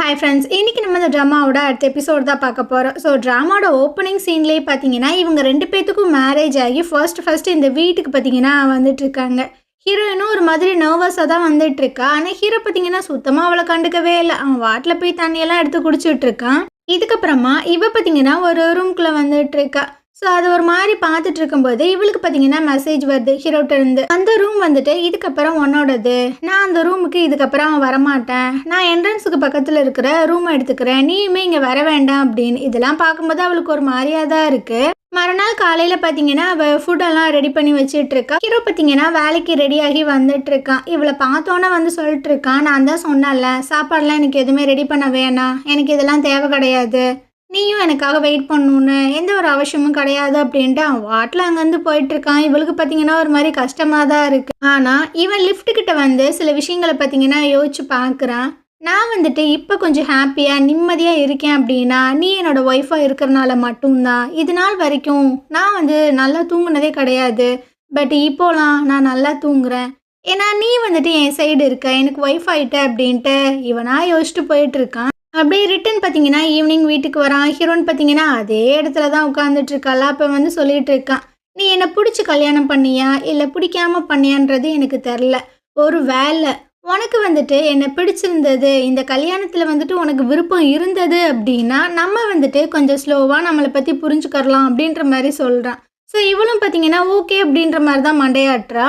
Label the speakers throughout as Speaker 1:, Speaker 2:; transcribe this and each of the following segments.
Speaker 1: Hi friends, இன்றைக்கி நம்ம இந்த ட்ராமாவோட அடுத்த எபிசோட் தான் பார்க்க போகிறோம். ஸோ ட்ராமாவோட ஓப்பனிங் சீன்லேயே பார்த்தீங்கன்னா இவங்க 2 பேத்துக்கும் மேரேஜ் ஆகி ஃபர்ஸ்ட் இந்த வீட்டுக்கு பார்த்தீங்கன்னா வந்துட்டுருக்காங்க. ஹீரோயினும் ஒரு மாதிரி நர்வஸாக தான் வந்துட்டுருக்கா. ஆனால் ஹீரோ பார்த்தீங்கன்னா சுத்தமாக அவளை கண்டுக்கவே இல்லை. அவன் வாட்டில் போய் தண்ணியெல்லாம் எடுத்து குடிச்சிட்ருக்கான். இதுக்கப்புறமா இவ பார்த்தீங்கன்னா ஒரு ரூம்குள்ளே வந்துட்டுருக்கா. ஸோ அது ஒரு மாதிரி பார்த்துட்டு இருக்கும்போது இவளுக்கு பார்த்தீங்கன்னா மெசேஜ் வருது ஹீரோட்ட இருந்து. அந்த ரூம் வந்துட்டு இதுக்கப்புறம் உன்னோடது, நான் அந்த ரூமுக்கு இதுக்கப்புறம் வரமாட்டேன், நான் என்ட்ரன்ஸுக்கு பக்கத்தில் இருக்கிற ரூமை எடுத்துக்கிறேன், நீயுமே இங்கே வர வேண்டாம் அப்படின்னு. இதெல்லாம் பார்க்கும்போது அவளுக்கு ஒரு மாதிரியாக தான் இருக்குது. மறுநாள் காலையில் பார்த்தீங்கன்னா அவள் ஃபுட்டெல்லாம் ரெடி பண்ணி வச்சுட்டு இருக்கா. ஹீரோ பார்த்தீங்கன்னா வேலைக்கு ரெடியாகி வந்துட்டு இருக்கான். இவளை பார்த்தோன்னே வந்து சொல்லிட்டு இருக்கான், நான் தான் சொன்னேன்ல சாப்பாடெலாம் எனக்கு எதுவுமே ரெடி பண்ண வேணாம், எனக்கு இதெல்லாம் தேவை கிடையாது, நீயும் எனக்காக வெயிட் பண்ணணுன்னு எந்த ஒரு அவசியமும் கிடையாது அப்படின்ட்டு அவன் வாட்டில் அங்கேருந்து போயிட்டுருக்கான். இவளுக்கு பார்த்தீங்கன்னா ஒரு மாதிரி கஷ்டமாக தான் இருக்குது. ஆனால் இவன் லிஃப்ட்டுக்கிட்ட வந்து சில விஷயங்களை பார்த்தீங்கன்னா யோசிச்சு பார்க்குறான். நான் வந்துட்டு இப்போ கொஞ்சம் ஹாப்பியாக நிம்மதியாக இருக்கேன் அப்படின்னா நீ என்னோடய ஒய்ஃபாக இருக்கிறனால மட்டும்தான். இது நாள் வரைக்கும் நான் வந்து நல்லா தூங்குனதே கிடையாது, பட் இப்போலாம் நான் நல்லா தூங்குறேன், ஏன்னா நீ வந்துட்டு என் சைடு இருக்க, எனக்கு ஒய்ஃப் ஆகிட்ட அப்படின்ட்டு இவனாக யோசிச்சுட்டு போயிட்டுருக்கான். அப்படியே ரிட்டன் பார்த்தீங்கன்னா ஈவினிங் வீட்டுக்கு வரான். ஹீரோன் பார்த்தீங்கன்னா அதே இடத்துல தான் உட்காந்துட்ருக்காள். அப்போ வந்து சொல்லிகிட்டு இருக்கான், நீ என்னை பிடிச்சி கல்யாணம் பண்ணியா இல்லை பிடிக்காம பண்ணியான்றது எனக்கு தெரில, ஒரு வேலை உனக்கு வந்துட்டு என்னை பிடிச்சிருந்தது, இந்த கல்யாணத்தில் வந்துட்டு உனக்கு விருப்பம் இருந்தது அப்படின்னா நம்ம வந்துட்டு கொஞ்சம் ஸ்லோவாக நம்மளை பற்றி புரிஞ்சுக்கரலாம் அப்படின்ற மாதிரி சொல்கிறான். ஸோ இவளும் பார்த்தீங்கன்னா ஓகே அப்படின்ற மாதிரி தான் மண்டையாட்டுறா.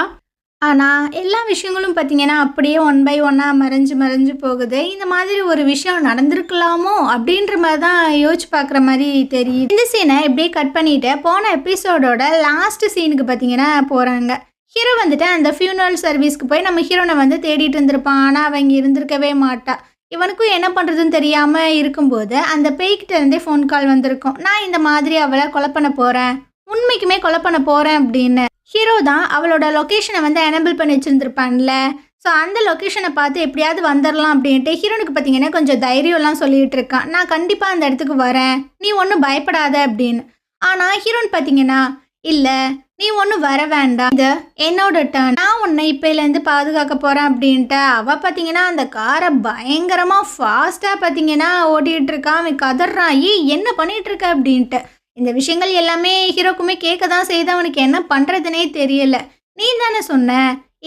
Speaker 1: ஆனால் எல்லா விஷயங்களும் பார்த்தீங்கன்னா அப்படியே 1 by 1 மறைஞ்சு போகுது. இந்த மாதிரி ஒரு விஷயம் நடந்திருக்கலாமோ அப்படின்ற மாதிரி தான் யோசிச்சு பார்க்குற மாதிரி தெரியுது. இந்த சீனை இப்படியே கட் பண்ணிவிட்டு போன எபிசோடோட லாஸ்ட் சீனுக்கு பார்த்தீங்கன்னா போகிறாங்க. ஹீரோ வந்துட்டு அந்த ஃபியூனரல் சர்வீஸ்க்கு போய் நம்ம ஹீரோனை வந்து தேடிட்டு இருந்திருப்பான். ஆனால் அவங்க இருந்திருக்கவே மாட்டா. இவனுக்கும் என்ன பண்ணுறதுன்னு தெரியாமல் இருக்கும்போது அந்த பேய்கிட்ட இருந்தே ஃபோன் கால் வந்திருக்கும், நான் இந்த மாதிரி அவளை கொலை பண்ண போகிறேன், உண்மைக்குமே கொலை பண்ண போகிறேன் அப்படின்னு. ஹீரோ தான் அவளோட லொக்கேஷனை வந்து எனேபிள் பண்ணி வச்சுருந்துருப்பான்ல. ஸோ அந்த லொக்கேஷனை பார்த்து எப்படியாவது வந்துடலாம் அப்படின்ட்டு ஹீரோனுக்கு பார்த்தீங்கன்னா கொஞ்சம் தைரியம்லாம் சொல்லிகிட்டு இருக்கான். நான் கண்டிப்பாக அந்த இடத்துக்கு வரேன், நீ ஒன்றும் பயப்படாத அப்படின்னு. ஆனால் ஹீரோன் பார்த்தீங்கன்னா இல்லை நீ ஒன்றும் வர வேண்டாம், இது என்னோட டர்ன், நான் உன்னை இப்போலேருந்து பாதுகாக்க போகிறேன் அப்படின்ட்டு அவள் பார்த்தீங்கன்னா அந்த காரை பயங்கரமாக ஃபாஸ்ட்டாக பார்த்தீங்கன்னா ஓட்டிகிட்டு இருக்கான். அவன் கதறான், என்ன பண்ணிகிட்டு இருக்க அப்படின்ட்டு. இந்த விஷயங்கள் எல்லாமே ஹீரோக்குமே கேட்க தான் செய்து அவனுக்கு என்ன பண்ணுறதுனே தெரியலை. நீ தானே சொன்ன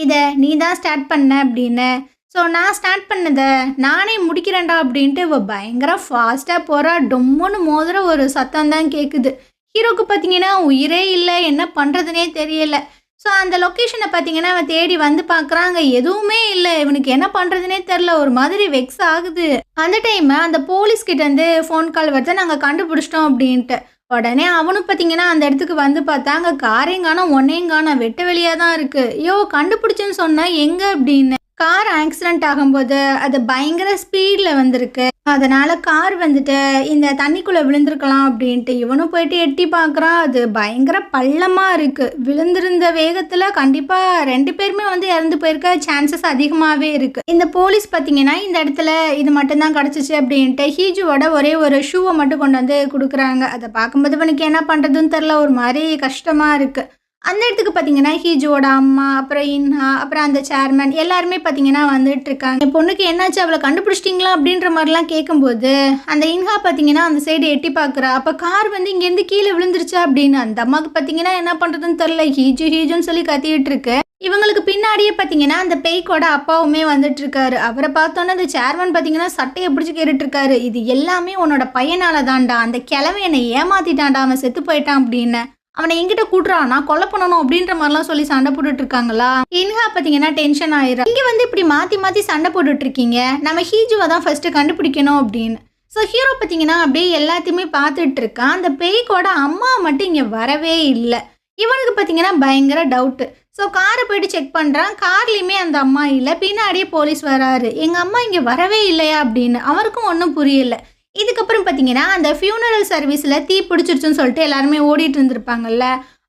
Speaker 1: இதை நீ தான் ஸ்டார்ட் பண்ண அப்படின்னு. ஸோ நான் ஸ்டார்ட் பண்ணதை நானே முடிக்கிறேன்டா அப்படின்ட்டு இவள் பயங்கர ஃபாஸ்ட்டாக போகிறா. டொம்முன்னு மோதுற ஒரு சத்தம் தான் கேட்குது. ஹீரோக்கு பார்த்தீங்கன்னா உயிரே இல்லை, என்ன பண்ணுறதுனே தெரியலை. ஸோ அந்த லொக்கேஷனை பார்த்தீங்கன்னா அவன் தேடி வந்து பார்க்குறாங்க, எதுவுமே இல்லை. இவனுக்கு என்ன பண்ணுறதுனே தெரில, ஒரு மாதிரி வெக்ஸ் ஆகுது. அந்த டைம் அந்த போலீஸ்கிட்டேருந்து ஃபோன் கால் வருது, நாங்கள் கண்டுபிடிச்சிட்டோம் அப்படின்ட்டு. உடனே அவனும் பார்த்தீங்கன்னா அந்த இடத்துக்கு வந்து பார்த்தா அங்கே காரையும் காணோம் ஒன்னையும் காணோம், வெட்ட வெளியாக தான் இருக்குது. ஐயோ கண்டுபிடிச்சுன்னு சொன்னால் எங்கே அப்படின்னு. கார் ஆக்சிடெண்ட் ஆகும்போது அது பயங்கர ஸ்பீடில் வந்திருக்கு, அதனால் கார் வந்துட்டு இந்த தண்ணிக்குள்ளே விழுந்திருக்கலாம் அப்படின்ட்டு இவனும் போயிட்டு எட்டி பார்க்குறான். அது பயங்கர பள்ளமாக இருக்குது. விழுந்திருந்த வேகத்தில் கண்டிப்பாக 2 பேருமே வந்து இறந்து போயிருக்க சான்சஸ் அதிகமாகவே இருக்குது. இந்த போலீஸ் பார்த்தீங்கன்னா இந்த இடத்துல இது மட்டும்தான் கிடச்சிச்சு அப்படின்ட்டு ஹீஜுவோட ஒரே ஒரு ஷூவை மட்டும் கொண்டு வந்து கொடுக்குறாங்க. அதை பார்க்கும்போது இவனுக்கு என்ன பண்ணுறதுன்னு தெரில, ஒரு மாதிரி கஷ்டமாக இருக்குது. அந்த இடத்துக்கு பார்த்தீங்கன்னா ஹீஜுவோட அம்மா, அப்புறம் இன்ஹா, அப்புறம் அந்த சேர்மேன் எல்லாருமே பார்த்தீங்கன்னா வந்துட்டு இருக்காங்க. என் பொண்ணுக்கு என்னாச்சு, அவளை கண்டுபிடிச்சிட்டிங்களா அப்படின்ற மாதிரிலாம் கேட்கும்போது அந்த இன்ஹா பார்த்தீங்கன்னா அந்த சைடு எட்டி பார்க்குறா. அப்போ கார் வந்து இங்கேருந்து கீழே விழுந்துருச்சா அப்படின்னு. அந்த அம்மாவுக்கு பார்த்தீங்கன்னா என்ன பண்ணுறதுன்னு தெரில, ஹீஜுன்னு சொல்லி கத்திக்கிட்டு இருக்கு. இவங்களுக்கு பின்னாடியே பார்த்தீங்கன்னா அந்த பேய்க்கோட அப்பாவுமே வந்துட்டு இருக்காரு. அவரை பார்த்தோன்னே அந்த சேர்மன் பார்த்தீங்கன்னா சட்டையை பிடிச்சி கேட்டுட்டு இருக்காரு, இது எல்லாமே உன்னோட பையனால தான்டா, அந்த கிழமை என்னை ஏமாத்திட்டான்டா, அவன் செத்து போயிட்டான் அப்படின்னு. அவனை எங்கிட்ட கூட்டுறான், நான் கொலை பண்ணணும் அப்படின்ற மாதிரிலாம் சொல்லி சண்டை போட்டுட்டு இருக்காங்களா. இன்ஹா பார்த்தீங்கன்னா டென்ஷன் ஆயிரும், இங்கே வந்து இப்படி மாற்றி சண்டை போட்டுட்டு இருக்கீங்க, நம்ம ஹீஜுவை தான் ஃபர்ஸ்ட்டு கண்டுபிடிக்கணும் அப்படின்னு. ஸோ ஹீரோ பார்த்தீங்கன்னா அப்படியே எல்லாத்தையுமே பார்த்துட்டு இருக்கான். அந்த பேய்க்கோட அம்மா மட்டும் இங்கே வரவே இல்லை. இவனுக்கு பார்த்தீங்கன்னா பயங்கர டவுட்டு. ஸோ காரை போயிட்டு செக் பண்ணுறான், கார்லேயுமே அந்த அம்மா இல்லை. பின்னாடியே போலீஸ் வராரு, எங்கள் அம்மா இங்கே வரவே இல்லையா அப்படின்னு. அவருக்கும் ஒன்றும் புரியலை. இதுக்கப்புறம் பார்த்தீங்கன்னா அந்த ஃபியூனரல் சர்வீஸில் தீ பிடிச்சிருச்சுன்னு சொல்லிட்டு எல்லாருமே ஓடிட்டு இருந்திருப்பாங்கல்ல,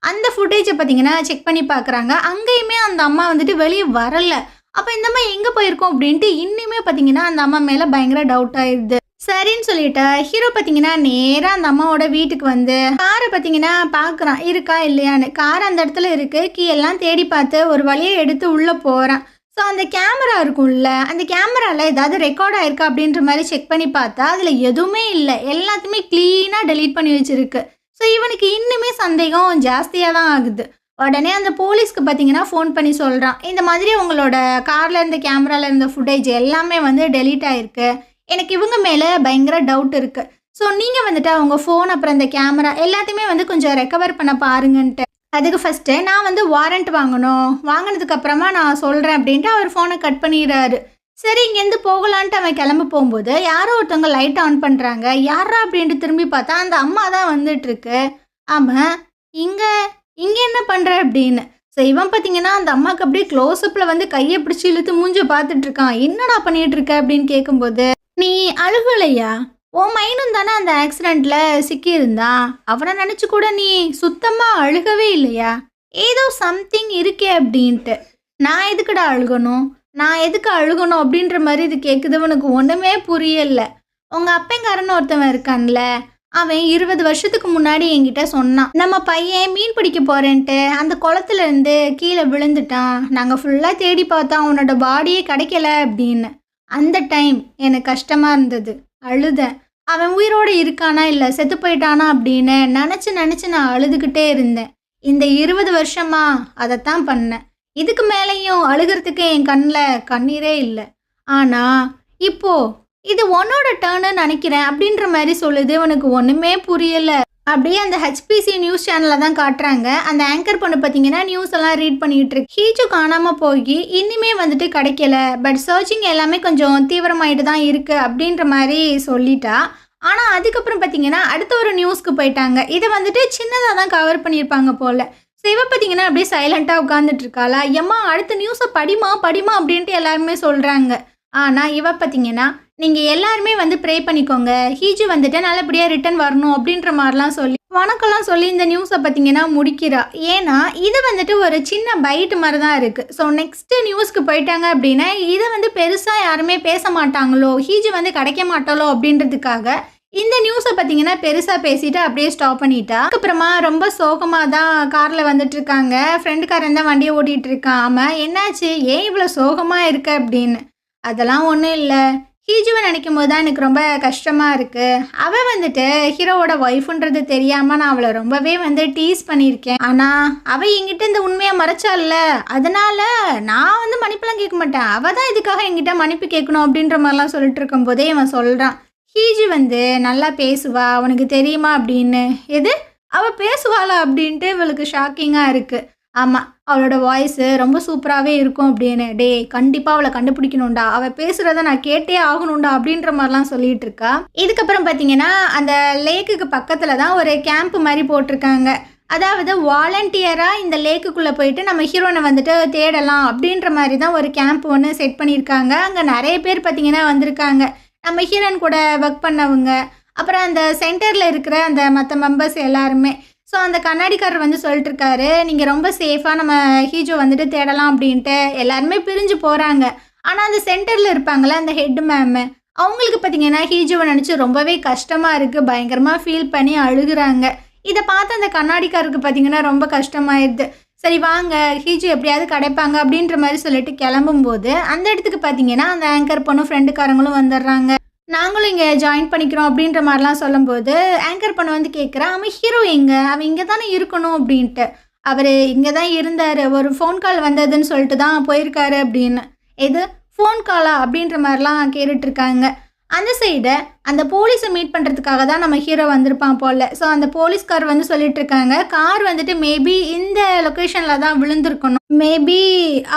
Speaker 1: அந்த ஃபுட்டேஜை பார்த்தீங்கன்னா செக் பண்ணி பார்க்குறாங்க. அங்கேயுமே அந்த அம்மா வந்துட்டு வெளியே வரலை. அப்போ இந்த அம்மா எங்கே போயிருக்கோம் அப்படின்ட்டு இன்னுமே பார்த்தீங்கன்னா அந்த அம்மா மேலே பயங்கர டவுட் ஆயிடுது. சரின்னு சொல்லிட்டு ஹீரோ பார்த்தீங்கன்னா நேராக அந்த அம்மாவோட வீட்டுக்கு வந்து காரை பார்த்தீங்கன்னா பார்க்குறான் இருக்கா இல்லையான்னு. கார் அந்த இடத்துல இருக்குது, கீ எல்லாம் தேடி பார்த்து ஒரு வழியை எடுத்து உள்ளே போகிறான். ஸோ அந்த கேமரா இருக்கும்ல, அந்த கேமரால ஏதாவது ரெக்கார்ட் ஆயிருக்கா அப்படின்ற மாரி செக் பண்ணி பார்த்தா, அதில எதுவுமே இல்ல. எல்லாத்தையுமே கிளீனா டெலீட் பண்ணி வச்சிருக்கு. ஸோ இவனுக்கு இன்னுமே சந்தேகம் ஜாஸ்தியா தான் ஆகுது. உடனே அந்த போலீஸ்க்கு பார்த்தீங்கன்னா, ஃபோன் பண்ணி சொல்றான். இந்த மாதிரி உங்களோட கார்ல இருந்த கேமரால இருந்த ஃபுட்டேஜ் எல்லாமே வந்து டெலீட் ஆயிருக்கு. எனக்கு இவங்க மேல பயங்கர டவுட் இருக்கு. ஸோ நீங்க வந்துட்டு அவங்க ஃபோன் அப்புறம் இந்த கேமரா எல்லாத்தையுமே வந்து கொஞ்சம் ரெக்கவர் பண்ண பாருங்கன்ட்டு. அதுக்கு ஃபர்ஸ்ட்டு நான் வந்து வாரண்ட் வாங்கணும். வாங்குனதுக்கு அப்புறமா நான் சொல்றேன் அப்படின்ட்டு அவர் ஃபோன கட் பண்ணிடுறாரு. சரி இங்கேருந்து போகலான்ட்டு அவன் கிளம்ப போம்போது, யாரோ ஒருத்தவங்க லைட் ஆன் பண்றாங்க. யார்ரா அப்படின்ட்டு திரும்பி பார்த்தா, அந்த அம்மா தான் வந்துட்டுருக்கு. அவன் இங்க இங்க என்ன பண்ற அப்படின்னு. ஸோ இவன் பார்த்தீங்கன்னா, அந்த அம்மாக்கு அப்படியே க்ளோஸ் அப்ல வந்து கைய பிடிச்சு இழுத்து மூஞ்ச பார்த்துட்டு இருக்கான். என்னடா பண்ணிட்டு இருக்க அப்படின்னு கேட்கும்போது, நீ அழுகலையா? உன் மைனும் தானே அந்த ஆக்சிடென்ட்ல சிக்கியிருந்தான். அவனை நினைச்சு கூட நீ சுத்தமா அழுகவே இல்லையா? ஏதோ சம்திங் இருக்கே அப்படின்ட்டு. நான் எதுக்குடா அழுகணும்? நான் எதுக்கு அழுகணும் அப்படின்ற மாதிரி இது கேட்குது. உனக்கு ஒண்ணுமே புரியல. உங்க அப்பங்காரன்னு ஒருத்தவன் இருக்கான்ல, அவன் 20 வருஷத்துக்கு முன்னாடி என்கிட்ட சொன்னான். நம்ம பையன் மீன் பிடிக்க போறேன்ட்டு அந்த குளத்துல இருந்து கீழே விழுந்துட்டான். நாங்க ஃபுல்லா தேடி பார்த்தோம், அவனோட பாடியே கிடைக்கல அப்படின்னு. அந்த டைம் எனக்கு கஷ்டமா இருந்தது. அழுதேன். அவன் உயிரோட இருக்கானா இல்ல செத்து போயிட்டானா அப்படின்னு நினைச்சு நினைச்சு நான் அழுதுகிட்டே இருந்தேன். இந்த 20 வருஷமா அதைத்தான் பண்ணேன். இதுக்கு மேலேயும் அழுகிறதுக்கு என் கண்ணில் கண்ணீரே இல்லை. ஆனா இப்போ இது உன்னோட டர்ன்னு நினைக்கிறேன் அப்படின்ற மாதிரி சொல்லுது. உனக்கு ஒண்ணுமே புரியல. அப்படியே அந்த ஹெச்பிசி நியூஸ் சேனலில் தான் காட்டுறாங்க. அந்த ஆங்கர் பொண்ணு பார்த்தீங்கன்னா நியூஸ் எல்லாம் ரீட் பண்ணிட்டு இருக்கு. ஹீஜு காணாமல் போய் இன்னுமே வந்துட்டு கிடைக்கல. பட் சர்ச்சிங் எல்லாமே கொஞ்சம் தீவிரமாயிட்டு தான் இருக்கு அப்படின்ற மாதிரி சொல்லிட்டா. ஆனால் அதுக்கப்புறம் பார்த்தீங்கன்னா அடுத்த ஒரு நியூஸ்க்கு போயிட்டாங்க. இதை வந்துட்டு சின்னதாக தான் கவர் பண்ணியிருப்பாங்க போல. ஸோ இவ பார்த்தீங்கன்னா அப்படியே சைலண்ட்டாக உட்காந்துட்டு இருக்காளா. எம்மா அடுத்த நியூஸை படிமா படிமா அப்படின்ட்டு எல்லாருமே சொல்கிறாங்க. ஆனால் இவ பார்த்தீங்கன்னா நீங்கள் எல்லாருமே வந்து ப்ரே பண்ணிக்கோங்க, ஹீஜு வந்துட்டு நல்லபடியாக ரிட்டன் வரணும் அப்படின்ற மாதிரிலாம் சொல்லி வணக்கம்லாம் சொல்லி இந்த நியூஸை பார்த்தீங்கன்னா முடிக்கிறா. ஏன்னா இது வந்துட்டு ஒரு சின்ன பைட் மாதிரி தான் இருக்குது. ஸோ நெக்ஸ்ட்டு நியூஸ்க்கு போயிட்டாங்க அப்படின்னா இதை வந்து பெருசாக யாருமே பேச மாட்டாங்களோ, ஹீஜு வந்து கிடைக்க மாட்டாளோ அப்படின்றதுக்காக இந்த நியூஸை பார்த்தீங்கன்னா பெருசாக பேசிட்டு அப்படியே ஸ்டாப் பண்ணிட்டா. அதுக்கப்புறமா ரொம்ப சோகமாக தான் காரில் வந்துட்டு இருக்காங்க. ஃப்ரெண்டுக்காரன் தான் வண்டியை ஓட்டிகிட்டு இருக்கான். ஆமாம் என்னாச்சு, ஏன் இவ்வளோ சோகமாக இருக்க அப்படின்னு. அதெல்லாம் ஒன்றும் இல்லை, ஹீஜுவை நினைக்கும் போது தான் எனக்கு ரொம்ப கஷ்டமாக இருக்குது. அவள் வந்துட்டு ஹீரோவோட ஒய்ஃபுன்றது தெரியாமல் நான் அவளை ரொம்பவே வந்து டீஸ் பண்ணியிருக்கேன். ஆனால் அவள் என்கிட்ட இந்த உண்மையை மறைச்சால, அதனால் நான் வந்து மன்னிப்புலாம் கேட்க மாட்டேன். அவள் தான் இதுக்காக என்கிட்ட மன்னிப்பு கேட்கணும் அப்படின்ற மாதிரிலாம் சொல்லிட்டு இருக்கும்போதே இவன் சொல்கிறான், ஹீஜு வந்து நல்லா பேசுவா உனக்கு தெரியுமா அப்படின்னு. எது அவள் பேசுவாளா அப்படின்ட்டு இவளுக்கு ஷாக்கிங்காக இருக்குது. ஆமாம் அவளோட வாய்ஸு ரொம்ப சூப்பராகவே இருக்கும் அப்படின்னு. டே கண்டிப்பாக அவளை கண்டுபிடிக்கணும்டா, அவள் பேசுகிறத நான் கேட்டே ஆகணும்டா அப்படின்ற மாதிரிலாம் சொல்லிட்டு இருக்கா. இதுக்கப்புறம் பார்த்தீங்கன்னா அந்த லேக்குக்கு பக்கத்தில் தான் ஒரு கேம்ப் மாதிரி போட்டிருக்காங்க. அதாவது வாலண்டியராக இந்த லேக்குக்குள்ளே போயிட்டு நம்ம ஹீரோனை வந்துட்டு தேடலாம் அப்படின்ற மாதிரி தான் ஒரு கேம்ப் ஒன்று செட் பண்ணியிருக்காங்க. அங்கே நிறைய பேர் பார்த்தீங்கன்னா வந்திருக்காங்க. நம்ம ஹீரோன் கூட ஒர்க் பண்ணவங்க, அப்புறம் அந்த சென்டரில் இருக்கிற அந்த மற்ற மெம்பர்ஸ் எல்லாருமே. ஸோ அந்த கண்ணாடிக்காரர் வந்து சொல்லிட்டு இருக்காரு, நீங்கள் ரொம்ப சேஃபாக நம்ம ஹீஜோ வந்துட்டு தேடலாம் அப்படின்ட்டு. எல்லாருமே பிரிஞ்சு போகிறாங்க. ஆனால் அந்த சென்டரில் இருப்பாங்களே அந்த ஹெட் மேமு, அவங்களுக்கு பார்த்தீங்கன்னா ஹீஜோவை நினச்சி ரொம்பவே கஷ்டமாக இருக்குது. பயங்கரமாக ஃபீல் பண்ணி அழுகுறாங்க. இதை பார்த்து அந்த கண்ணாடிக்காரருக்கு பார்த்தீங்கன்னா ரொம்ப கஷ்டமாயிடுது. சரி வாங்க ஹீஜு எப்படியாவது கிடைப்பாங்க அப்படின்ற மாதிரி சொல்லிட்டு கிளம்பும்போது அந்த இடத்துக்கு பார்த்தீங்கன்னா அந்த ஆங்கர் பொண்ணு ஃப்ரெண்டுக்காரங்களும் வந்துடுறாங்க. நாங்களும் இங்கே ஜாயின் பண்ணிக்கிறோம் அப்படின்ற மாதிரிலாம் சொல்லும்போது ஆங்கர் பொண்ணு வந்து கேட்குறா, அவன் ஹீரோ எங்கே, அவன் இங்கே தானே இருக்கணும் அப்படின்ட்டு. அவர் இங்கே தான் இருந்தார், ஒரு ஃபோன் கால் வந்ததுன்னு சொல்லிட்டு தான் போயிருக்காரு அப்படின்னு. எது ஃபோன் காலா அப்படின்ற மாதிரிலாம் கேட்டுட்ருக்காங்க. அந்த சைடை அந்த போலீஸை மீட் பண்ணுறதுக்காக தான் நம்ம ஹீரோ வந்திருப்பான் போல். ஸோ அந்த போலீஸ்கார் வந்து சொல்லிட்டு இருக்காங்க, கார் வந்துட்டு மேபி இந்த லொக்கேஷனில் தான் விழுந்திருக்கணும். மேபி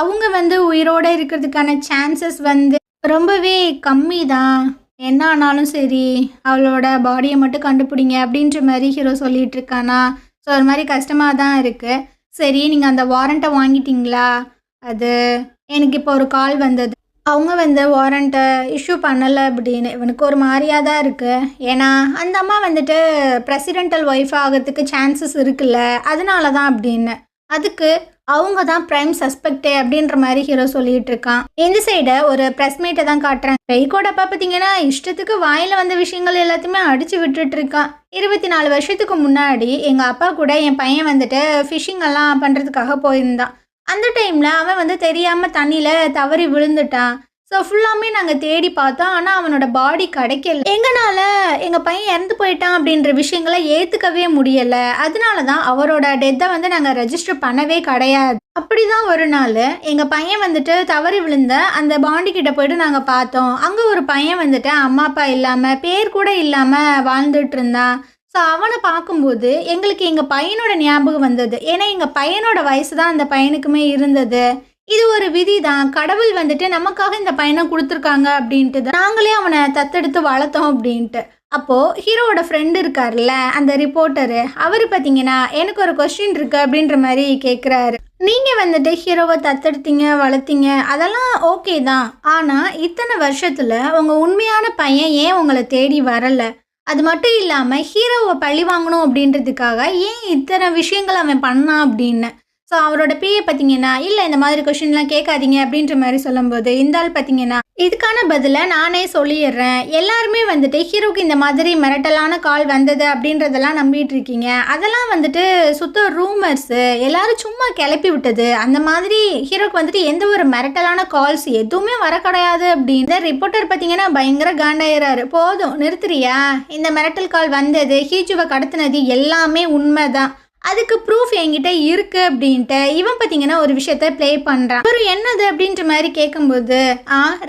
Speaker 1: அவங்க வந்து உயிரோடு இருக்கிறதுக்கான சான்சஸ் வந்து ரொம்பவே கம்மி தான். என்ன ஆனாலும் சரி அவளோட பாடியை மட்டும் கண்டுபிடிங்க அப்படின்ற மாதிரி ஹீரோ சொல்லிட்டு இருக்கானா. ஸோ ஒரு மாதிரி கஷ்டமாக தான் இருக்குது. சரி நீங்கள் அந்த வாரண்ட்டை வாங்கிட்டீங்களா? அது எனக்கு இப்போ ஒரு கால் வந்தது, அவங்க வந்து வாரண்ட்டை இஷ்யூ பண்ணலை அப்படின்னு. இவனுக்கு ஒரு மாதிரியாக தான் இருக்குது. ஏன்னா அந்த அம்மா வந்துட்டு பிரசிடென்டல் ஒய்ஃப் ஆகிறதுக்கு சான்சஸ் இருக்குல்ல, அதனால தான் அப்படின்னு. அதுக்கு அவங்க தான் ப்ரைம் சஸ்பெக்டே அப்படின்ற மாதிரி ஹீரோ சொல்லிட்டு இருக்கான். இந்த சைடை ஒரு ப்ரெஸ் மீட்டை தான் காட்டுறேன். ரெய்கோட அப்பா பார்த்தீங்கன்னா இஷ்டத்துக்கு வாயில் வந்த விஷயங்கள் எல்லாத்தையுமே அடித்து விட்டுட்டு இருக்கான். 24 வருஷத்துக்கு முன்னாடி எங்கள் அப்பா கூட என் பையன் வந்துட்டு ஃபிஷிங் எல்லாம் பண்ணுறதுக்காக போயிருந்தான். அந்த டைமில் அவன் வந்து தெரியாமல் தண்ணியில் தவறி விழுந்துட்டான். ஸோ ஃபுல்லாமே நாங்கள் தேடி பார்த்தோம். ஆனால் அவனோட பாடி கிடைக்கல. எங்களால் எங்கள் பையன் இறந்து போயிட்டான் அப்படின்ற விஷயங்களை ஏற்றுக்கவே முடியலை. அதனால தான் அவரோட டெத்தை வந்து நாங்கள் ரெஜிஸ்டர் பண்ணவே கிடையாது. அப்படி தான் ஒரு நாள் எங்கள் பையன் வந்துட்டு தவறி விழுந்த அந்த பாண்டி கிட்ட போயிட்டு நாங்கள் பார்த்தோம். அங்கே ஒரு பையன் வந்துட்டு அம்மா அப்பா இல்லாமல் பேர் கூட இல்லாமல் வாழ்ந்துட்டு இருந்தான். ஸோ அவனை பார்க்கும்போது எங்களுக்கு எங்கள் பையனோட ஞாபகம் வந்தது. ஏன்னா எங்கள் பையனோட வயசு தான் அந்த பையனுக்குமே இருந்தது. இது ஒரு விதி தான். கடவுள் வந்துட்டு நமக்காக இந்த பையனை கொடுத்துருக்காங்க அப்படின்ட்டு தான் நாங்களே அவனை தத்தெடுத்து வளர்த்தோம் அப்படின்ட்டு. அப்போது ஹீரோவோட ஃப்ரெண்டு இருக்கார்ல, அந்த ரிப்போர்ட்டரு, அவர் பார்த்தீங்கன்னா எனக்கு ஒரு கொஸ்டின் இருக்குது அப்படின்ற மாதிரி கேட்குறாரு. நீங்கள் வந்துட்டு ஹீரோவை தத்தெடுத்தீங்க வளர்த்தீங்க அதெல்லாம் ஓகே தான். ஆனால் இத்தனை வருஷத்தில் உங்கள் உண்மையான பையன் ஏன் உங்களை தேடி வரலை? அது மட்டும் இல்லாமல் ஹீரோவை பழி வாங்கணும் அப்படின்றதுக்காக ஏன் இத்தனை விஷயங்கள் அவன் பண்ணான் அப்படின்னு. ஸோ அவரோட பிஏ பார்த்தீங்கன்னா இல்லை இந்த மாதிரி கொஷின்லாம் கேட்காதீங்க அப்படின்ற மாதிரி சொல்லும்போது இந்த ஆள் பார்த்தீங்கன்னா இதுக்கான பதிலை நானே சொல்லிடுறேன். எல்லாருமே வந்துட்டு ஹீரோக்கு இந்த மாதிரி மிரட்டலான கால் வந்தது அப்படின்றதெல்லாம் நம்பிட்டு இருக்கீங்க. அதெல்லாம் வந்துட்டு சுத்த ரூமர்ஸு, எல்லாரும் சும்மா கிளப்பி விட்டது. அந்த மாதிரி ஹீரோக்கு வந்துட்டு எந்த ஒரு மிரட்டலான கால்ஸ் எதுவுமே வர கிடையாது அப்படின்னு ரிப்போர்ட்டர் பார்த்தீங்கன்னா பயங்கர காண்டாயிராரு. போதும் நிறுத்துறியா? இந்த மிரட்டல் கால் வந்தது, ஹீஜுவை கடத்தினது எல்லாமே உண்மைதான். அதுக்கு ப்ரூஃப் என்கிட்ட இருக்குது அப்படின்ட்டு இவன் பார்த்தீங்கன்னா ஒரு விஷயத்த ப்ளே பண்ணுறான். ஒரு என்னது அப்படின்ற மாதிரி கேட்கும்போது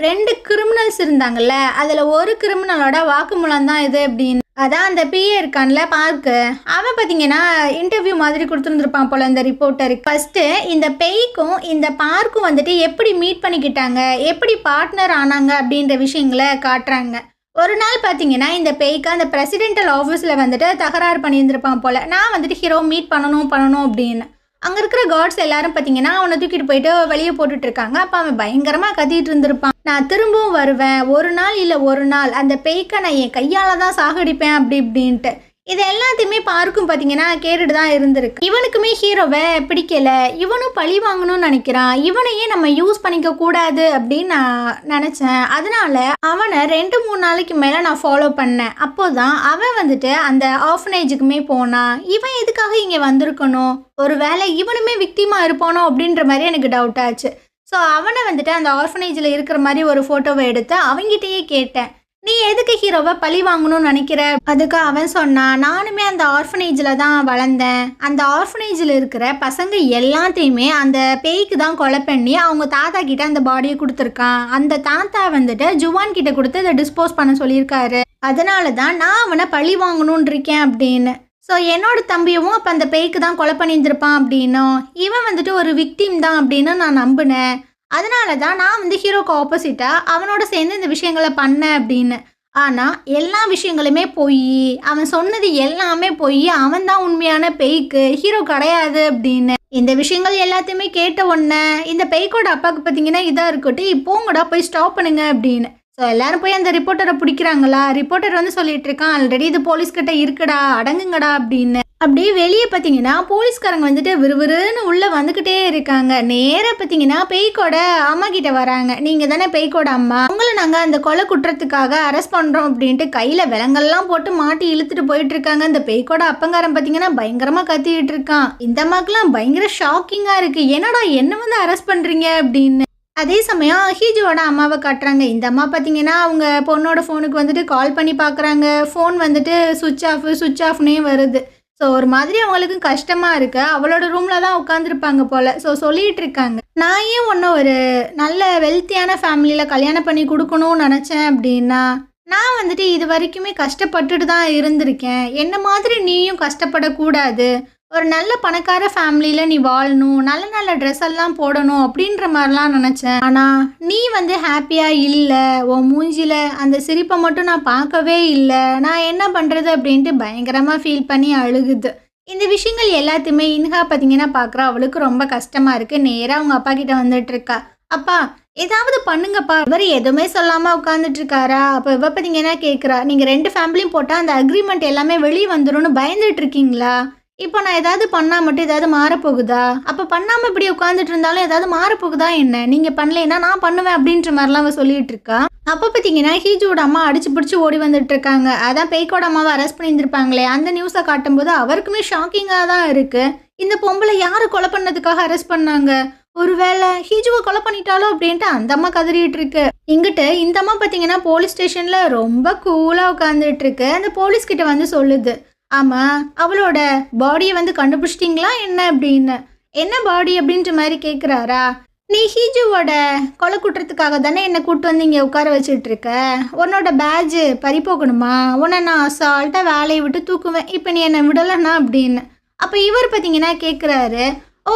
Speaker 1: 2 கிரிமினல்ஸ் இருந்தாங்கல்ல, அதில் ஒரு கிரிமினலோட வாக்குமூலம் தான் இது அப்படின்னு. அதான் அந்த பிஏ இருக்கான்ல பார்க்கு, அவன் பார்த்தீங்கன்னா இன்டர்வியூ மாதிரி கொடுத்துருந்துருப்பான் போல் இந்த ரிப்போர்ட்டருக்கு. ஃபஸ்ட்டு இந்த பேய்க்கும் இந்த பார்க்கும் வந்துட்டு எப்படி மீட் பண்ணிக்கிட்டாங்க, எப்படி பார்ட்னர் ஆனாங்க அப்படின்ற விஷயங்களை காட்டுறாங்க. ஒரு நாள் பார்த்தீங்கன்னா இந்த பேய்க்கு அந்த பிரசிடென்டல் ஆஃபீஸில் வந்துட்டு தகராறு பண்ணியிருந்திருப்பான் போல். நான் வந்துட்டு ஹீரோ மீட் பண்ணணும் அப்படின்னு. அங்கே இருக்கிற கார்ட்ஸ் எல்லாரும் பார்த்தீங்கன்னா அவனை தூக்கிட்டு போயிட்டு வெளியே போட்டுட்ருக்காங்க. அப்போ அவன் பயங்கரமாக கத்திட்டு இருந்திருப்பான். நான் திரும்பவும் வருவேன், ஒரு நாள் இல்லை ஒரு நாள் அந்த பேய்க்கை நான் என் கையால் தான் சாகடிப்பேன் அப்படி இப்படின்ட்டு. இது எல்லாத்தையுமே பார்க்கும் பார்த்தீங்கன்னா கேட்டுட்டு தான் இருந்திருக்கு. இவனுக்குமே ஹீரோவை பிடிக்கல, இவனும் பழி வாங்கணும்னு நினைக்கிறான். இவனையே நம்ம யூஸ் பண்ணிக்க கூடாது அப்படின்னு நான் நினச்சேன். அதனால அவனை 2-3 நாளைக்கு மேலே நான் ஃபாலோ பண்ணேன். அப்போதான் அவன் வந்துட்டு அந்த ஆர்ஃபனேஜுக்குமே போனான். இவன் எதுக்காக இங்கே வந்திருக்கணும்? ஒரு வேளை இவனுமே விக்டிமா இருப்பானோ அப்படின்ற மாதிரி எனக்கு டவுட் ஆச்சு. ஸோ அவனை வந்துட்டு அந்த ஆர்ஃபனேஜில் இருக்கிற மாதிரி ஒரு ஃபோட்டோவை எடுத்து அவங்ககிட்டயே கேட்டேன், நீ எதுக்கு ஹீரோவை பழி வாங்கணும்னு நினைக்கிற? அதுக்கு அவன் சொன்னான், நானுமே அந்த ஆர்ஃபனேஜில் தான் வளர்ந்தேன். அந்த ஆர்ஃபனேஜில் இருக்கிற பசங்க எல்லாத்தையுமே அந்த பேய்க்கு தான் கொலை பண்ணி அவங்க தாத்தா கிட்ட அந்த பாடியை கொடுத்துருக்கான். அந்த தாத்தா வந்துட்டு ஜுவான் கிட்ட கொடுத்து அதை டிஸ்போஸ் பண்ண சொல்லியிருக்காரு. அதனால தான் நான் அவனை பழி வாங்கணும்னு இருக்கேன் அப்படின்னு. ஸோ என்னோட தம்பியும் அப்போ அந்த பேய்க்கு தான் கொலை பண்ணியிருந்திருப்பான் அப்படின்னும், இவன் வந்துட்டு ஒரு விக்டிம் தான் அப்படின்னு நான் நம்பினேன். அதனால தான் நான் வந்து ஹீரோக்கு ஆப்போசிட்டாக அவனோட சேர்ந்து இந்த விஷயங்களை பண்ணேன் அப்படின்னு. ஆனால் எல்லா விஷயங்களுமே பொய், அவன் சொன்னது எல்லாமே பொய், அவன் தான் உண்மையான பேய்க்கு, ஹீரோ கிடையாது அப்படின்னு. இந்த விஷயங்கள் எல்லாத்தையுமே கேட்ட உடனே இந்த பேய்க்கோட அப்பாவுக்கு பார்த்தீங்கன்னா இதாக இருக்கட்டும், இப்போங்கடா போய் ஸ்டாப் பண்ணுங்க அப்படின்னு. ஸோ எல்லாரும் போய் அந்த ரிப்போர்ட்டரை பிடிக்கிறாங்களா? ரிப்போர்ட்டர் வந்து சொல்லிட்டு இருக்கான், ஆல்ரெடி இது போலீஸ்கிட்ட இருக்குடா, அடங்குங்கடா அப்படின்னு. அப்படியே வெளியே பார்த்தீங்கன்னா போலீஸ்காரங்க வந்துட்டு விறுவிறுன்னு உள்ளே வந்துக்கிட்டே இருக்காங்க. நேராக பார்த்தீங்கன்னா பேய்க்கோட அம்மா கிட்ட வராங்க. நீங்கள் தானே பேய்க்கோட அம்மா, உங்களை நாங்கள் அந்த கொலை குற்றத்துக்காக அரெஸ்ட் பண்ணுறோம் அப்படின்ட்டு கையில் விலங்கெல்லாம் போட்டு மாட்டி இழுத்துட்டு போயிட்டு இருக்காங்க. இந்த பேய்க்கோட அப்பங்காரன் பார்த்தீங்கன்னா பயங்கரமாக கத்திட்டு இருக்கான். இந்த அம்மாக்கெல்லாம் பயங்கர ஷாக்கிங்காக இருக்குது, என்னடா என்ன வந்து அரெஸ்ட் பண்ணுறீங்க அப்படின்னு. அதே சமயம் ஹீஜுவோட அம்மாவை காட்டுறாங்க. இந்த அம்மா பார்த்தீங்கன்னா அவங்க பொண்ணோட ஃபோனுக்கு வந்துட்டு கால் பண்ணி பார்க்குறாங்க. ஃபோன் வந்துட்டு சுவிட்ச் ஆஃப்னே வருது. ஸோ ஒரு மாதிரி அவங்களுக்கு கஷ்டமாக இருக்குது. அவளோட ரூமில் தான் உட்காந்துருப்பாங்க போல். ஸோ சொல்லிகிட்டு இருக்காங்க, நான் ஏன் ஒன்று ஒரு நல்ல வெல்த்தியான ஃபேமிலியில் கல்யாணம் பண்ணி கொடுக்கணும்னு நினச்சேன் அப்படின்னா, நான் வந்துட்டு இது வரைக்குமே கஷ்டப்பட்டுட்டு தான் இருந்திருக்கேன். என்ன மாதிரி நீயும் கஷ்டப்படக்கூடாது, ஒரு நல்ல பணக்கார ஃபேமிலியில் நீ வாழணும், நல்ல நல்ல ட்ரெஸ் எல்லாம் போடணும் அப்படின்ற மாதிரிலாம் நினச்சேன். ஆனால் நீ வந்து ஹாப்பியாக இல்லை, உன் மூஞ்சியில் அந்த சிரிப்பை மட்டும் நான் பார்க்கவே இல்லை, நான் என்ன பண்ணுறது அப்படின்ட்டு பயங்கரமாக ஃபீல் பண்ணி அழுகுது. இந்த விஷயங்கள் எல்லாத்தையுமே இன்ஹா பார்த்தீங்கன்னா பார்க்குறா. அவளுக்கு ரொம்ப கஷ்டமாக இருக்குது. நேராக அவங்க அப்பா கிட்ட வந்துட்டுருக்கா. அப்பா ஏதாவது பண்ணுங்கப்பா. இவர் எதுவுமே சொல்லாமல் உட்காந்துட்டு இருக்காரா? அப்போ இவ பார்த்தீங்கன்னா கேட்குறா, நீங்கள் 2 ஃபேமிலியும் போட்டால் அந்த அக்ரிமெண்ட் எல்லாமே வெளியே வந்துடும்னு பயந்துட்டு இருக்கீங்களா? இப்போ நான் ஏதாவது பண்ணால் மட்டும் ஏதாவது மாறப்போகுதா? அப்போ பண்ணாமல் இப்படி உட்காந்துட்டு இருந்தாலும் ஏதாவது மாறப்போகுதா என்ன? நீங்கள் பண்ணலைன்னா நான் பண்ணுவேன் அப்படின்ற மாதிரிலாம் அவள் சொல்லிட்டு இருக்கா. அப்போ பார்த்தீங்கன்னா ஹீஜோட அம்மா அடிச்சு பிடிச்சி ஓடி வந்துட்டு இருக்காங்க. அதான் பேய்க்கோட அம்மாவை அரெஸ்ட் பண்ணியிருந்திருப்பாங்களே, அந்த நியூஸை காட்டும்போது அவருக்குமே ஷாக்கிங்காக தான் இருக்குது. இந்த பொம்பளை யாரை கொலை பண்ணதுக்காக அரெஸ்ட் பண்ணாங்க? ஒருவேளை ஹீஜுவை கொலை பண்ணிட்டாலோ அப்படின்ட்டு அந்த அம்மா கதறிட்டு இருக்கு. இங்கிட்ட இந்த அம்மா பார்த்தீங்கன்னா போலீஸ் ஸ்டேஷன்ல ரொம்ப கூலாக உட்காந்துட்டு இருக்கு. அந்த போலீஸ் கிட்ட வந்து சொல்லுது, ஆமா அவளோட பாடியை வந்து கண்டுபிடிச்சிட்டிங்களா என்ன அப்படின்னு. என்ன பாடி அப்படின்ற மாதிரி கேட்குறாரா. நீ ஹீஜுவோட கொலை குற்றத்துக்காக தானே என்னை கூப்பிட்டு வந்து இங்கே உட்கார வச்சுட்டு இருக்க. உன்னோட பேட்ஜு பறி போகணுமா, உன்னை நான் அசால்ட்டாக வேலையை விட்டு தூக்குவேன், இப்போ நீ என்னை விடலைன்னா அப்படின்னு. அப்போ இவர் பார்த்தீங்கன்னா கேட்குறாரு, ஓ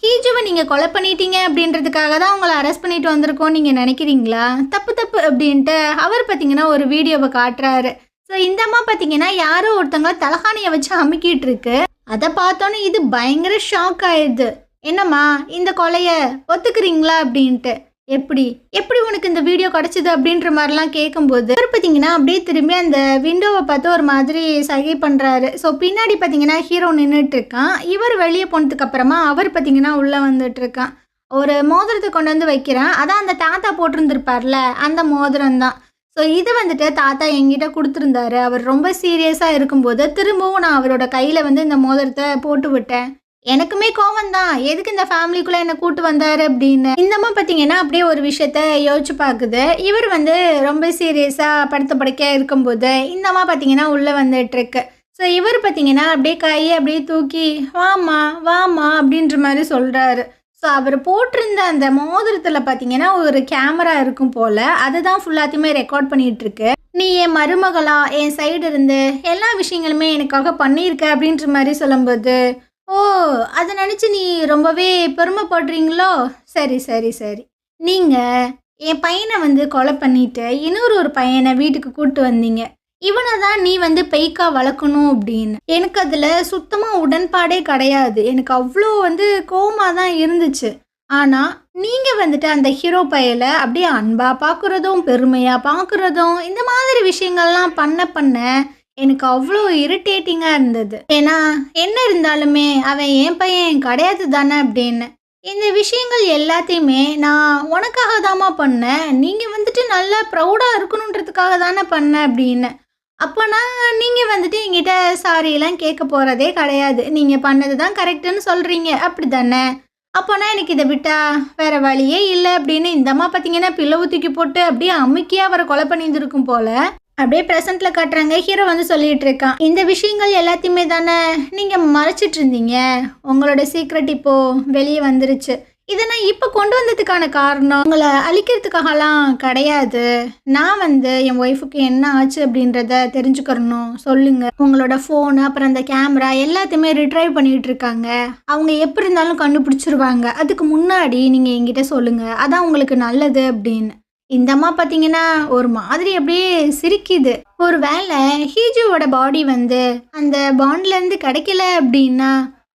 Speaker 1: ஹீஜுவை நீங்கள் கொலை பண்ணிட்டீங்க அப்படின்றதுக்காக தான் உங்களை அரெஸ்ட் பண்ணிட்டு வந்திருக்கோம் நீங்கள் நினைக்கிறீங்களா, தப்பு தப்பு அப்படின்ட்டு அவர் பார்த்தீங்கன்னா ஒரு வீடியோவை காட்டுறாரு. ஸோ இந்த அம்மா பார்த்தீங்கன்னா யாரோ ஒருத்தவங்க தலகாணியை வச்சு அமுக்கிட்டு இருக்கு. அதை பார்த்தோன்னே இது பயங்கர ஷாக் ஆயிடுது. என்னம்மா இந்த கொலையை ஒத்துக்கிறீங்களா அப்படின்ட்டு. எப்படி எப்படி உனக்கு இந்த வீடியோ கிடச்சிது அப்படின்ற மாதிரிலாம் கேட்கும்போது அவர் பார்த்தீங்கன்னா அப்படியே திரும்பி அந்த விண்டோவை பார்த்து ஒரு மாதிரி சகை பண்ணுறாரு. ஸோ பின்னாடி பார்த்தீங்கன்னா ஹீரோ நின்றுட்டு இருக்கான். இவர் வெளியே போனதுக்கு அப்புறமா அவர் பார்த்தீங்கன்னா உள்ளே வந்துட்டு இருக்கான். ஒரு மோதிரத்தை கொண்டு வந்து வைக்கிறான். அதான் அந்த தாத்தா போட்டிருந்துருப்பார்ல அந்த மோதிரம் தான். ஸோ இது வந்துட்டு தாத்தா என்கிட்ட கொடுத்துருந்தாரு. அவர் ரொம்ப சீரியஸாக இருக்கும்போது திரும்பவும் நான் அவரோட கையில் வந்து இந்த மோதிரத்தை போட்டு விட்டேன். எனக்குமே கோவம் தான், எதுக்கு இந்த ஃபேமிலிக்குள்ளே என்னை கூட்டு வந்தார் அப்படின்னு. இந்தம்மா பார்த்தீங்கன்னா அப்படியே ஒரு விஷயத்த யோசிச்சு பார்க்குது. இவர் வந்து ரொம்ப சீரியஸாக படுத்த படுக்கையாக இருக்கும்போது இந்தம்மா பார்த்தீங்கன்னா உள்ளே வந்துட்டுருக்கு. ஸோ இவர் பார்த்தீங்கன்னா அப்படியே கையை அப்படியே தூக்கி வாமா வாமா அப்படின்ற மாதிரி சொல்கிறாரு. ஸோ அவர் போட்டிருந்த அந்த மோதிரத்தில் பார்த்தீங்கன்னா ஒரு கேமரா இருக்கும் போல், அதுதான் ஃபுல்லாத்தையுமே ரெக்கார்ட் பண்ணிகிட்ருக்கு. நீ என் மருமகளா, என் சைடு இருந்து எல்லா விஷயங்களுமே எனக்காக பண்ணியிருக்க அப்படின்ற மாதிரி சொல்லும்போது, ஓ அதை நினச்சி நீ ரொம்பவே பெருமைப்படுறீங்களோ, சரி சரி சரி. நீங்கள் என் பையனை வந்து கொலை பண்ணிவிட்டு இன்னொரு பையனை வீட்டுக்கு கூப்பிட்டு வந்தீங்க, இவனை தான் நீ வந்து பெய்க்கா வளர்க்கணும் அப்படின்னு. எனக்கு அதில் சுத்தமாக உடன்பாடே கிடையாது. எனக்கு அவ்வளோ வந்து கோவமாக தான் இருந்துச்சு. ஆனால் நீங்கள் வந்துட்டு அந்த ஹீரோ பையலை அப்படியே அன்பாக பார்க்குறதும் பெருமையாக பார்க்குறதும் இந்த மாதிரி விஷயங்கள்லாம் பண்ண எனக்கு அவ்வளோ இரிட்டேட்டிங்காக இருந்தது. ஏன்னா என்ன இருந்தாலுமே அவன் என் பையன் கிடையாது தானே அப்படின்னு. இந்த விஷயங்கள் எல்லாத்தையுமே நான் உனக்காக தாம்மா பண்ணேன், நீங்கள் வந்துட்டு நல்லா ப்ரௌடாக இருக்கணுன்றதுக்காக தானே பண்ணேன் அப்படின்னு. அப்போனா நீங்கள் வந்துட்டு என்கிட்ட சாரியெல்லாம் கேட்க போகிறதே கிடையாது, நீங்கள் பண்ணது தான் கரெக்டுன்னு சொல்கிறீங்க அப்படி தானே. அப்போனா எனக்கு இதை விட்டா வேறு வழியே இல்லை அப்படின்னு இந்தம்மா பார்த்தீங்கன்னா பிள்ளை தூக்கி போட்டு அப்படியே அமுக்கியாக அவரை கொலை பண்ணியிருந்துருக்கும் போல். அப்படியே ப்ரெசண்ட்டில் காட்டுறாங்க. ஹீரோ வந்து சொல்லிகிட்டு இருக்கான், இந்த விஷயங்கள் எல்லாத்தையுமே தானே நீங்கள் மறைச்சிட்டு இருந்தீங்க, உங்களோட சீக்ரெட் இப்போது வெளியே வந்துருச்சு. இதை நான் இப்போ கொண்டு வந்ததுக்கான காரணம் உங்களை அழிக்கிறதுக்காகலாம் கிடையாது. நான் வந்து என் ஒய்ஃபுக்கு என்ன ஆச்சு அப்படின்றத தெரிஞ்சுக்கிறணும். சொல்லுங்கள், உங்களோட ஃபோனு அப்புறம் அந்த கேமரா எல்லாத்தையுமே ரிட்ரைவ் பண்ணிகிட்டு இருக்காங்க, அவங்க எப்படி இருந்தாலும் கண்டுபிடிச்சிருவாங்க. அதுக்கு முன்னாடி நீங்கள் என்கிட்ட சொல்லுங்கள், அதான் உங்களுக்கு நல்லது அப்படின்னு. இந்த அம்மா பார்த்தீங்கன்னா ஒரு மாதிரி அப்படியே சிரிக்குது. ஒரு வேளை ஹீஜுவோட பாடி வந்து அந்த பாண்ட்லேருந்து கிடைக்கல அப்படின்னா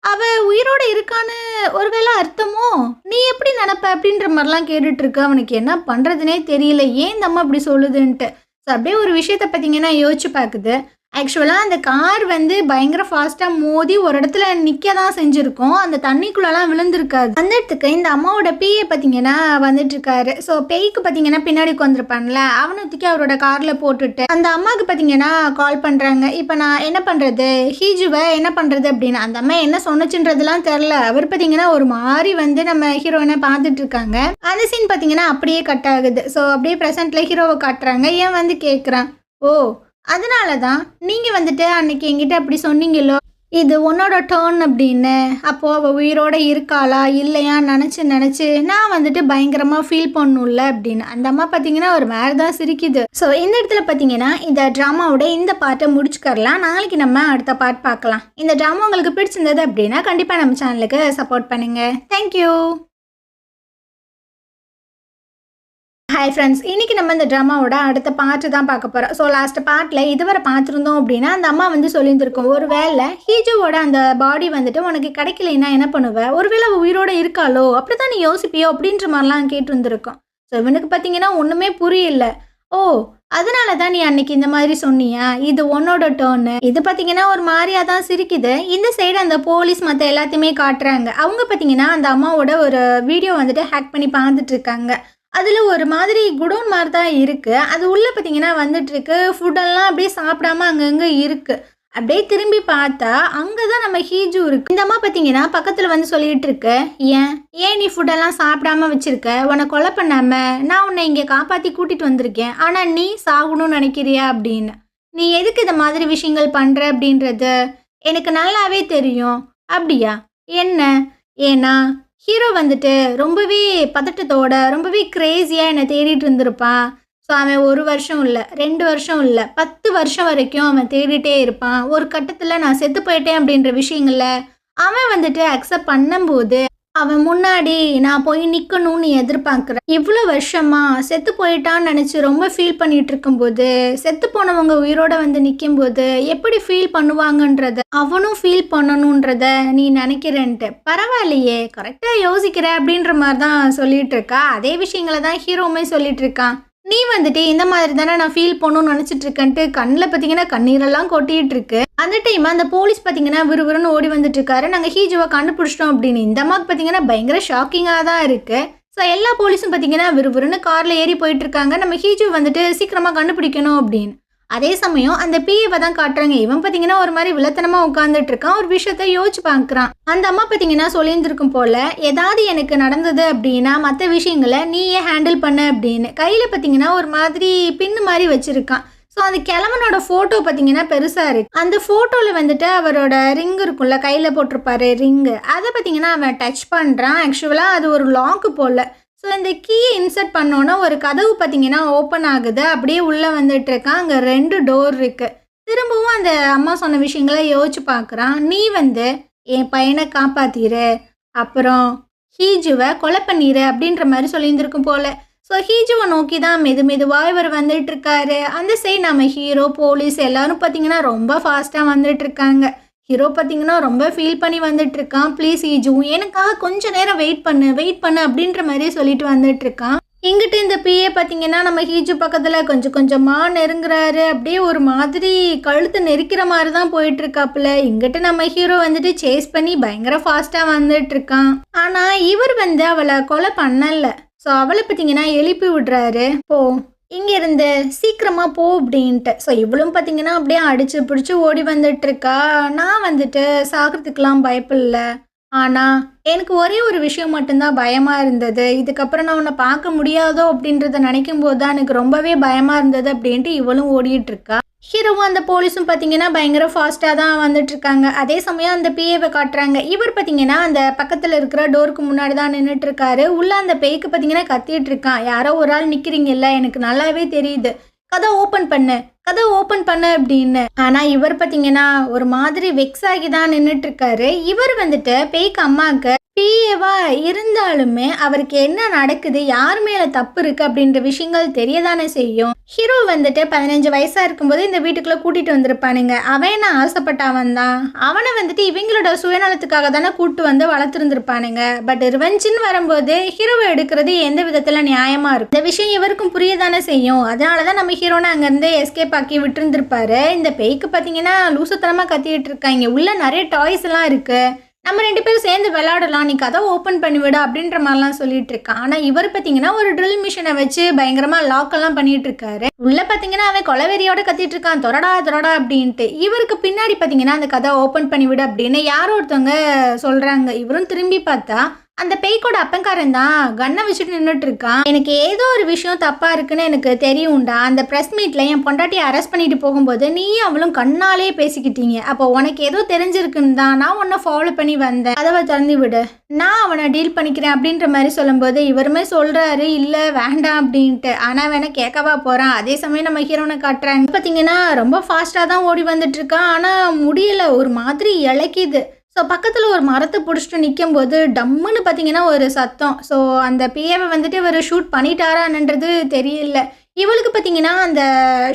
Speaker 1: அவ உயிரோட இருக்கான்னு ஒருவேளை அர்த்தமோ, நீ எப்படி நினப்ப அப்படின்ற மாதிரிலாம் கேட்டுட்டு இருக்கு. அவனுக்கு என்ன பண்ணுறதுனே தெரியல, ஏன் இந்த அம்மா அப்படி சொல்லுதுன்ட்டு. ஸோ அப்படியே ஒரு விஷயத்த பார்த்தீங்கன்னா யோசிச்சு பார்க்குது. ஆக்சுவலாக அந்த கார் வந்து பயங்கர ஃபாஸ்ட்டாக மோதி ஒரு இடத்துல நிற்க தான் செஞ்சுருக்கோம், அந்த தண்ணிக்குள்ளெல்லாம் விழுந்திருக்காது. அந்த இடத்துக்கு இந்த அம்மாவோட பேயை பார்த்தீங்கன்னா வந்துட்டுருக்காரு. ஸோ பேய்க்கு பார்த்தீங்கன்னா பின்னாடி உட்காந்துருப்பான்ல, அவனை தூக்கி அவரோட காரில் போட்டுட்டு அந்த அம்மாவுக்கு பார்த்தீங்கன்னா கால் பண்ணுறாங்க. இப்போ நான் என்ன பண்ணுறது, ஹீஜுவை என்ன பண்ணுறது அப்படின்னு. அந்த அம்மா என்ன சொன்னுச்சுன்றதுலாம் தெரில. அவர் பார்த்தீங்கன்னா ஒரு மாதிரி வந்து நம்ம ஹீரோயினை பார்த்துட்டு இருக்காங்க. அந்த சீன் பார்த்தீங்கன்னா அப்படியே கட் ஆகுது. ஸோ அப்படியே ப்ரெசென்ட்டில் ஹீரோவை காட்டுறாங்க. ஏன் வந்து கேட்குறான், ஓ அதனால தான் நீங்கள் வந்துட்டு அன்னைக்கு என்கிட்ட அப்படி சொன்னீங்களோ, இது உன்னோட டர்ன் அப்படின்னு. அப்போது அவள் உயிரோடு இருக்காளா இல்லையா நினச்சி நான் வந்துட்டு பயங்கரமாக ஃபீல் பண்ணும்ல அப்படின்னு. அந்த அம்மா பார்த்தீங்கன்னா ஒரு வேறு தான் சிரிக்குது. ஸோ இந்த இடத்துல பார்த்தீங்கன்னா இந்த ட்ராமாவோட இந்த பாட்டை முடிச்சுக்கரலாம். நாளைக்கு நம்ம அடுத்த பாட் பார்க்கலாம். இந்த ட்ராமா உங்களுக்கு பிடிச்சிருந்தது அப்படின்னா கண்டிப்பாக நம்ம சேனலுக்கு சப்போர்ட் பண்ணுங்கள். தேங்க்யூ. ஹாய் ஃப்ரெண்ட்ஸ், இன்றைக்கி நம்ம இந்த ட்ராமாவோட அடுத்த பாட்டு தான் பார்க்க போகிறோம். ஸோ லாஸ்ட் பார்ட்டில் இதுவரை பார்த்துருந்தோம் அப்படின்னா அந்த அம்மா வந்து சொல்லியிருந்திருக்கோம், ஒரு வேளை ஹீஜுவோட அந்த பாடி வந்துட்டு உனக்கு கிடைக்கலைன்னா என்ன பண்ணுவேன், ஒருவேளை அவள் உயிரோடு இருக்காளோ அப்படி தான் நீ யோசிப்பியோ அப்படின்ற மாதிரிலாம் கேட்டுருந்துருக்கோம். ஸோ இவனுக்கு பார்த்தீங்கன்னா ஒன்றுமே புரியல. ஓ அதனால தான் நீ அன்னைக்கு இந்த மாதிரி சொன்னியா, இது உன்னோட டர்னு. இது பார்த்தீங்கன்னா ஒரு மாதிரியாக தான் சிரிக்குது. இந்த சைடு அந்த போலீஸ் மற்ற எல்லாத்தையுமே காட்டுறாங்க. அவங்க பார்த்தீங்கன்னா அந்த அம்மாவோட ஒரு வீடியோ வந்துட்டு ஹேக் பண்ணி பார்த்துட்ருக்காங்க. அதில் ஒரு மாதிரி குடோன் மாதிரி தான் இருக்குது. அது உள்ளே பார்த்தீங்கன்னா வந்துட்டுருக்கு, ஃபுட்டெல்லாம் அப்படியே சாப்பிடாம அங்கங்கே இருக்குது. அப்படியே திரும்பி பார்த்தா அங்கே தான் நம்ம ஹீஜு இருக்கு. இந்த அம்மா பார்த்தீங்கன்னா பக்கத்தில் வந்து சொல்லிட்டு இருக்கு, ஏன் ஏன் நீ ஃபுட்டெல்லாம் சாப்பிடாம வச்சிருக்க, உன்னை கொலை பண்ணாம நான் உன்னை இங்கே காப்பாற்றி கூட்டிட்டு வந்திருக்கேன், ஆனால் நீ சாகணும்னு நினைக்கிறியா அப்படின்னு. நீ எதுக்கு இந்த மாதிரி விஷயங்கள் பண்ணுற அப்படின்றது எனக்கு நல்லாவே தெரியும். அப்படியா? என்ன? ஏன்னா ஹீரோ வந்துட்டு ரொம்பவே பதட்டத்தோட ரொம்பவே கிரேஸியாக என்னை தேடிட்டு இருந்திருப்பான். ஸோ அவன் 1 வருஷம் இல்லை, 2 வருஷம் இல்லை, 10 வருஷம் வரைக்கும் அவன் தேடிட்டே இருப்பான். ஒரு கட்டத்தில் நான் செத்து போயிட்டேன் அப்படின்ற விஷயங்கள அவன் வந்துட்டு அக்செப்ட் பண்ணும்போது அவன் முன்னாடி நான் போய் நிற்கணும்னு எதிர்பார்க்குறேன். இவ்வளோ வருஷமா செத்து போயிட்டான்னு நினச்சி ரொம்ப ஃபீல் பண்ணிட்டு இருக்கும்போது, செத்து போனவங்க உயிரோட வந்து நிற்கும்போது எப்படி ஃபீல் பண்ணுவாங்கன்றத அவனும் ஃபீல் பண்ணணுன்றத நீ நினைக்கிறேன்ட்டு. பரவாயில்லையே, கரெக்டாக யோசிக்கிற அப்படின்ற மாதிரி தான் சொல்லிட்டு இருக்கா. அதே விஷயங்களை தான் ஹீரோவுமே சொல்லிட்டு இருக்கான். நீ வந்துட்டு இந்த மாதிரி தானே நான் ஃபீல் பண்ணணும்னு நினச்சிட்டு இருக்கேன்ட்டு கண்ணில் பார்த்தீங்கன்னா கண்ணீரெல்லாம் கொட்டிகிட்டு இருக்கு. அந்த டைம் அந்த போலீஸ் பார்த்தீங்கன்னா விறுவிறுன்னு ஓடி வந்துட்டு இருக்காரு. நாங்கள் ஹீஜுவை கண்டுபிடிச்சிட்டோம் அப்படின்னு. இந்த அம்மாவுக்கு பார்த்தீங்கன்னா பயங்கர ஷாக்கிங்காக தான் இருக்குது. ஸோ எல்லா போலீஸும் பார்த்தீங்கன்னா விறுவிறுன்னு காரில் ஏறி போயிட்டு இருக்காங்க. நம்ம ஹீஜு வந்துட்டு சீக்கிரமாக கண்டுபிடிக்கணும் அப்படின்னு. அதே சமயம் அந்த பிஏவை தான் காட்டுறாங்க. இவன் பார்த்தீங்கன்னா ஒரு மாதிரி வில்லத்தனமாக உட்காந்துட்டு இருக்கான். ஒரு விஷயத்த யோசிச்சு பார்க்குறான். அந்த அம்மா பார்த்தீங்கன்னா சொல்லியிருந்திருக்கும் போல, ஏதாவது எனக்கு நடந்தது அப்படின்னா மற்ற விஷயங்களை நீயே ஹேண்டில் பண்ண அப்படின்னு. கையில் பார்த்தீங்கன்னா ஒரு மாதிரி பின்னு மாதிரி வச்சுருக்கான். ஸோ அந்த கிழவனோட ஃபோட்டோ பார்த்தீங்கன்னா பெருசாக இருக்குது. அந்த ஃபோட்டோவில் வந்துட்டு அவரோட ரிங் இருக்கும்ல, கையில் போட்டிருப்பாரு ரிங்கு, அதை பார்த்தீங்கன்னா அவன் டச் பண்ணுறான். ஆக்சுவலாக அது ஒரு லாக்கு போல். ஸோ இந்த கீயை இன்சர்ட் பண்ணோன்னா ஒரு கதவு பார்த்தீங்கன்னா ஓப்பன் ஆகுது. அப்படியே உள்ளே வந்துட்டு இருக்கான். அங்கே 2 டோர் இருக்குது. திரும்பவும் அந்த அம்மா சொன்ன விஷயங்களை யோசிச்சு பார்க்குறான். நீ வந்து என் பையனை காப்பாற்றிரு, அப்புறம் ஹீஜுவை கொலை பண்ணிடு அப்படின்ற மாதிரி சொல்லியிருந்திருக்கும் போல். ஸோ ஹீஜுவை நோக்கி தான் மெதுவாக இவர் வந்துட்டு இருக்காரு. அந்த சைடு நம்ம ஹீரோ, போலீஸ் எல்லாரும் பார்த்தீங்கன்னா ரொம்ப ஃபாஸ்ட்டாக வந்துட்டு இருக்காங்க. ஹீரோ பார்த்தீங்கன்னா ரொம்ப ஃபீல் பண்ணி வந்துட்டு இருக்கான். ப்ளீஸ் ஹீஜு, எனக்காக கொஞ்சம் நேரம் வெயிட் பண்ணு அப்படின்ற மாதிரி சொல்லிட்டு வந்துட்டு இருக்கான். இங்கிட்டு இந்த பிஏ பார்த்தீங்கன்னா நம்ம ஹீஜு பக்கத்தில் கொஞ்சம் கொஞ்சமாக நெருங்குறாரு. அப்படியே ஒரு மாதிரி கழுத்து நெரிக்கிற மாதிரி தான் போயிட்டு இருக்காப்புல. இங்கிட்டு நம்ம ஹீரோ வந்துட்டு சேஸ் பண்ணி பயங்கர ஃபாஸ்ட்டாக வந்துட்டு இருக்கான். ஆனால் இவர் வந்து அவளை கொலை பண்ணலை. ஸோ அவளை பார்த்தீங்கன்னா எழுப்பி விடுறாரு. இங்கேருந்து சீக்கிரமாக போ அப்படின்ட்டு. ஸோ இவளும் பார்த்தீங்கன்னா அப்படியே அடித்து பிடிச்சி ஓடி வந்துட்டுருக்கா. நான் வந்துட்டு சாகிறதுக்கெலாம் பயப்படல, ஆனால் எனக்கு ஒரே ஒரு விஷயம் மட்டும்தான் பயமாக இருந்தது. இதுக்கப்புறம் நான் உன்னை பார்க்க முடியாதோ அப்படின்றத நினைக்கும் போது தான் எனக்கு ரொம்பவே பயமாக இருந்தது அப்படின்ட்டு இவளும் ஓடிட்டுருக்கா. ஹீரோவும் அந்த போலீஸும் பார்த்தீங்கன்னா பயங்கர ஃபாஸ்ட்டாக தான் வந்துட்டுருக்காங்க. அதே சமயம் அந்த பிஏவை காட்டுறாங்க. இவர் பார்த்தீங்கன்னா அந்த பக்கத்தில் இருக்கிற டோருக்கு முன்னாடி தான் நின்றுட்டுருக்காரு. உள்ளே அந்த பேய்க்கு பார்த்தீங்கன்னா கத்திட்டு இருக்கான். யாரோ ஒரு ஆள் நிற்கிறீங்கல்ல, எனக்கு நல்லாவே தெரியுது, கதை ஓப்பன் பண்ணு அப்படின்னு. ஆனால் இவர் பார்த்தீங்கன்னா ஒரு மாதிரி வெக்ஸ் ஆகி தான் நின்றுட்டுருக்காரு. இவர் வந்துட்டு பேய்க்கு அம்மாவுக்கு பிஏவா இருந்தாலுமே அவருக்கு என்ன நடக்குது, யார் மேலே தப்பு இருக்குது அப்படின்ற விஷயங்கள் தெரியதானே செய்யும். ஹீரோ வந்துட்டு 15 வயசாக இருக்கும்போது இந்த வீட்டுக்குள்ளே கூட்டிகிட்டு வந்திருப்பானுங்க. அவன் என்ன ஆசைப்பட்டவன் தான். அவனை வந்துட்டு இவங்களோட சுயநலத்துக்காக தானே கூப்பிட்டு வந்து வளர்த்துருந்துருப்பானுங்க. பட் ரிவெஞ்சுன்னு வரும்போது ஹீரோவை எடுக்கிறது எந்த விதத்தில் நியாயமாக இருக்கும். இந்த விஷயம் இவருக்கும் புரியதானே செய்யும். அதனால தான் நம்ம ஹீரோனை அங்கேருந்து எஸ்கேப் ஆக்கி விட்டுருந்துருப்பாரு. இந்த பேய்க்கு பார்த்தீங்கன்னா லூசுத்தனமாக கத்திட்டு இருக்காங்க. உள்ள நிறைய டாய்ஸ் எல்லாம் இருக்குது, நம்ம 2 பேரும் சேர்ந்து விளையாடலாம், நீ கதை ஓப்பன் பண்ணிவிட அப்படின்ற மாதிரிலாம் சொல்லிட்டு இருக்கான். ஆனால் இவர் பார்த்தீங்கன்னா ஒரு ட்ரில் மிஷினை வச்சு பயங்கரமாக லாக்கெல்லாம் பண்ணிட்டு இருக்காரு. உள்ள பார்த்தீங்கன்னா அவன் கொலவெறியோட கத்திட்டு இருக்கான், தொரடா அப்படின்ட்டு. இவருக்கு பின்னாடி பார்த்தீங்கன்னா அந்த கதை ஓப்பன் பண்ணிவிட அப்படின்னு யாரோ ஒருத்தவங்க சொல்கிறாங்க. இவரும் திரும்பி பார்த்தா அந்த பேய்க்கோட அப்பங்காரன் தான் கண்ணை வச்சுட்டு நின்றுட்டு இருக்கான். எனக்கு ஏதோ ஒரு விஷயம் தப்பாக இருக்குன்னு எனக்கு தெரியும்டா. அந்த ப்ரெஸ் மீட்டில் என் பொண்டாட்டியை அரெஸ்ட் பண்ணிட்டு போகும்போது நீயும் அவளும் கண்ணாலே பேசிக்கிட்டீங்க. அப்போ உனக்கு ஏதோ தெரிஞ்சிருக்குன்னு தான் நான் உன்னை ஃபாலோ பண்ணி வந்தேன், கதவை திறந்து விடு, நான் அவனை டீல் பண்ணிக்கிறேன் அப்படின்ற மாதிரி சொல்லும்போது இவருமே சொல்கிறாரு இல்லை வேண்டாம் அப்படின்ட்டு. ஆனால் வேணா கேட்கவா போகிறான். அதே சமயம் நம்ம ஹீரோனை காட்டுறாங்க. பார்த்தீங்கன்னா ரொம்ப ஃபாஸ்ட்டாக தான் ஓடி வந்துட்டு இருக்கான். ஆனால் முடியலை, ஒரு மாதிரி இழக்கிது. ஸோ பக்கத்தில் ஒரு மரத்தை பிடிச்சிட்டு நிற்கும் போது டம்முன்னு பார்த்தீங்கன்னா ஒரு சத்தம். ஸோ அந்த பிஏவை வந்துட்டு இவர் ஷூட் பண்ணிட்டாரான்ன்றது தெரியல. இவளுக்கு பார்த்தீங்கன்னா அந்த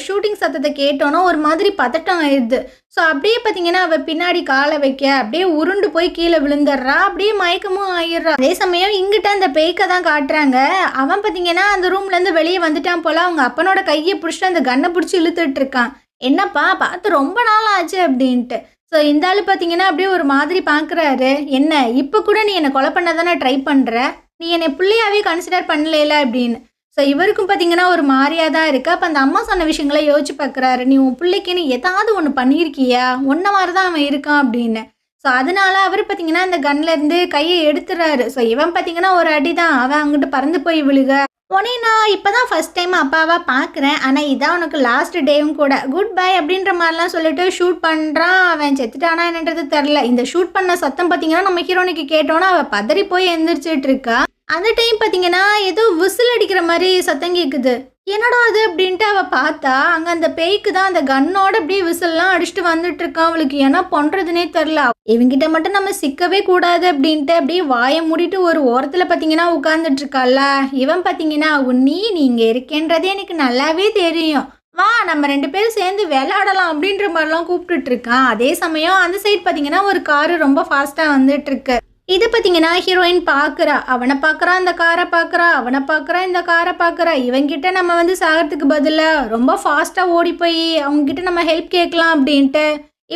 Speaker 1: ஷூட்டிங் சத்தத்தை கேட்டோன்னா ஒரு மாதிரி பதட்டம் ஆயிடுது. ஸோ அப்படியே பார்த்தீங்கன்னா அவள் பின்னாடி காலை வைக்க அப்படியே உருண்டு போய் கீழே விழுந்துடுறா. அப்படியே மயக்கமும் ஆயிடுறா. அதே சமயம் இங்கிட்ட அந்த பேய்க்கை தான் காட்டுறாங்க. அவன் பார்த்தீங்கன்னா அந்த ரூம்லேருந்து வெளியே வந்துட்டான் போல். அவங்க அப்பனோட கையை பிடிச்சிட்டு அந்த கன்னை பிடிச்சி இழுத்துட்டு இருக்கான். என்னப்பா பார்த்து ரொம்ப நாள் ஆச்சு அப்படின்ட்டு. ஸோ இந்த ஆள் பார்த்தீங்கன்னா அப்படியே ஒரு மாதிரி பார்க்குறாரு. என்ன இப்போ கூட நீ என்னை கொலை பண்ண தானே ட்ரை பண்ணுற, நீ என்னை பிள்ளையாவே கன்சிடர் பண்ணல அப்படின்னு. ஸோ இவருக்கும் பார்த்தீங்கன்னா ஒரு மாறியா தான் இருக்குது. அப்போ அந்த அம்மா சொன்ன விஷயங்களை யோசிச்சு பார்க்குறாரு. நீ உன் பிள்ளைக்குன்னு ஏதாவது ஒன்று பண்ணியிருக்கியா, உன்ன மாதிரி தான் அவன் இருக்கான் அப்படின்னு. ஸோ அதனால அவர் பார்த்தீங்கன்னா அந்த கன்லேருந்து கையை எடுத்துறாரு. ஸோ இவன் பார்த்தீங்கன்னா ஒரு அடி தான், அவன் அங்கிட்டு பறந்து போய் விழுக. உடனே நான் இப்போ தான் ஃபஸ்ட் டைம் அப்பாவா பார்க்குறேன், ஆனால் இதான் உனக்கு லாஸ்ட் டேவும் கூட, குட் பை அப்படின்ற மாதிரிலாம் சொல்லிட்டு ஷூட் பண்ணுறான். அவன் செத்துட்டானா என்னன்றது தெரில. இந்த ஷூட் பண்ண சத்தம் பார்த்தீங்கன்னா நம்ம ஹீரோனுக்கு கேட்டோன்னா அவள் பதறி போய் எந்திரிச்சிட்டு இருக்கா. அந்த டைம் பார்த்தீங்கன்னா ஏதோ விசில் அடிக்கிற மாதிரி சத்தம் கேட்குது. என்னடா அது அப்படின்ட்டு அவள் பார்த்தா அங்கே அந்த பேய்க்கு தான் அந்த கன்னோட அப்படியே விசில்லாம் அடிச்சுட்டு வந்துட்டு இருக்கான். அவளுக்கு என்ன பண்ணுறதுனே தெரில. இவங்கிட்ட மட்டும் நம்ம சிக்கவே கூடாது அப்படின்ட்டு அப்படியே வாயை மூடிட்டு ஒரு ஓரத்தில் பார்த்தீங்கன்னா உட்காந்துட்டு இருக்கால. இவன் பார்த்தீங்கன்னா உன்னி நீங்க இருக்கேன்றதே எனக்கு நல்லாவே தெரியும், வா நம்ம 2 பேரும் சேர்ந்து விளையாடலாம் அப்படின்ற மாதிரிலாம் கூப்பிட்டுட்டு இருக்கான். அதே சமயம் அந்த சைட் பார்த்தீங்கன்னா ஒரு காரு ரொம்ப ஃபாஸ்ட்டாக வந்துட்டு இருக்கு. இது பார்த்தீங்கன்னா ஹீரோயின் பார்க்குறா, அவனை பார்க்குறா, இந்த காரை பார்க்குறா, அவனை பார்க்குறா, இந்த காரை பார்க்குறா. இவங்கிட்ட நம்ம வந்து சாகிறதுக்கு பதிலாக ரொம்ப ஃபாஸ்ட்டாக ஓடி போய் அவங்ககிட்ட நம்ம ஹெல்ப் கேட்கலாம் அப்படின்ட்டு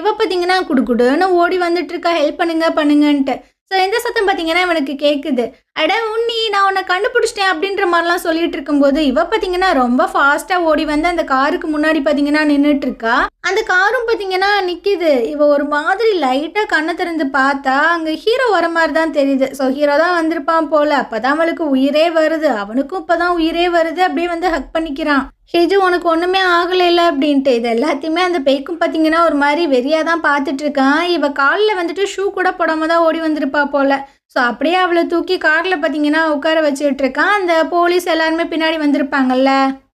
Speaker 1: இவ பார்த்தீங்கன்னா குடுக்குடுன்னு ஓடி வந்துட்டு இருக்கா, ஹெல்ப் பண்ணுங்கன்ட்டு. ஸோ இந்த சத்தம் பார்த்தீங்கன்னா இவனுக்கு கேட்குது. அட உன்னி நான் உன்னை கண்டுபிடிச்சிட்டேன் அப்படின்ற மாதிரிலாம் சொல்லிட்டு இருக்கும்போது இவ பார்த்தீங்கன்னா ரொம்ப ஃபாஸ்ட்டாக ஓடி வந்து அந்த காருக்கு முன்னாடி பார்த்தீங்கன்னா நின்றுட்டு இருக்கா. அந்த காரும் பார்த்தீங்கன்னா நிற்கிது. இவ ஒரு மாதிரி லைட்டாக கண்ணை திறந்து பார்த்தா அங்கே ஹீரோ வர மாதிரி தான் தெரியுது. ஸோ ஹீரோ தான் வந்திருப்பான் போல். அப்போ தான் அவளுக்கு உயிரே வருது, அவனுக்கும் இப்போ தான் உயிரே வருது. அப்படியே வந்து ஹக் பண்ணிக்கிறான். ஹேஜு உனக்கு ஒன்றுமே ஆகலைல்ல அப்படின்ட்டு. இது எல்லாத்தையுமே அந்த பேய்க்கும் பார்த்தீங்கன்னா ஒரு மாதிரி வெறியாக தான் பார்த்துட்டு இருக்கான். இவ காலில் வந்துட்டு ஷூ கூட போடாம தான் ஓடி வந்திருப்பா போல். ஸோ அப்படியே அவளை தூக்கி காரில் பார்த்தீங்கன்னா உட்கார வச்சுட்டு இருக்கான். அந்த போலீஸ் எல்லாருமே பின்னாடி வந்திருப்பாங்கல்ல,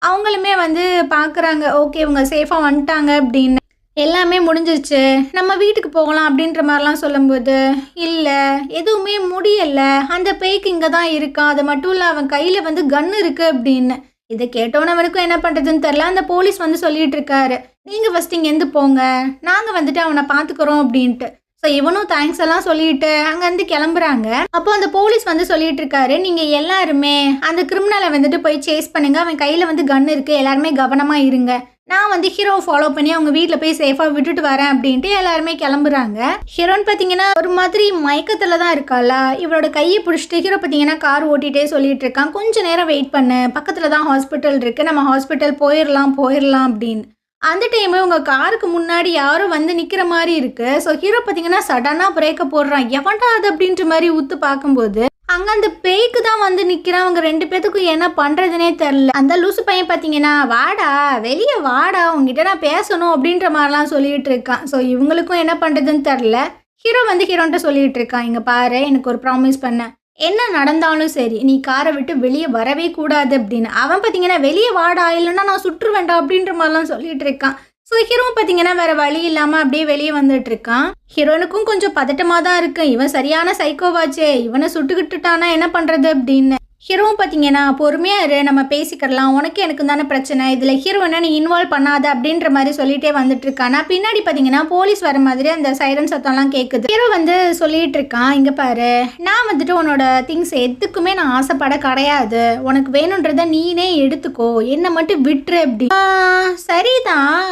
Speaker 1: அவங்களுமே வந்து பார்க்குறாங்க, ஓகே இவங்க சேஃபாக வந்துட்டாங்க அப்படின்னு. எல்லாமே முடிஞ்சிருச்சு, நம்ம வீட்டுக்கு போகலாம் அப்படின்ற மாதிரிலாம் சொல்லும்போது இல்லை எதுவுமே முடியலை, அந்த பேய்க்கு இங்கே தான் இருக்கான், அது மட்டும் இல்லை அவன் கையில் வந்து கன் இருக்குது அப்படின்னு. இதை கேட்டோன்னு அவனுக்கும் என்ன பண்ணுறதுன்னு தெரில. அந்த போலீஸ் வந்து சொல்லிட்டு இருக்காரு, நீங்கள் ஃபஸ்ட் இங்கேருந்து போங்க, நாங்கள் வந்துட்டு அவனை பார்த்துக்குறோம் அப்படின்ட்டு. ஸோ இவனும் தேங்க்ஸ் எல்லாம் சொல்லிட்டு அங்கேருந்து கிளம்புறாங்க. அப்போ அந்த போலீஸ் வந்து சொல்லிட்டு இருக்காரு, நீங்கள் எல்லாருமே அந்த கிரிமினலை வந்துட்டு போய் சேஸ் பண்ணுங்க, அவன் கையில் வந்து கன் இருக்குது, எல்லாருமே கவனமாக இருங்க, நான் வந்து ஹீரோவை ஃபாலோ பண்ணி அவங்க வீட்டில் போய் சேஃபாக விட்டுட்டு வரேன் அப்படின்ட்டு எல்லாருமே கிளம்புறாங்க. ஹீரோன்னு பார்த்தீங்கன்னா ஒரு மாதிரி மயக்கத்தில் தான் இருக்காளா. இவளோட கையை பிடிச்சிட்டு ஹீரோ பார்த்தீங்கன்னா கார் ஓட்டிகிட்டே சொல்லிட்டு இருக்கான், கொஞ்சம் நேரம் வெயிட் பண்ணு, பக்கத்தில் தான் ஹாஸ்பிட்டல் இருக்குது, நம்ம ஹாஸ்பிட்டல் போயிடலாம் அப்படின்னு. அந்த டைமு உங்கள் காருக்கு முன்னாடி யாரும் வந்து நிற்கிற மாதிரி இருக்குது. ஸோ ஹீரோ பார்த்தீங்கன்னா சடனாக பிரேக்கை போடுறான். எவன்டா அது அப்படின்ற மாதிரி ஊத்து பார்க்கும்போது அங்கே அந்த பேய்க்கு தான் வந்து நிற்கிறான். அவங்க 2 பேத்துக்கும் என்ன பண்ணுறதுனே தெரில. அந்த லூசு பையன் பார்த்தீங்கன்னா வாடா வெளியே வாடா உங்ககிட்ட நான் பேசணும் அப்படின்ற மாதிரிலாம் சொல்லிட்டு இருக்கான். ஸோ இவங்களுக்கும் என்ன பண்ணுறதுன்னு தெரில. ஹீரோ வந்து ஹீரோன்ட்ட சொல்லிட்டு இருக்கான், இங்கே பாரு எனக்கு ஒரு ப்ராமிஸ் பண்ண, என்ன நடந்தாலும் சரி நீ காரை விட்டு வெளியே வரவே கூடாது அப்படின்னு. அவன் பார்த்தீங்கன்னா வெளியே வாடா இல்லைன்னா நான் சுற்றுவேண்டா அப்படின்ற மாதிரிலாம் சொல்லிட்டு இருக்கான். ஸோ ஹீரோ பார்த்தீங்கன்னா வேற வழி இல்லாமல் அப்படியே வெளியே வந்துட்டு இருக்கான். ஹீரோனுக்கும் கொஞ்சம் பதட்டமாக தான் இருக்கு, இவன் சரியான சைக்கோவாச்சே, இவனை சுட்டுக்கிட்டுட்டானா என்ன பண்ணுறது அப்படின்னு. ஹீரோவும் பார்த்தீங்கன்னா பொறுமையாக இரு, நம்ம பேசிக்கலாம், உனக்கு எனக்கு தானே பிரச்சனை, இதில் ஹீரோயினை நீ இன்வால்வ் பண்ணாத அப்படின்ற மாதிரி சொல்லிட்டே வந்துட்டு இருக்கானா. பின்னாடி பார்த்தீங்கன்னா போலீஸ் வர மாதிரி அந்த சைரன் சத்தம்லாம் கேட்குது. ஹீரோ வந்து சொல்லிட்டு இருக்கான், இங்கே பாரு நான் வந்துட்டு உன்னோட திங்ஸ் எதுக்குமே நான் ஆசைப்பட கிடையாது, உனக்கு வேணுன்றத நீனே எடுத்துக்கோ, என்னை மட்டும் விட்டுரு அப்படி. சரிதான்,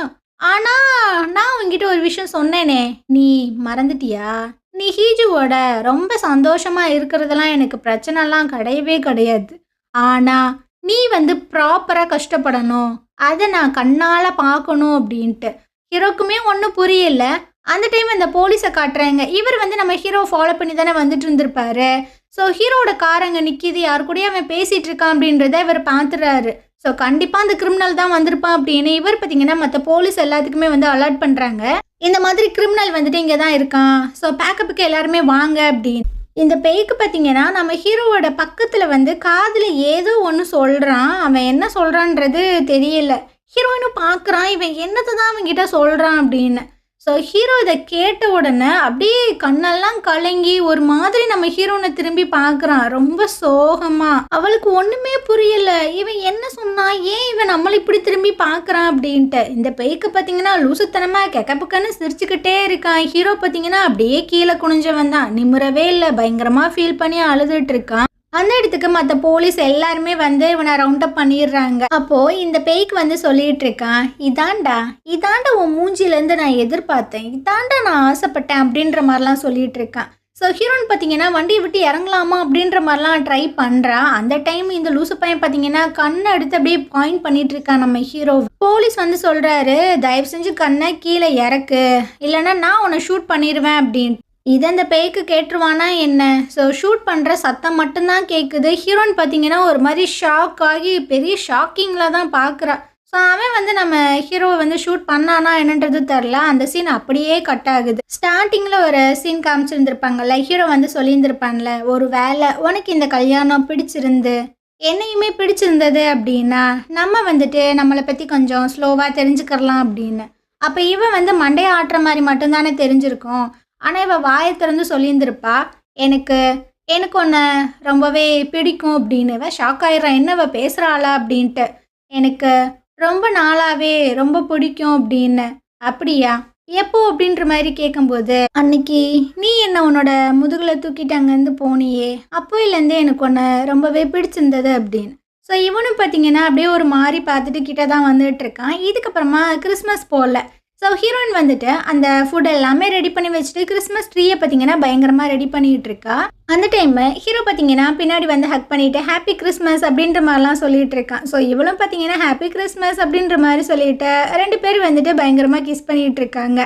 Speaker 1: ஆனால் நான் உங்ககிட்ட ஒரு விஷயம் சொன்னேனே நீ மறந்துட்டியா? நீ ஹீஜுவோட ரொம்ப சந்தோஷமாக இருக்கிறதெல்லாம் எனக்கு பிரச்சனைலாம் கிடையவே கிடையாது, ஆனால் நீ வந்து ப்ராப்பராக கஷ்டப்படணும், அதை நான் கண்ணால் பார்க்கணும் அப்படின்ட்டு. ஹீரோக்குமே ஒன்றும் புரியல. அந்த டைம் அந்த போலீஸை காட்டுறாங்க. இவர் வந்து நம்ம ஹீரோ ஃபாலோ பண்ணி தானே வந்துட்டு இருந்திருப்பாரு. ஸோ ஹீரோட கார் அங்கே நிற்கிது, யாரு கூடயே அவன் பேசிகிட்டு இருக்கான் அப்படின்றத இவர் பார்த்துறாரு. ஸோ கண்டிப்பாக அந்த கிரிமினல் தான் வந்திருப்பான் அப்படின்னு இவர் பார்த்தீங்கன்னா மற்ற போலீஸ் எல்லாத்துக்குமே வந்து அலர்ட் பண்ணுறாங்க, இந்த மாதிரி கிரிமினல் வந்துட்டு இங்கே தான் இருக்கான், ஸோ பேக்கப்புக்கு எல்லாருமே வாங்க அப்படின்னு. இந்த பேய்க்கு பார்த்தீங்கன்னா நம்ம ஹீரோவோட பக்கத்தில் வந்து காதில் ஏதோ ஒன்று சொல்கிறான். அவன் என்ன சொல்கிறான்றது தெரியல. ஹீரோயினும் பார்க்குறான், இவன் என்னத்தை தான் அவன்கிட்ட சொல்கிறான் அப்படின்னு. ஸோ ஹீரோ இதை கேட்ட உடனே அப்படியே கண்ணெல்லாம் கலங்கி ஒரு மாதிரி நம்ம ஹீரோனை திரும்பி பார்க்குறான், ரொம்ப சோகமா. அவளுக்கு ஒன்றுமே புரியல, இவன் என்ன சொன்னா, ஏன் இவன் நம்மளை இப்படி திரும்பி பார்க்குறான் அப்படின்ட்டு. இந்த பேய்க்கு பார்த்தீங்கன்னா லூசுத்தனமாக கெக்கப்புக்கன்னு சிரிச்சுக்கிட்டே இருக்கான். ஹீரோ பார்த்தீங்கன்னா அப்படியே கீழே குனிஞ்சவன் தான், நிமிரவே இல்லை, பயங்கரமாக ஃபீல் பண்ணி அழுதுட்டு இருக்கான். அந்த இடத்துக்கு மற்ற போலீஸ் எல்லாருமே வந்து இவனை ரவுண்ட் அப் பண்ணிடுறாங்க. அப்போ இந்த பேய்க்கு வந்து சொல்லிட்டு இருக்கான், இதாண்டா உன் மூஞ்சிலேருந்து நான் எதிர்பார்த்தேன், இதாண்டா நான் ஆசைப்பட்டேன் அப்படின்ற மாதிரிலாம் சொல்லிட்டு இருக்கான். ஸோ ஹீரோயின் பார்த்தீங்கன்னா வண்டியை விட்டு இறங்கலாமா அப்படின்ற மாதிரிலாம் ட்ரை பண்ணுறா. அந்த டைம் இந்த லூசு பையன் பார்த்தீங்கன்னா கண்ணை எடுத்து அப்படியே பாயிண்ட் பண்ணிட்டு இருக்கான் நம்ம ஹீரோ. போலீஸ் வந்து சொல்கிறாரு, தயவு செஞ்சு கண்ணை கீழே இறக்கு, இல்லைன்னா நான் உன்னை ஷூட் பண்ணிடுவேன் அப்படின்ட்டு. இதை அந்த பேய்க்கு கேட்டுருவானா என்ன? ஸோ ஷூட் பண்ணுற சத்தம் மட்டும்தான் கேட்குது. ஹீரோயின் பார்த்தீங்கன்னா ஒரு மாதிரி ஷாக் ஆகி பெரிய ஷாக்கிங்கில் தான் பார்க்குறா. ஸோ அவன் வந்து நம்ம ஹீரோவை வந்து ஷூட் பண்ணானா என்னன்றது தெரில. அந்த சீன் அப்படியே கட் ஆகுது. ஸ்டார்டிங்கில் ஒரு சீன் காமிச்சிருந்துருப்பாங்கல்ல, ஹீரோ வந்து சொல்லியிருந்திருப்பான்ல, ஒரு வேளை உனக்கு இந்த கல்யாணம் பிடிச்சிருந்து என்னையுமே பிடிச்சிருந்தது அப்படின்னா நம்ம வந்துட்டு நம்மளை பற்றி கொஞ்சம் ஸ்லோவாக தெரிஞ்சுக்கலாம் அப்படின்னு. அப்போ இவன் வந்து மண்டையை ஆட்டுற மாதிரி மட்டும்தானே தெரிஞ்சிருக்கும். ஆனால் இவள் வாயை திறந்து சொல்லியிருந்திருப்பா, எனக்கு எனக்கு ஒன்று ரொம்பவே பிடிக்கும் அப்படின்னு. இவன் ஷாக் ஆயிடுறான், என்ன இவள் பேசுகிறாளா அப்படின்ட்டு. எனக்கு ரொம்ப நாளாவே ரொம்ப பிடிக்கும் அப்படின்னு. அப்படியா, எப்போ அப்படின்ற மாதிரி கேட்கும்போது, அன்னைக்கு நீ என்ன உன்னோட முதுகில் தூக்கிட்டு அங்கேருந்து போனியே, அப்போயிலேருந்தே எனக்கு ஒன்று ரொம்பவே பிடிச்சிருந்தது அப்படின்னு. ஸோ இவனும் பார்த்தீங்கன்னா அப்படியே ஒரு மாதிரி பார்த்துட்டு கிட்ட தான் வந்துட்டு இருக்கான். இதுக்கப்புறமா கிறிஸ்மஸ் போகல. ஸோ ஹீரோயின் வந்துட்டு அந்த ஃபுட் எல்லாமே ரெடி பண்ணி வச்சுட்டு கிறிஸ்மஸ் ட்ரீயை பார்த்தீங்கன்னா பயங்கரமாக ரெடி பண்ணிகிட்டு இருக்கா. அந்த டைமில் ஹீரோ பார்த்தீங்கன்னா பின்னாடி வந்து ஹக் பண்ணிவிட்டு ஹாப்பி கிறிஸ்மஸ் அப்படின்ற மாதிரிலாம் சொல்லிட்டு இருக்கான். ஸோ இவளும் பார்த்தீங்கன்னா ஹாப்பி கிறிஸ்மஸ் அப்படின்ற மாதிரி சொல்லிட்டு 2 பேர் வந்துட்டு பயங்கரமாக கிஸ் பண்ணிகிட்டு இருக்காங்க.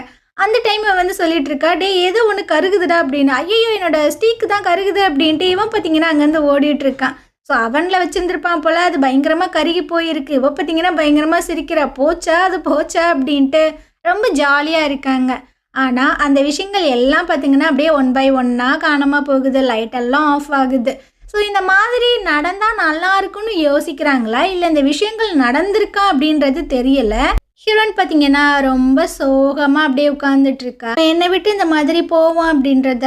Speaker 1: அந்த டைமில் வந்து சொல்லிட்டு இருக்கா, டே ஏதோ ஒன்று கருகுதுடா அப்படின்னு. ஐயோ என்னோட ஸ்டீக்கு தான் கருகுது அப்படின்ட்டு இவன் பார்த்தீங்கன்னா அங்கேருந்து ஓடிட்டு இருக்கான். ஸோ அவனில் வச்சுருந்துருப்பான் போல், அது பயங்கரமாக கருகி போயிருக்கு. இவ பார்த்தீங்கன்னா பயங்கரமாக சிரிக்கிறா, போச்சா அது போச்சா அப்படின்ட்டு ரொம்ப ஜாலியாக இருக்காங்க. ஆனால் அந்த விஷயங்கள் எல்லாம் பார்த்திங்கன்னா அப்படியே 1 by 1 காணாமல் போகுது. லைட்டெல்லாம் ஆஃப் ஆகுது. ஸோ இந்த மாதிரி நடந்தால் நல்லா இருக்குன்னு யோசிக்கிறாங்களா, இல்லை இந்த விஷயங்கள் நடந்திருக்கா அப்படின்றது தெரியலை. ஹீரோயின் பார்த்தீங்கன்னா ரொம்ப சோகமாக அப்படியே உட்காந்துட்ருக்கா. என்னை விட்டு இந்த மாதிரி போவான் அப்படின்றத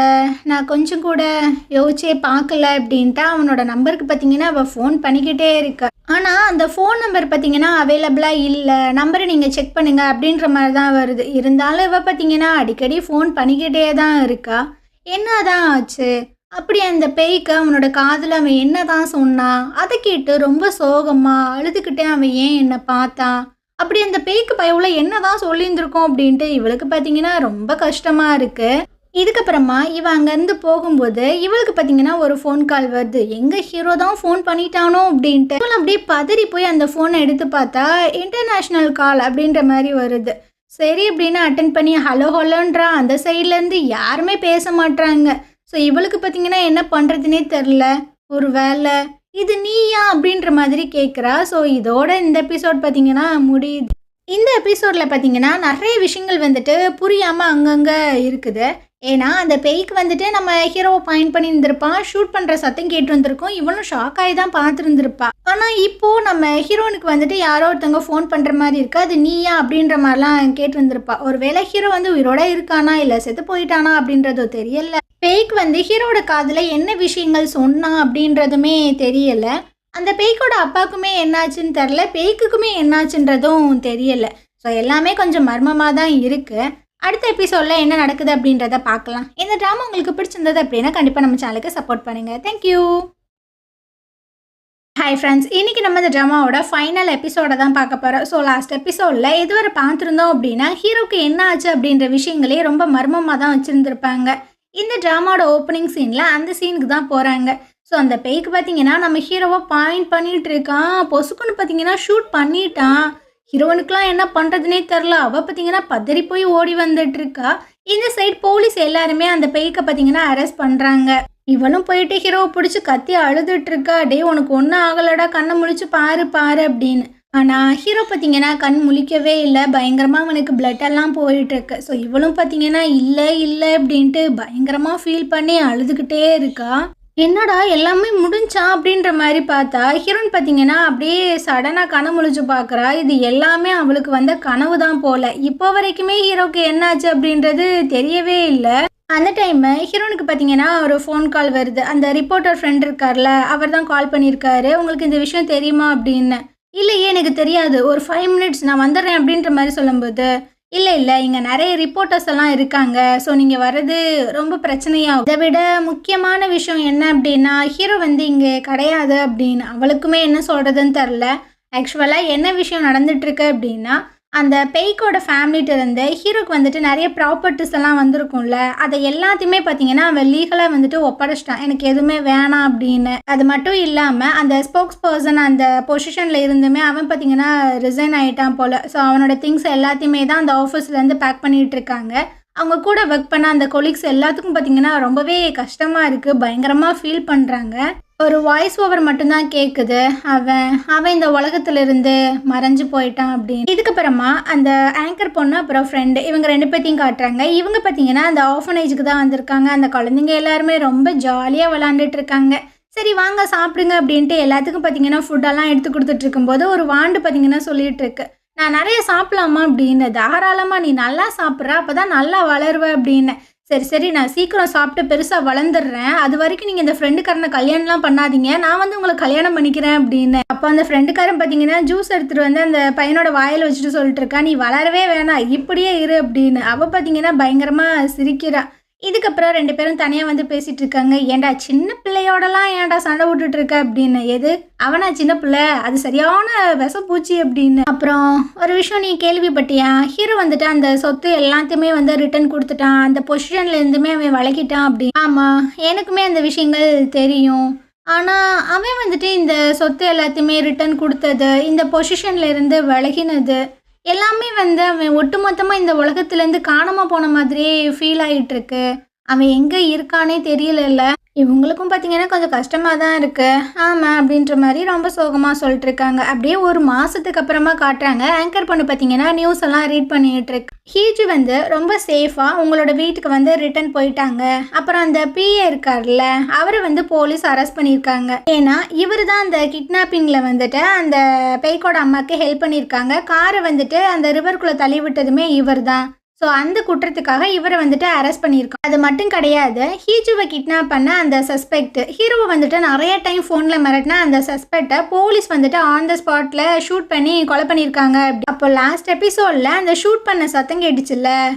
Speaker 1: நான் கொஞ்சம் கூட யோசிச்சே பார்க்கல அப்படின்ட்டு அவனோட நம்பருக்கு பார்த்தீங்கன்னா அவள் ஃபோன் பண்ணிக்கிட்டே இருக்கா. ஆனால் அந்த ஃபோன் நம்பர் பார்த்தீங்கன்னா அவைலபிளாக இல்லை, நம்பரை நீங்கள் செக் பண்ணுங்க அப்படின்ற மாதிரி தான் வருது. இருந்தாலும் இவள் பார்த்தீங்கன்னா அடிக்கடி ஃபோன் பண்ணிக்கிட்டே தான் இருக்கா. என்ன தான் ஆச்சு அப்படி? அந்த பேய்க்கு அவனோட காதில் அவன் என்ன தான் சொன்னான், அதை கேட்டு ரொம்ப சோகமாக அழுதுகிட்டே அவன் ஏன் என்னை பார்த்தான், அப்படி அந்த பேய்க்கு பயவுல என்ன தான் சொல்லியிருந்திருக்கோம் அப்படின்ட்டு இவளுக்கு பார்த்தீங்கன்னா ரொம்ப கஷ்டமாக இருக்குது. இதுக்கப்புறமா இவன் அங்கேருந்து போகும்போது இவளுக்கு பார்த்தீங்கன்னா ஒரு ஃபோன் கால் வருது. எங்கள் ஹீரோ தான் ஃபோன் பண்ணிட்டானோ அப்படின்ட்டு இவள் அப்படியே பதறி போய் அந்த ஃபோனை எடுத்து பார்த்தா இன்டர்நேஷ்னல் கால் அப்படின்ற மாதிரி வருது. சரி அப்படின்னு அட்டன் பண்ணி ஹலோ ஹலோன்றா. அந்த சைட்லேருந்து யாருமே பேச மாட்டாங்க. ஸோ இவளுக்கு பார்த்தீங்கன்னா என்ன பண்ணுறதுனே தெரில. ஒரு வேலை இது நீயா அப்படின்ற மாதிரி கேட்குறா. ஸோ இதோட இந்த எபிசோட் பார்த்தீங்கன்னா முடியுது. இந்த எபிசோடில் பார்த்தீங்கன்னா நிறைய விஷயங்கள் வந்துட்டு புரியாமல் அங்கங்கே இருக்குது. ஏன்னா அந்த பேய்க்கு வந்துட்டு நம்ம ஹீரோவை பாயிண்ட் பண்ணி இருந்திருப்பான், ஷூட் பண்ணுற சத்தம் கேட்டு வந்திருக்கோம், இவனும் ஷாக் ஆகி தான் பார்த்துருந்துருப்பா. ஆனால் இப்போது நம்ம ஹீரோனுக்கு வந்துட்டு யாரோ ஒருத்தவங்க ஃபோன் பண்ணுற மாதிரி இருக்கா, அது நீயா அப்படின்ற மாதிரிலாம் கேட்டு வந்திருப்பா. ஒரு வேளை ஹீரோ வந்து உயிரோட இருக்கானா இல்லை செத்து போயிட்டானா அப்படின்றதோ தெரியல. பேய்க்கு வந்து ஹீரோட காதில் என்ன விஷயங்கள் சொன்னா அப்படின்றதுமே தெரியலை. அந்த பேய்க்கோட அப்பாவுக்குமே என்னாச்சுன்னு தெரில, பேய்க்குமே என்னாச்சுன்றதும் தெரியலை. ஸோ எல்லாமே கொஞ்சம் மர்மமாக தான் இருக்குது. அடுத்த எபிசோடில் என்ன நடக்குது அப்படின்றத பார்க்கலாம். இந்த ட்ராமா உங்களுக்கு பிடிச்சிருந்தது அப்படின்னா கண்டிப்பாக நம்ம சேனலுக்கு சப்போர்ட் பண்ணுங்கள். தேங்க்யூ. ஹாய் ஃப்ரெண்ட்ஸ், இன்றைக்கி நம்ம இந்த ட்ராமாவோட ஃபைனல் எபிசோடை தான் பார்க்க போகிறோம். ஸோ லாஸ்ட் எபிசோடில் இதுவரை பார்த்துருந்தோம் அப்படின்னா ஹீரோக்கு என்ன ஆச்சு அப்படின்ற விஷயங்களே ரொம்ப மர்மமாக தான் வச்சுருந்துருப்பாங்க. இந்த ட்ராமாவோட ஓப்பனிங் சீனில் அந்த சீனுக்கு தான் போகிறாங்க. ஸோ அந்த பேய்க்கு பார்த்தீங்கன்னா நம்ம ஹீரோவை பாயிண்ட் பண்ணிகிட்டு இருக்கான். பொசுக்குன்னு பார்த்தீங்கன்னா ஷூட் பண்ணிட்டான். ஹீரோனுக்குலாம் என்ன பண்ணுறதுனே தெரில. அவள் பார்த்தீங்கன்னா பதறி போய் ஓடி வந்துட்டு இருக்கா. இந்த சைட் போலீஸ் எல்லாருமே அந்த பேய்க்கு பார்த்தீங்கன்னா அரெஸ்ட் பண்ணுறாங்க. இவளும் போயிட்டு ஹீரோவை பிடிச்சி கத்தி அழுதுட்டு இருக்கா. டே உனக்கு ஒன்றும் ஆகலடா, கண்ணை முழிச்சு பாரு பாரு அப்படின்னு. ஆனால் ஹீரோ பார்த்தீங்கன்னா கண் முழிக்கவே இல்லை. பயங்கரமாக அவனுக்கு பிளட்டெல்லாம் போயிட்டுருக்கு. ஸோ இவளும் பார்த்தீங்கன்னா இல்லை இல்லை அப்படின்ட்டு பயங்கரமாக ஃபீல் பண்ணி அழுதுகிட்டே இருக்கா. என்னடா எல்லாமே முடிஞ்சா அப்படின்ற மாதிரி பார்த்தா ஹீரோயின் பார்த்தீங்கன்னா அப்படியே சடனாக கனவு முழிச்சு பார்க்குறா. இது எல்லாமே அவளுக்கு வந்த கனவு தான் போல. இப்போ வரைக்குமே ஹீரோக்கு என்னாச்சு அப்படின்றது தெரியவே இல்லை. அந்த டைமு ஹீரோனுக்கு பார்த்தீங்கன்னா ஒரு ஃபோன் கால் வருது. அந்த ரிப்போர்ட்டர் ஃப்ரெண்ட் இருக்கார்ல, அவர் தான் கால் பண்ணியிருக்காரு. உங்களுக்கு இந்த விஷயம் தெரியுமா அப்படின்னு. இல்லையே எனக்கு தெரியாது, ஒரு 5 minutes நான் வந்துடுறேன் அப்படின்ற மாதிரி சொல்லும்போது, இல்லை இங்கே நிறைய ரிப்போர்ட்டர்ஸ் எல்லாம் இருக்காங்க, ஸோ நீங்கள் வர்றது ரொம்ப பிரச்சனையாகும். இதை விட முக்கியமான விஷயம் என்ன அப்படின்னா ஹீரோ வந்து இங்கே கிடையாது அப்படின்னு. அவளுக்குமே என்ன சொல்கிறதுன்னு தெரில. ஆக்சுவலாக என்ன விஷயம் நடந்துட்டுருக்கு அப்படின்னா அந்த பேய்க்கோட ஃபேமிலிட்ட இருந்து ஹீரோக்கு வந்துட்டு நிறைய ப்ராப்பர்ட்டிஸ் எல்லாம் வந்திருக்கும்ல, அதை எல்லாத்தையுமே பார்த்தீங்கன்னா அவன் லீகலாக வந்துட்டு ஒப்படைச்சிட்டான். எனக்கு எதுவுமே வேணாம் அப்படின்னு. அது மட்டும் இல்லாமல் அந்த ஸ்போக்ஸ் பர்சன் அந்த பொசிஷனில் இருந்துமே அவன் பார்த்தீங்கன்னா ரிசைன் ஆகிட்டான் போல். ஸோ அவனோட திங்ஸ் எல்லாத்தையுமே தான் அந்த ஆஃபீஸ்லேருந்து பேக் பண்ணிகிட்டு இருக்காங்க. அவங்க கூட ஒர்க் பண்ண அந்த கொலீக்ஸ் எல்லாத்துக்கும் பார்த்தீங்கன்னா ரொம்பவே கஷ்டமாக இருக்குது, பயங்கரமாக ஃபீல் பண்ணுறாங்க. ஒரு வாய்ஸ் ஓவர் மட்டும்தான் கேட்குது, அவன் இந்த உலகத்திலிருந்து மறைஞ்சு போயிட்டான் அப்படின்னு. இதுக்கப்புறமா அந்த ஆங்கர் பொண்ணு அப்புறம் ஃப்ரெண்டு இவங்க 2 பேர்த்தையும் காட்டுறாங்க. இவங்க பார்த்தீங்கன்னா அந்த ஆர்ஃபனேஜுக்கு தான் வந்திருக்காங்க. அந்த குழந்தைங்க எல்லாருமே ரொம்ப ஜாலியாக விளாண்டுட்டு இருக்காங்க. சரி வாங்க சாப்பிடுங்க அப்படின்ட்டு எல்லாத்துக்கும் பார்த்தீங்கன்னா ஃபுட்டெல்லாம் எடுத்து கொடுத்துட்டு இருக்கும்போது ஒரு வாண்டு பார்த்தீங்கன்னா சொல்லிட்டு இருக்கு, நான் நிறைய சாப்பிடலாமா அப்படின்னு. தாராளமாக நீ நல்லா சாப்பிட்ற, அப்போ தான் நல்லா வளருவ அப்படின்னு. சரி நான் சீக்கிரம் சாப்பிட்டு பெருசாக வளர்ந்துடுறேன், அது வரைக்கும் நீங்கள் இந்த ஃப்ரெண்டுக்காரனை கல்யாணம்லாம் பண்ணாதீங்க, நான் வந்து உங்களை கல்யாணம் பண்ணிக்கிறேன் அப்படின்னு. அப்போ அந்த ஃப்ரெண்டுக்காரன் பார்த்தீங்கன்னா ஜூஸ் எடுத்துகிட்டு வந்து அந்த பையனோட வாயில் வச்சுட்டு சொல்லிட்டு இருக்கா, நீ வளரவே வேணாம் இப்படியே இரு அப்படின்னு. அவள் பார்த்தீங்கன்னா பயங்கரமாக சிரிக்கிறா. இதுக்கப்புறம் 2 பேரும் தனியாக வந்து பேசிகிட்டு இருக்காங்க. ஏன்டா சின்ன பிள்ளையோடலாம் ஏன்டா சண்டை விட்டுட்டு இருக்க அப்படின்னு. எது அவனா சின்ன பிள்ளை, அது சரியான விஷப்பூச்சி அப்படின்னு. அப்புறம் ஒரு விஷயம் நீ கேள்விப்பட்டியா, ஹீரோ வந்துட்டு அந்த சொத்து எல்லாத்தையுமே வந்து ரிட்டர்ன் கொடுத்துட்டான், அந்த பொசிஷன்ல இருந்துமே அவன் விலகிட்டான் அப்படி. ஆமாம் எனக்குமே அந்த விஷயங்கள் தெரியும். ஆனால் அவன் வந்துட்டு இந்த சொத்து எல்லாத்தையுமே ரிட்டர்ன் கொடுத்தது, இந்த பொசிஷன்ல இருந்து விலகினது எல்லாமே வந்து அவன் ஒட்டுமொத்தமாக இந்த உலகத்துலேருந்து காணாமல் போன மாதிரியே ஃபீல் ஆகிட்டுருக்கு. அவன் எங்கே இருக்கானே தெரியல. இவங்களுக்கும் பார்த்தீங்கன்னா கொஞ்சம் கஷ்டமாக தான் இருக்குது. ஆமாம் அப்படின்ற மாதிரி ரொம்ப சோகமாக சொல்லிட்டு இருக்காங்க. அப்படியே ஒரு மாதத்துக்கு அப்புறமா காட்டுறாங்க. ஆங்கர் பொண்ணு பார்த்தீங்கன்னா நியூஸ் எல்லாம் ரீட் பண்ணிகிட்டு இருக்கு. ஹீஜு வந்து ரொம்ப சேஃபாக உங்களோட வீட்டுக்கு வந்து ரிட்டர்ன் போயிட்டாங்க. அப்புறம் அந்த பிஏ இருக்கார்ல, அவரை வந்து போலீஸ் அரெஸ்ட் பண்ணியிருக்காங்க. ஏன்னா இவர் தான் அந்த கிட்னாப்பிங்கில் வந்துட்டு அந்த பேய்க்கோட அம்மாவுக்கு ஹெல்ப் பண்ணியிருக்காங்க. காரை வந்துட்டு அந்த ரிவருக்குள்ளே தள்ளி விட்டதுமே இவர் தான். ஸோ அந்த குற்றத்துக்காக இவரை வந்துட்டு அரெஸ்ட் பண்ணியிருக்கோம். அது மட்டும் கிடையாது, ஹீஜுவை கிட்னாப் பண்ண அந்த சஸ்பெக்ட் ஹீரோவை வந்துட்டு நிறைய டைம் ஃபோனில் மிரட்டினா அந்த சஸ்பெக்டை போலீஸ் வந்துட்டு ஆன் த ஸ்பாட்டில் ஷூட் பண்ணி கொலை பண்ணியிருக்காங்க. அப்போ லாஸ்ட் எபிசோடில் அந்த ஷூட் பண்ண சத்தம் கேட்டுச்சுல்ல,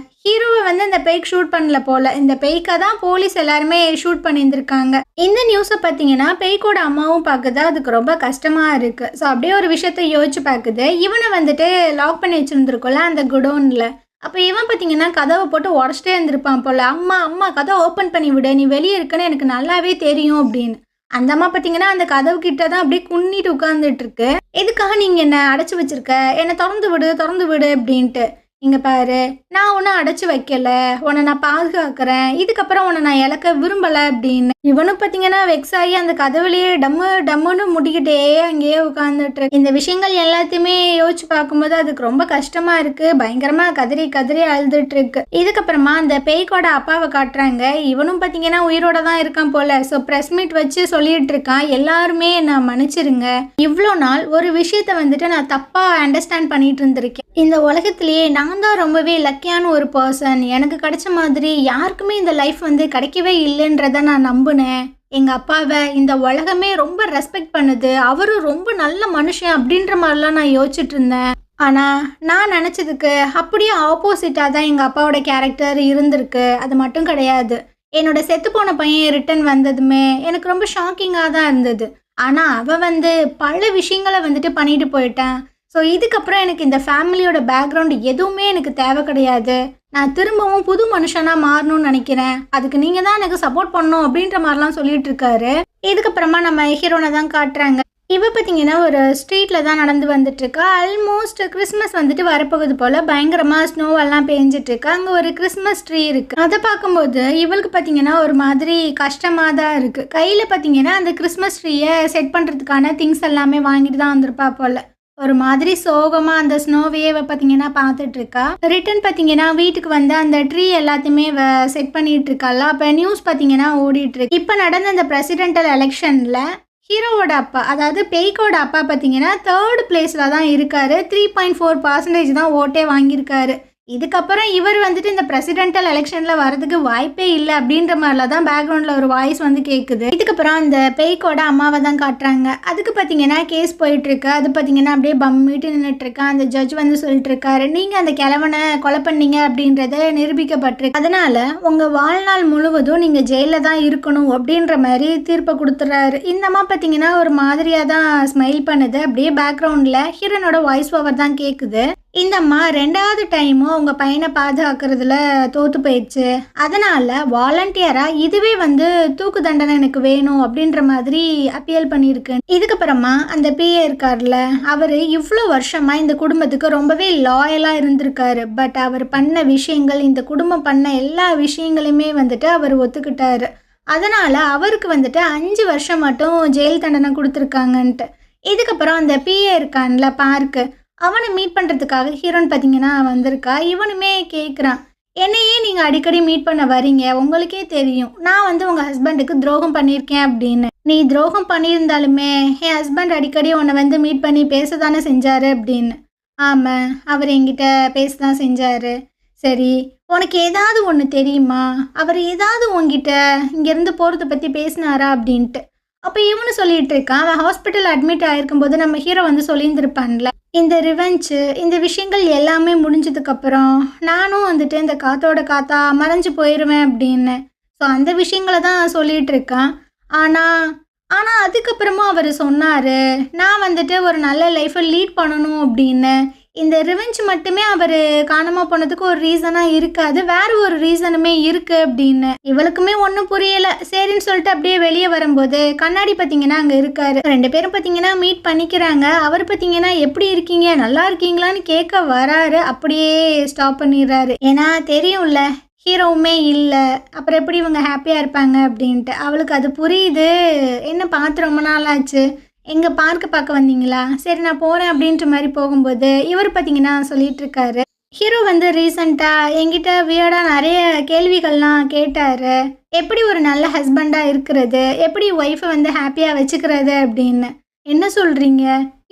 Speaker 1: ஹீரோவை வந்து இந்த பேய்க்கு ஷூட் பண்ணல போல, இந்த பேய்க்காக தான் போலீஸ் எல்லாருமே ஷூட் பண்ணியிருந்திருக்காங்க. இந்த நியூஸை பார்த்தீங்கன்னா பேய்க்கோட அம்மாவும் பார்க்குது, அதுக்கு ரொம்ப கஷ்டமாக இருக்குது. ஸோ அப்படியே ஒரு விஷயத்தை யோசிச்சு பார்க்குது, இவனை வந்துட்டு லாக் பண்ணி வச்சுருந்துருக்கோம்ல அந்த குடோனில். அப்போ இவன் பார்த்தீங்கன்னா கதவை போட்டு உடச்சிட்டே இருந்திருப்பான் போல். அம்மா கதவை ஓப்பன் பண்ணி விடு, நீ வெளியே இருக்குன்னு எனக்கு நல்லாவே தெரியும் அப்படின்னு. அந்த அம்மா பார்த்தீங்கன்னா அந்த கதவு கிட்ட தான் அப்படியே குன்னிட்டு உட்காந்துட்டு இருக்கு. எதுக்காக நீங்கள் என்னை அடைச்சி வச்சிருக்க, என்னை திறந்து விடு அப்படின்ட்டு. இங்கே பாரு, நான் உன்னை அடைச்சி வைக்கல, உன்னை நான் பாதுகாக்கிறேன், இதுக்கப்புறம் உன்னை நான் இழக்க விரும்பலை அப்படின்னு. இவனும் பார்த்தீங்கன்னா வெக்ஸ் ஆகி அந்த கதவுலேயே டம்முன்னு முடிக்கிட்டே அங்கேயே உட்காந்துட்டு. இந்த விஷயங்கள் எல்லாத்தையுமே யோசிச்சு பார்க்கும்போது அதுக்கு ரொம்ப கஷ்டமா இருக்கு. பயங்கரமா கதறி அழுதுட்டு இருக்கு. இதுக்கப்புறமா அந்த பேய்க்கோட அப்பாவை காட்டுறாங்க. இவனும் பார்த்தீங்கன்னா உயிரோட தான் இருக்கான் போல. ஸோ ப்ரெஸ் மீட் வச்சு சொல்லிட்டு இருக்கான், எல்லாருமே நான் மன்னிச்சிருங்க, இவ்வளோ நாள் ஒரு விஷயத்த வந்துட்டு நான் தப்பா அண்டர்ஸ்டாண்ட் பண்ணிட்டு இருந்திருக்கேன். இந்த உலகத்திலேயே நான் தான் ரொம்பவே லக்கியான ஒரு பர்சன், எனக்கு கிடைச்ச மாதிரி யாருக்குமே இந்த லைஃப் வந்து கிடைக்கவே இல்லைன்றத நான் நம்பினேன். எங்கள் அப்பாவை இந்த உலகமே ரொம்ப ரெஸ்பெக்ட் பண்ணுது, அவரும் ரொம்ப நல்ல மனுஷன் அப்படின்ற மாதிரிலாம் நான் யோசிச்சுட்டு இருந்தேன். ஆனால் நான் நினச்சதுக்கு அப்படியே ஆப்போசிட்டாக தான் எங்கள் அப்பாவோட கேரக்டர் இருந்திருக்கு. அது மட்டும் கிடையாது, என்னோட செத்து போன பையன் ரிட்டன் வந்ததுமே எனக்கு ரொம்ப ஷாக்கிங்காக தான் இருந்தது. ஆனால் அவன் வந்து பல விஷயங்களை வந்துட்டு பண்ணிட்டு போயிட்டான். ஸோ இதுக்கப்புறம் எனக்கு இந்த ஃபேமிலியோட பேக்ரவுண்டு எதுவுமே எனக்கு தேவை கிடையாது, நான் திரும்பவும் புது மனுஷனாக மாறணும்னு நினைக்கிறேன், அதுக்கு நீங்கள் தான் எனக்கு சப்போர்ட் பண்ணணும் அப்படின்ற மாதிரிலாம் சொல்லிட்டு இருக்காரு. இதுக்கப்புறமா நம்ம ஹீரோனை தான் காட்டுறாங்க. இவ பார்த்தீங்கன்னா ஒரு ஸ்ட்ரீட்டில் தான் நடந்து வந்துட்டுருக்கா. ஆல்மோஸ்ட் கிறிஸ்மஸ் வந்துட்டு வரப்போகுது போல், பயங்கரமாக ஸ்னோவெல்லாம் பேஞ்சிட்ருக்கு. அங்கே ஒரு கிறிஸ்மஸ் ட்ரீ இருக்குது. அதை பார்க்கும்போது இவளுக்கு பார்த்தீங்கன்னா ஒரு மாதிரி கஷ்டமாக தான் இருக்குது. கையில் பார்த்தீங்கன்னா அந்த கிறிஸ்மஸ் ட்ரீயை செட் பண்ணுறதுக்கான திங்ஸ் எல்லாமே வாங்கிட்டு தான் வந்திருப்பா போல். ஒரு மாதிரி சோகமாக அந்த ஸ்னோவையே பார்த்தீங்கன்னா பார்த்துட்ருக்கா. ரிட்டன் பார்த்தீங்கன்னா வீட்டுக்கு வந்து அந்த ட்ரீ எல்லாத்தையுமே செட் பண்ணிட்டு இருக்காள். அப்போ நியூஸ் பார்த்தீங்கன்னா ஓடிட்டுருக்கு. இப்போ நடந்த அந்த பிரசிடென்டல் எலெக்ஷனில் ஹீரோவோட அப்பா, அதாவது பேய்க்கோட அப்பா பார்த்தீங்கன்னா 3rd பிளேஸில் தான் இருக்காரு. 3.4% தான் ஓட்டே வாங்கியிருக்காரு. இதுக்கப்புறம் இவர் வந்துட்டு இந்த பிரசிடென்டல் எலெக்ஷனில் வரதுக்கு வாய்ப்பே இல்லை அப்படின்ற மாதிரிலாம் தான் பேக்ரவுண்டில் ஒரு வாய்ஸ் வந்து கேட்குது. இதுக்கப்புறம் அந்த பேய்க்கோட அம்மாவை தான் காட்டுறாங்க. அதுக்கு பார்த்தீங்கன்னா கேஸ் போயிட்டுருக்கு. அது பார்த்தீங்கன்னா அப்படியே பம்மிட்டு நின்றுட்டுருக்கா. அந்த ஜட்ஜ் வந்து சொல்லிட்டு இருக்காரு, நீங்கள் அந்த கிழவனை கொலை பண்ணீங்க அப்படின்றத நிரூபிக்கப்பட்டிருக்கு, அதனால உங்கள் வாழ்நாள் முழுவதும் நீங்கள் ஜெயிலில் தான் இருக்கணும் அப்படின்ற மாதிரி தீர்ப்பை கொடுத்துட்றாரு. இந்த அம்மா பார்த்தீங்கன்னா ஒரு மாதிரியாக தான் ஸ்மைல் பண்ணுது. அப்படியே பேக்ரவுண்டில் ஹீரோனோட வாய்ஸ் ஓவர் தான் கேட்குது. இந்த அம்மா 2வது டைமும் உங்க பையனை பாதுகாக்கிறதுல தோத்து போயிடுச்சு. அதனால வாலண்டியரா இதுவே வந்து தூக்கு தண்டனை எனக்கு வேணும் அப்படின்ற மாதிரி அப்பீல் பண்ணியிருக்கு. இதுக்கப்புறமா அந்த பிஏ இருக்கார்ல, அவரு இவ்வளோ வருஷமா இந்த குடும்பத்துக்கு ரொம்பவே லாயலா இருந்திருக்காரு. பட் அவர் பண்ண விஷயங்கள், இந்த குடும்பம் பண்ண எல்லா விஷயங்களையுமே வந்துட்டு அவர் ஒத்துக்கிட்டாரு. அதனால அவருக்கு வந்துட்டு 5 வருஷம் மட்டும் ஜெயில் தண்டனை கொடுத்துருக்காங்கன்ட்டு. இதுக்கப்புறம் அந்த பிஏ இருக்கான்ல பார்க்கு, அவனை மீட் பண்ணுறதுக்காக ஹீரோன் பார்த்தீங்கன்னா வந்திருக்கா. இவனுமே கேட்குறான், என்னையே நீங்கள் அடிக்கடி மீட் பண்ண வரீங்க, உங்களுக்கே தெரியும் நான் வந்து உங்கள் ஹஸ்பண்டுக்கு துரோகம் பண்ணியிருக்கேன் அப்படின்னு. நீ துரோகம் பண்ணியிருந்தாலுமே என் ஹஸ்பண்ட் அடிக்கடி உன்னை வந்து மீட் பண்ணி பேச தானே செஞ்சார் அப்படின்னு. ஆமாம், அவர் என்கிட்ட பேச தான் செஞ்சார். சரி, உனக்கு ஏதாவது ஒன்று தெரியுமா, அவர் ஏதாவது உங்ககிட்ட இங்கேருந்து போகிறத பற்றி பேசினாரா அப்படின்ட்டு. அப்போ இவனு சொல்லிட்டு இருக்கான், அவன் ஹாஸ்பிட்டல் அட்மிட் ஆகிருக்கும்போது நம்ம ஹீரோ வந்து சொல்லியிருந்திருப்பான்ல, இந்த ரிவெஞ்சு இந்த விஷயங்கள் எல்லாமே முடிஞ்சதுக்கப்புறம் நானும் வந்துட்டு இந்த காத்தோட காத்தா மறைஞ்சு போயிடுவேன் அப்படின்னு. ஸோ அந்த விஷயங்களை தான் சொல்லிகிட்டு இருக்கான். ஆனால் அதுக்கப்புறமும் அவர் சொன்னார், நான் வந்துட்டு ஒரு நல்ல லைஃப்பை லீட் பண்ணணும் அப்படின்னு. இந்த ரிவெஞ்ச் மட்டுமே அவர் காணாமல் போனதுக்கு ஒரு ரீசனாக இருக்காது, வேறு ஒரு ரீசனுமே இருக்குது அப்படின்னு. இவளுக்குமே ஒன்றும் புரியலை. சரின்னு சொல்லிட்டு அப்படியே வெளியே வரும்போது கண்ணாடி பார்த்தீங்கன்னா அங்கே இருக்காரு. 2 பேரும் பார்த்தீங்கன்னா மீட் பண்ணிக்கிறாங்க. அவர் பார்த்தீங்கன்னா எப்படி இருக்கீங்க, நல்லா இருக்கீங்களான்னு கேட்க வராரு. அப்படியே ஸ்டாப் பண்ணிடுறாரு. ஏன்னா தெரியும்ல, ஹீரோவுமே இல்லை, அப்புறம் எப்படி இவங்க ஹாப்பியாக இருப்பாங்க அப்படின்ட்டு. அவளுக்கு அது புரியுது. என்ன பார்த்து ரொம்ப நாள் ஆச்சு, எங்கே பார்க்க வந்தீங்களா, சரி நான் போகிறேன் அப்படின்ற மாதிரி போகும்போது இவர் பார்த்தீங்கன்னா சொல்லிட்டு இருக்காரு. ஹீரோ வந்து ரீசண்டாக என்கிட்ட வியர்டாக நிறைய கேள்விகள்லாம் கேட்டார். எப்படி ஒரு நல்ல ஹஸ்பண்டாக இருக்கிறது, எப்படி ஒய்ஃபை வந்து ஹாப்பியாக வச்சுக்கிறது அப்படின்னு. என்ன சொல்கிறீங்க,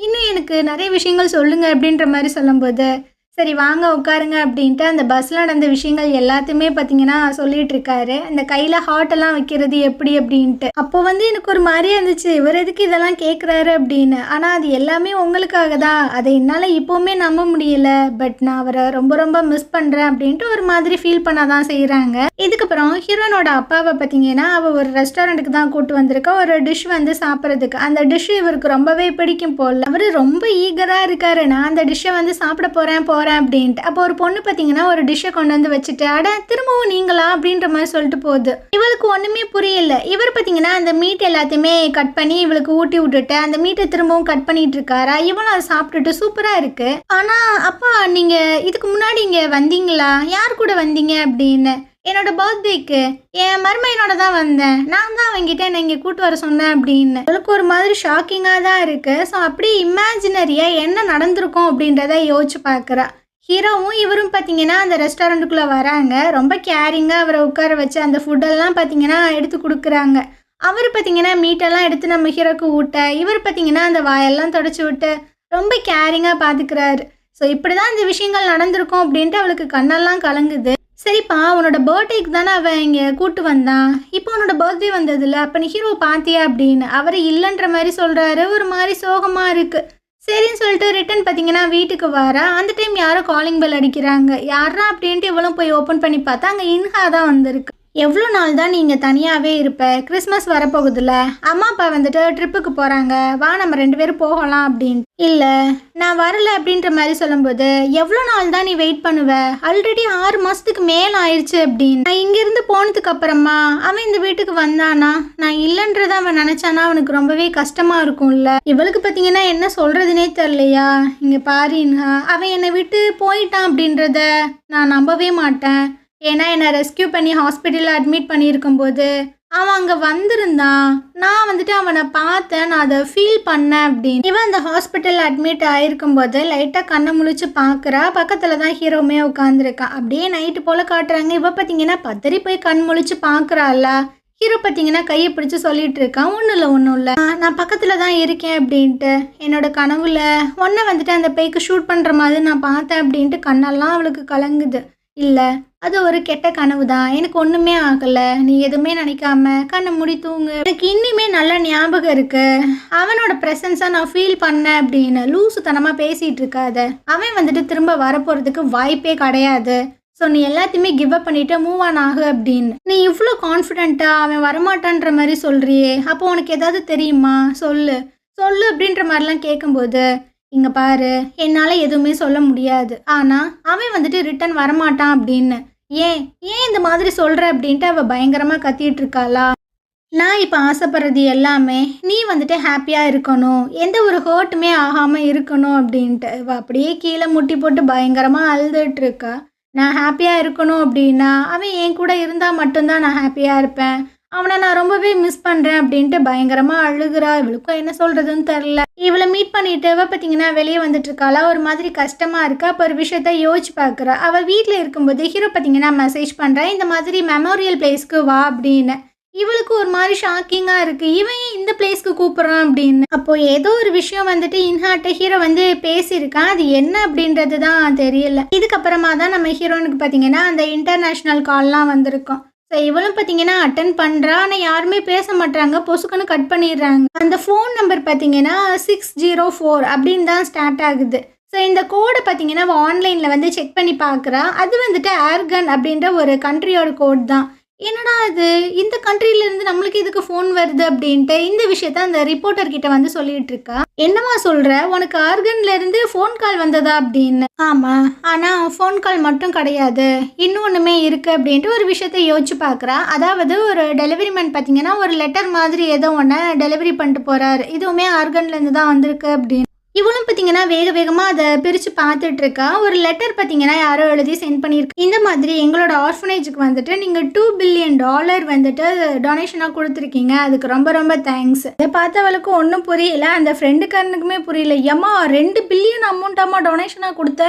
Speaker 1: இன்னும் எனக்கு நிறைய விஷயங்கள் சொல்லுங்கள் அப்படின்ற மாதிரி சொல்லும்போது, சரி வாங்க உட்காருங்க அப்படின்ட்டு அந்த பஸ்ஸில் நடந்த விஷயங்கள் எல்லாத்தையுமே பார்த்தீங்கன்னா சொல்லிட்டு இருக்காரு. அந்த கையில் ஹார்ட்டெல்லாம் வைக்கிறது எப்படி அப்படின்ட்டு. அப்போ வந்து எனக்கு ஒரு மாதிரியே இருந்துச்சு, இவர் எதுக்கு இதெல்லாம் கேட்குறாரு அப்படின்னு. ஆனால் அது எல்லாமே உங்களுக்காக தான், அதை என்னால் இப்போவுமே நம்ப முடியல. பட் நான் அவரை ரொம்ப ரொம்ப மிஸ் பண்ணுறேன் அப்படின்ட்டு ஒரு மாதிரி ஃபீல் பண்ண தான் செய்கிறாங்க. இதுக்கப்புறம் ஹீரோனோட அப்பாவை பார்த்தீங்கன்னா அவள் ஒரு ரெஸ்டாரண்ட்டுக்கு தான் கூப்பிட்டு வந்திருக்கா, ஒரு டிஷ் வந்து சாப்பிட்றதுக்கு. அந்த டிஷ் இவருக்கு ரொம்பவே பிடிக்கும் போல். அவர் ரொம்ப ஈகராக இருக்காரு, நான் அந்த டிஷ்ஷை வந்து சாப்பிட போகிறேன் அப்படின்ட்டு. அப்போ ஒரு பொண்ணு பார்த்தீங்கன்னா ஒரு டிஷ்ஷை கொண்டு வந்து வச்சுட்டு, அட திரும்பவும் நீங்களா அப்படின்ற மாதிரி சொல்லிட்டு போகுது. இவளுக்கு ஒன்றுமே புரியல. இவர் பார்த்தீங்கன்னா அந்த மீட் எல்லாத்தையுமே கட் பண்ணி இவளுக்கு ஊட்டி விட்டுட்டு அந்த மீட்டை திரும்பவும் கட் பண்ணிட்டு இருக்காரா. இவனும் அதை சாப்பிட்டுட்டு சூப்பராக இருக்கு. ஆனால் அப்பா நீங்கள் இதுக்கு முன்னாடி இங்கே வந்தீங்களா, யார் கூட வந்தீங்க அப்படின்னு. என்னோட பர்த்டேக்கு என் மருமையனோட தான் வந்தேன், நான் தான் அவங்ககிட்ட என்னை இங்கே கூட்டு வர சொன்னேன் அப்படின்னு. அவளுக்கு ஒரு மாதிரி ஷாக்கிங்காக தான் இருக்குது. ஸோ அப்படியே இமேஜினரியாக என்ன நடந்திருக்கும் அப்படின்றத யோசிச்சு பார்க்குறா. ஹீரோவும் இவரும் பார்த்தீங்கன்னா அந்த ரெஸ்டாரண்ட்டுக்குள்ளே வராங்க. ரொம்ப கேரிங்காக அவரை உட்கார வச்சு அந்த ஃபுட்டெல்லாம் பார்த்தீங்கன்னா எடுத்து கொடுக்குறாங்க. அவர் பார்த்தீங்கன்னா மீட்டெல்லாம் எடுத்து நம்ம ஹீரோக்கு ஊட்ட, இவர் பார்த்தீங்கன்னா அந்த வாயெல்லாம் தொடச்சி விட்டு ரொம்ப கேரிங்காக பார்த்துக்கிறாரு. ஸோ இப்படி தான் இந்த விஷயங்கள் நடந்திருக்கும் அப்படின்ட்டு அவளுக்கு கண்ணெல்லாம் கலங்குது. சரிப்பா, உன்னோட பர்த்டேக்கு தானே அவன் இங்கே கூட்டு வந்தான், இப்போ உன்னோட பர்த்டே வந்ததில்ல, அப்போ நீ ஹீரோ பார்த்தியா அப்படின்னு. அவர் இல்லைன்ற மாதிரி சொல்கிறாரு. ஒரு மாதிரி சோகமாக இருக்குது. சரின்னு சொல்லிட்டு ரிட்டன் பார்த்தீங்கன்னா வீட்டுக்கு வரா. அந்த டைம் யாரோ காலிங் பெல் அடிக்கிறாங்க. யாரா அப்படின்ட்டு இவளும் போய் ஓப்பன் பண்ணி பார்த்தா அங்கே இன்ஹா தான் வந்திருக்கு. எவ்வளோ நாள் தான் நீங்கள் தனியாகவே இருப்ப, கிறிஸ்மஸ் வரப்போகுதுல்ல, அம்மா அப்பா வந்துட்டு ட்ரிப்புக்கு போகிறாங்க, வா நம்ம 2 பேரும் போகலாம் அப்படின்னு. இல்லை நான் வரலை அப்படின்ற மாதிரி சொல்லும்போது, எவ்வளோ நாள் தான் நீ வெயிட் பண்ணுவ, ஆல்ரெடி 6 மாதத்துக்கு மேலே ஆயிடுச்சு அப்படின்னு. நான் இங்கேருந்து போனதுக்கு அப்புறமா அவன் இந்த வீட்டுக்கு வந்தானா, நான் இல்லைன்றத அவன் நினச்சானா அவனுக்கு ரொம்பவே கஷ்டமாக இருக்கும்ல. இவளுக்கு பார்த்தீங்கன்னா என்ன சொல்கிறதுனே தெரியலையா. இங்கே பாருன்னா அவன் என்னை விட்டு போயிட்டான் அப்படின்றத நான் நம்பவே மாட்டேன். ஏன்னா என்னை ரெஸ்கியூ பண்ணி ஹாஸ்பிட்டலில் அட்மிட் பண்ணியிருக்கும்போது அவன் அங்கே வந்திருந்தான், நான் வந்துட்டு அவனை பார்த்தேன், நான் அதை ஃபீல் பண்ணேன் அப்படின்னு. இவன் அந்த ஹாஸ்பிட்டலில் அட்மிட் ஆகிருக்கும்போது லைட்டாக கண்ணை முழிச்சு பார்க்குறா. பக்கத்தில் தான் ஹீரோமே உட்காந்துருக்கான். அப்படியே நைட்டு போல் காட்டுறாங்க. இவ பார்த்தீங்கன்னா பத்தறி போய் கண் முழிச்சு பார்க்குறாள்ல. ஹீரோ பார்த்தீங்கன்னா கையை பிடிச்சி சொல்லிட்டு இருக்கான், ஒன்றும் இல்லை நான் பக்கத்தில் தான் இருக்கேன் அப்படின்ட்டு. என்னோட கனவுல ஒன்றை வந்துட்டு அந்த பேய்க்கு ஷூட் பண்ணுற மாதிரி நான் பார்த்தேன் அப்படின்ட்டு கண்ணெல்லாம் அவளுக்கு கலங்குது. இல்லை அது ஒரு கெட்ட கனவு தான், எனக்கு ஒன்றுமே ஆகலை, நீ எதுவுமே நினைக்காம கண்ணை மூடி தூங்கு. எனக்கு இன்னுமே நல்ல ஞாபகம் இருக்கு, அவனோட ப்ரெசன்ஸாக நான் ஃபீல் பண்ணேன் அப்படின்னு. லூசுத்தனமாக பேசிகிட்டு இருக்காத, அவன் வந்துட்டு திரும்ப வரப்போகிறதுக்கு வாய்ப்பே கிடையாது. ஸோ நீ எல்லாத்தையுமே கிவ் அப் பண்ணிவிட்டு மூவ் ஆன் ஆகு அப்படின்னு. நீ இவ்வளோ கான்ஃபிடென்ட்டாக அவன் வரமாட்டான்ற மாதிரி சொல்கிறியே, அப்போ உனக்கு ஏதாவது தெரியுமா, சொல்லு சொல்லு அப்படின்ற மாதிரிலாம் கேட்கும்போது, இங்க பாரு, என்னால எதுவுமே சொல்ல முடியாது. ஆனா, அவன் வந்துட்டு ரிட்டர்ன் வரமாட்டான் அப்படின்னு. ஏன்? ஏன் இந்த மாதிரி சொல்ற? அப்படின்ட்டு அவ பயங்கரமா கத்திட்டு இருக்காளா? நான் இப்ப ஆசைப்படுறது எல்லாமே, நீ வந்துட்டு ஹேப்பியா இருக்கணும். எந்த ஒரு ஹர்ட்டுமே ஆகாம இருக்கணும் அப்படின்ட்டு. இவ அப்படியே கீழ முட்டி போட்டு பயங்கரமா அழுதுட்டு இருக்கா. நான் ஹேப்பியா இருக்கணும் அப்படின்னா, அவன் என் கூட இருந்தா மட்டும் தான் நான் ஹேப்பியா இருப்பேன். அவன நான் ரொம்பவே மிஸ் பண்றேன் அப்படின்ட்டு பயங்கரமா அழுகுறா. இவளுக்கும் என்ன சொல்றதுன்னு தெரியல. இவள மீட் பண்ணிட்டு இவ பார்த்தீங்கன்னா வெளிய வந்துட்டு இருக்காளா. ஒரு மாதிரி கஷ்டமா இருக்கு. அப்ப ஒரு விஷயத்த யோசிச்சு பார்க்குறா. அவ வீட்ல இருக்கும்போது ஹீரோ பார்த்தீங்கன்னா மெசேஜ் பண்றான். இந்த மாதிரி மெமோரியல் பிளேஸ்க்கு வா அப்படின்னு. இவளுக்கு ஒரு மாதிரி ஷாக்கிங்கா இருக்கு. இவன் ஏன் இந்த பிளேஸ்க்கு கூப்பிடுறான் அப்படின்னு. அப்போ ஏதோ ஒரு விஷயம் வந்துட்டு இன்ஹார்ட்ட ஹீரோ வந்து பேசியிருக்கான். அது என்ன அப்படின்றது தான் தெரியல. இதுக்கப்புறமா தான் நம்ம ஹீரோனுக்கு பார்த்தீங்கன்னா அந்த இன்டர்நேஷனல் கால்லாம் வந்திருக்கும். ஸோ இவளும் பார்த்தீங்கன்னா அட்டன் பண்ணுறா. ஆனால் யாருமே பேச மாட்டாங்க. பொசுக்குன்னு கட் பண்ணிடுறாங்க. அந்த ஃபோன் நம்பர் பார்த்தீங்கன்னா 604 அப்படின்னு தான் ஸ்டார்ட் ஆகுது. ஸோ இந்த கோடை பார்த்தீங்கன்னா அவள் ஆன்லைனில் வந்து செக் பண்ணி பார்க்குறா. அது வந்துட்டு ஆர்கன் அப்படின்ற ஒரு கண்ட்ரியோட கோட் தான். என்னடா இது, இந்த கண்ட்ரிலேருந்து நம்மளுக்கு இதுக்கு ஃபோன் வருது அப்படின்ட்டு இந்த விஷயத்த அந்த ரிப்போர்ட்டர் கிட்ட வந்து சொல்லிட்டு இருக்கா. என்னம்மா சொல்ற, உனக்கு ஆர்கன்லேருந்து ஃபோன் கால் வந்ததா அப்படின்னு. ஆமாம், ஆனால் ஃபோன் கால் மட்டும் கிடையாது, இன்னொன்றுமே இருக்குது அப்படின்ட்டு ஒரு விஷயத்த யோசிச்சு பார்க்குறா. அதாவது ஒரு டெலிவரி மேன் பார்த்தீங்கன்னா ஒரு லெட்டர் மாதிரி ஏதோ ஒன்று டெலிவரி பண்ணிட்டு போகிறாரு. இதுவுமே ஆர்கன்லேருந்து தான் வந்திருக்கு அப்படின்னு. இவளும் பார்த்தீங்கன்னா வேக வேகமாக அதை பிரித்து பார்த்துட்டு இருக்கா. ஒரு லெட்டர் பார்த்தீங்கன்னா யாரோ எழுதி சென்ட் பண்ணியிருக்கு. இந்த மாதிரி எங்களோட ஆர்ஃபனேஜுக்கு வந்துட்டு நீங்கள் $2 பில்லியன் வந்துட்டு டொனேஷனாக கொடுத்துருக்கீங்க. அதுக்கு ரொம்ப ரொம்ப தேங்க்ஸ். இதை பார்த்தவளுக்கு ஒன்றும் புரியல. அந்த ஃப்ரெண்டுக்காரனுக்குமே புரியல. ஏம்மா 2 பில்லியன் அமௌண்ட்டாம்மா டொனேஷனாக கொடுத்த,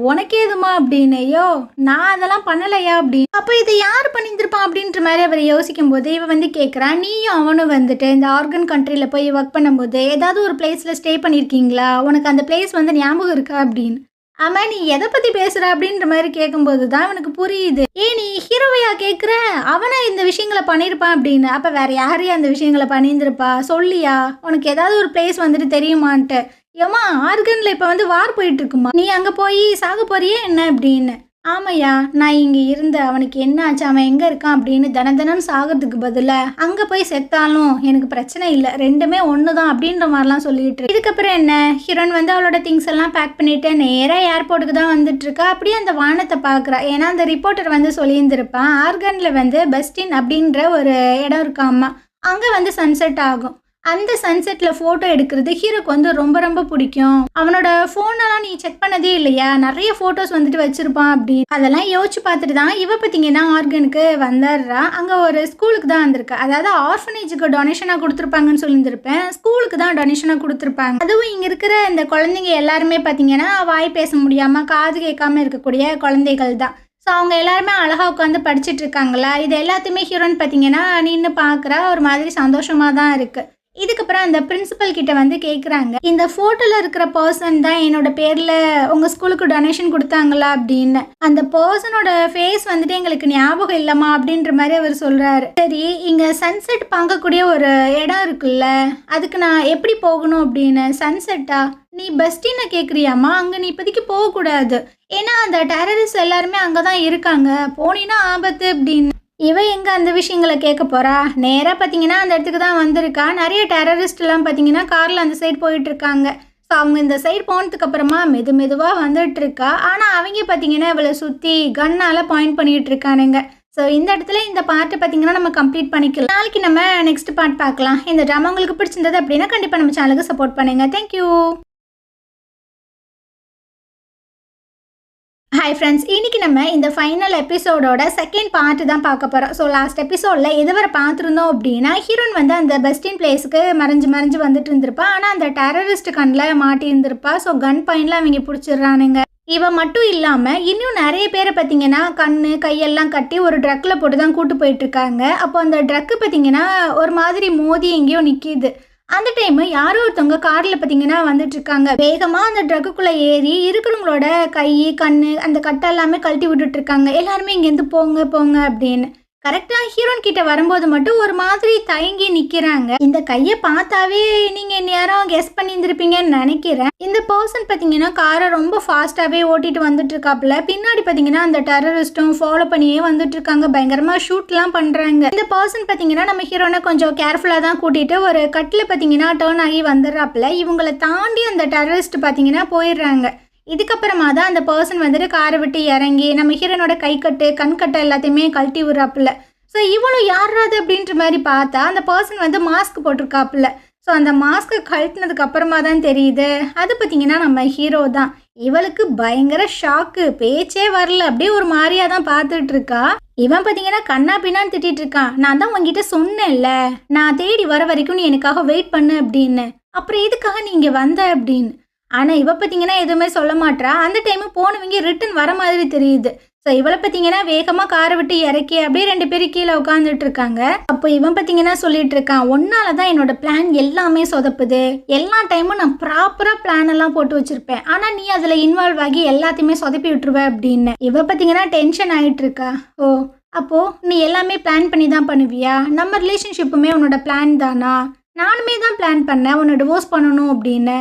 Speaker 1: உனக்கே எதுமா அப்படின்னு. ஐயோ நான் அதெல்லாம் பண்ணலையா அப்படின்னு. அப்போ இதை யார் பண்ணியிருந்திருப்பான் அப்படின்ற மாதிரி அவர் யோசிக்கும் போது இவ வந்து கேட்குறான், நீயும் அவனும் வந்துட்டு இந்த ஆர்கன் கண்ட்ரியில் போய் ஒர்க் பண்ணும்போது ஏதாவது ஒரு பிளேஸில் ஸ்டே பண்ணியிருக்கீங்களா, உனக்கு அந்த பிளேஸ் வந்து ஞாபகம் இருக்கா அப்படின்னு. ஆமாம், நீ எதை பற்றி பேசுகிற அப்படின்ற மாதிரி கேட்கும்போது தான் அவனுக்கு புரியுது. நீ ஹீரோவையா கேட்குற, அவனை இந்த விஷயங்களை பண்ணியிருப்பான் அப்படின்னு. அப்போ வேற யாரையா அந்த விஷயங்களை பண்ணியிருந்திருப்பா, சொல்லியா, உனக்கு ஏதாவது ஒரு பிளேஸ் வந்துட்டு தெரியுமான்ட்டு. ஏமா ஆர்கனில் இப்போ வந்து வார் போயிட்டு இருக்குமா, நீ அங்கே போய் சாக போறியே என்ன அப்படின்னு. ஆமையா, நான் இங்கே இருந்த அவனுக்கு என்ன ஆச்சு, அவன் எங்கே இருக்கான் அப்படின்னு தினம் சாகிறதுக்கு பதிலாக அங்கே போய் செத்தாலும் எனக்கு பிரச்சனை இல்லை, ரெண்டுமே ஒன்று தான் அப்படின்ற மாதிரிலாம் சொல்லிட்டு. இதுக்கப்புறம் என்ன, ஹீரோன் வந்து அவளோட திங்ஸ் எல்லாம் பேக் பண்ணிட்டு நேராக ஏர்போர்ட்டுக்கு தான் வந்துட்டு இருக்கா. அப்படியே அந்த வானத்தை பார்க்குறா. ஏன்னா அந்த ரிப்போர்ட்டர் வந்து சொல்லியிருந்திருப்பான் ஆர்கனில் வந்து பெஸ்டின் அப்படின்ற ஒரு இடம் இருக்காமா, அங்கே வந்து சன்செட் ஆகும். அந்த சன்செட்டில் ஃபோட்டோ எடுக்கிறது ஹீரோக்கு வந்து ரொம்ப ரொம்ப பிடிக்கும். அவனோட ஃபோனெல்லாம் நீ செக் பண்ணதே இல்லையா, நிறைய ஃபோட்டோஸ் வந்துட்டு வச்சுருப்பான் அப்படி. அதெல்லாம் யோசிச்சு பார்த்துட்டு தான் இவ பார்த்தீங்கன்னா ஆர்கனுக்கு வந்துடுறா. அங்கே ஒரு ஸ்கூலுக்கு தான் வந்திருக்கா. அதாவது ஆர்ஃபனேஜுக்கு டொனேஷனாக கொடுத்துருப்பாங்கன்னு சொல்லியிருந்திருப்பேன். ஸ்கூலுக்கு தான் டொனேஷனாக கொடுத்துருப்பாங்க. அதுவும் இங்கே இருக்கிற இந்த குழந்தைங்க எல்லாருமே பார்த்தீங்கன்னா வாய் பேச முடியாமல் காது கேட்காம இருக்கக்கூடிய குழந்தைகள் தான். ஸோ அவங்க எல்லாருமே அழகாக உட்காந்து படிச்சுட்டு இருக்காங்களா. இது எல்லாத்தையுமே ஹீரோன்னு பார்த்தீங்கன்னா நின்று பார்க்குறா. ஒரு மாதிரி சந்தோஷமாக தான் இருக்குது. இதுக்கப்புறம் அந்த பிரின்சிபல் கிட்ட வந்து கேட்குறாங்க, இந்த ஃபோட்டோவில் இருக்கிற பர்சன் தான் என்னோட பேரில் உங்கள் ஸ்கூலுக்கு டொனேஷன் கொடுத்தாங்களா அப்படின்னு. அந்த பர்சனோட ஃபேஸ் வந்துட்டு எங்களுக்கு ஞாபகம் இல்லைம்மா அப்படின்ற மாதிரி அவர் சொல்கிறாரு. சரி, இங்கே சன்செட் பார்க்கக்கூடிய ஒரு இடம் இருக்குல்ல, அதுக்கு நான் எப்படி போகணும் அப்படின்னு. சன்செட்டா, நீ பெஸ்டின்னு கேட்குறியாம்மா, அங்கே நீ இப்போதைக்கு போகக்கூடாது, ஏன்னா அந்த டெரரிஸ்ட் எல்லாருமே அங்கே தான் இருக்காங்க, போனீன்னா ஆபத்து அப்படின்னு. இவ எங்கே அந்த விஷயங்களை கேட்க போகிறா. நேராக பார்த்தீங்கன்னா அந்த இடத்துக்கு தான் வந்திருக்கா. நிறைய டெரரிஸ்ட்லாம் பார்த்தீங்கன்னா காரில் அந்த சைடு போயிட்டுருக்காங்க. ஸோ அவங்க இந்த சைடு போனதுக்கு அப்புறமா மெதுவாக வந்துட்டு இருக்கா. ஆனால் அவங்க பார்த்தீங்கன்னா இவளை சுற்றி கன்னால் பாயிண்ட் பண்ணிகிட்டு இருக்கானுங்க. ஸோ இந்த இடத்துல இந்த பார்ட்டை பார்த்தீங்கன்னா நம்ம கம்ப்ளீட் பண்ணிக்கலாம். நாளைக்கு நம்ம நெக்ஸ்ட் பார்ட் பார்க்கலாம். இந்த ட்ராமா உங்களுக்கு பிடிச்சிருந்தது அப்படின்னா கண்டிப்பாக நம்ம சேனலுக்கு சப்போர்ட் பண்ணுங்கள். தேங்க்யூ. ஹாய் ஃப்ரெண்ட்ஸ், இன்றைக்கி நம்ம இந்த ஃபைனல் எபிசோடோட செகண்ட் பார்ட்டு தான் பார்க்க போகிறோம். ஸோ லாஸ்ட் எபிசோடில் எதுவரை பார்த்துருந்தோம் அப்படின்னா ஹீரோன் வந்து அந்த பெஸ்டின் பிளேஸுக்கு மறைஞ்சு வந்துட்டு இருந்திருப்பா. ஆனால் அந்த டெரரிஸ்ட் கண்ணில் மாட்டியிருந்திருப்பா. ஸோ கன் பாயிண்டில் அவங்க பிடிச்சிடுறானுங்க. இவன் மட்டும் இல்லாமல் இன்னும் நிறைய பேரை பார்த்தீங்கன்னா கண் கையெல்லாம் கட்டி ஒரு ட்ரக்கில் போட்டு தான் கூட்டு போயிட்டுருக்காங்க. அப்போ அந்த ட்ரக்கு பார்த்தீங்கன்னா ஒரு மாதிரி மோதி எங்கேயோ நிற்கிது. அந்த டைம் யாரோ ஒருத்தவங்க காரில் பார்த்தீங்கன்னா வந்துட்டு இருக்காங்க. வேகமாக அந்த ட்ரக்குக்குள்ளே ஏறி இருக்கிறவங்களோட கை கண் அந்த கட்டை எல்லாமே கழட்டி விட்டுட்டு இருக்காங்க. எல்லாருமே இங்கேருந்து போங்க அப்படின்னு. கரெக்டாக ஹீரோன் கிட்ட வரும்போது மட்டும் ஒரு மாதிரி தயங்கி நிற்கிறாங்க. இந்த கையை பார்த்தாவே நீங்கள் இந்நேரம் கெஸ் பண்ணியிருந்திருப்பீங்கன்னு நினைக்கிறேன். இந்த பர்சன் பார்த்தீங்கன்னா காரை ரொம்ப ஃபாஸ்ட்டாகவே ஓட்டிட்டு வந்துட்டு இருக்காப்புல. பின்னாடி பார்த்தீங்கன்னா அந்த டெரரிஸ்ட்டும் ஃபாலோ பண்ணியே வந்துட்டு இருக்காங்க. பயங்கரமாக ஷூட்லாம் பண்ணுறாங்க. இந்த பர்சன் பார்த்தீங்கன்னா நம்ம ஹீரோனை கொஞ்சம் கேர்ஃபுல்லாக தான் கூட்டிகிட்டு ஒரு கட்டில் பார்த்தீங்கன்னா டேர்ன் ஆகி வந்துடுறாப்புல. இவங்களை தாண்டி அந்த டெரரிஸ்ட் பார்த்தீங்கன்னா போயிடுறாங்க. இதுக்கப்புறமா தான் அந்த பர்சன் வந்துட்டு காரை விட்டு இறங்கி நம்ம ஹீரோனோட கைக்கட்டு கண்கட்டை எல்லாத்தையுமே கழட்டி விடுறாப்புல. ஸோ இவளும் யாராது அப்படின்ற மாதிரி பார்த்தா அந்த பர்சன் வந்து மாஸ்க் போட்டிருக்காப்புல. ஸோ அந்த மாஸ்க்கு கழட்டினதுக்கு அப்புறமா தான் தெரியுது அது பார்த்தீங்கன்னா நம்ம ஹீரோ தான். இவளுக்கு பயங்கர ஷாக்கு, பேச்சே வரல, அப்படியே ஒரு மாதிரியா தான் பார்த்துட்டு இருக்கா. இவன் பார்த்தீங்கன்னா கண்ணா பின்னான்னு திட்டிட்டு இருக்கான். நான் தான் உங்ககிட்ட சொன்னேன்ல, நான் தேடி வர வரைக்கும் நீ எனக்காக வெயிட் பண்ணு அப்படின்னு, அப்புறம் எதுக்காக நீ இங்கே வந்த அப்படின்னு. ஆனால் இவ பார்த்தீங்கன்னா எதுவுமே சொல்ல மாட்டா. அந்த டைமு போனவங்க ரிட்டன் வர மாதிரி தெரியுது. ஸோ இவளை பார்த்தீங்கன்னா வேகமாக காரை விட்டு இறக்கி அப்படியே 2 பேரும் கீழே உட்காந்துட்டு இருக்காங்க. அப்போ இவன் பார்த்தீங்கன்னா சொல்லிட்டு இருக்கான், ஒன்னால தான் என்னோட பிளான் எல்லாமே சொதப்புது. எல்லா டைமும் நான் ப்ராப்பராக பிளான் எல்லாம் போட்டு வச்சிருப்பேன், ஆனால் நீ அதில் இன்வால்வ் ஆகி எல்லாத்தையுமே சொதப்பி விட்டுருவ அப்படின்னு. இவ பார்த்தீங்கன்னா டென்ஷன் ஆகிட்டு இருக்கா. ஓ, அப்போது நீ எல்லாமே பிளான் பண்ணி தான் பண்ணுவியா? நம்ம ரிலேஷன்ஷிப்புமே உன்னோட பிளான் தானா? நானுமே தான் பிளான் பண்ணேன் உன்னை டிவோர்ஸ் பண்ணணும் அப்படின்னு.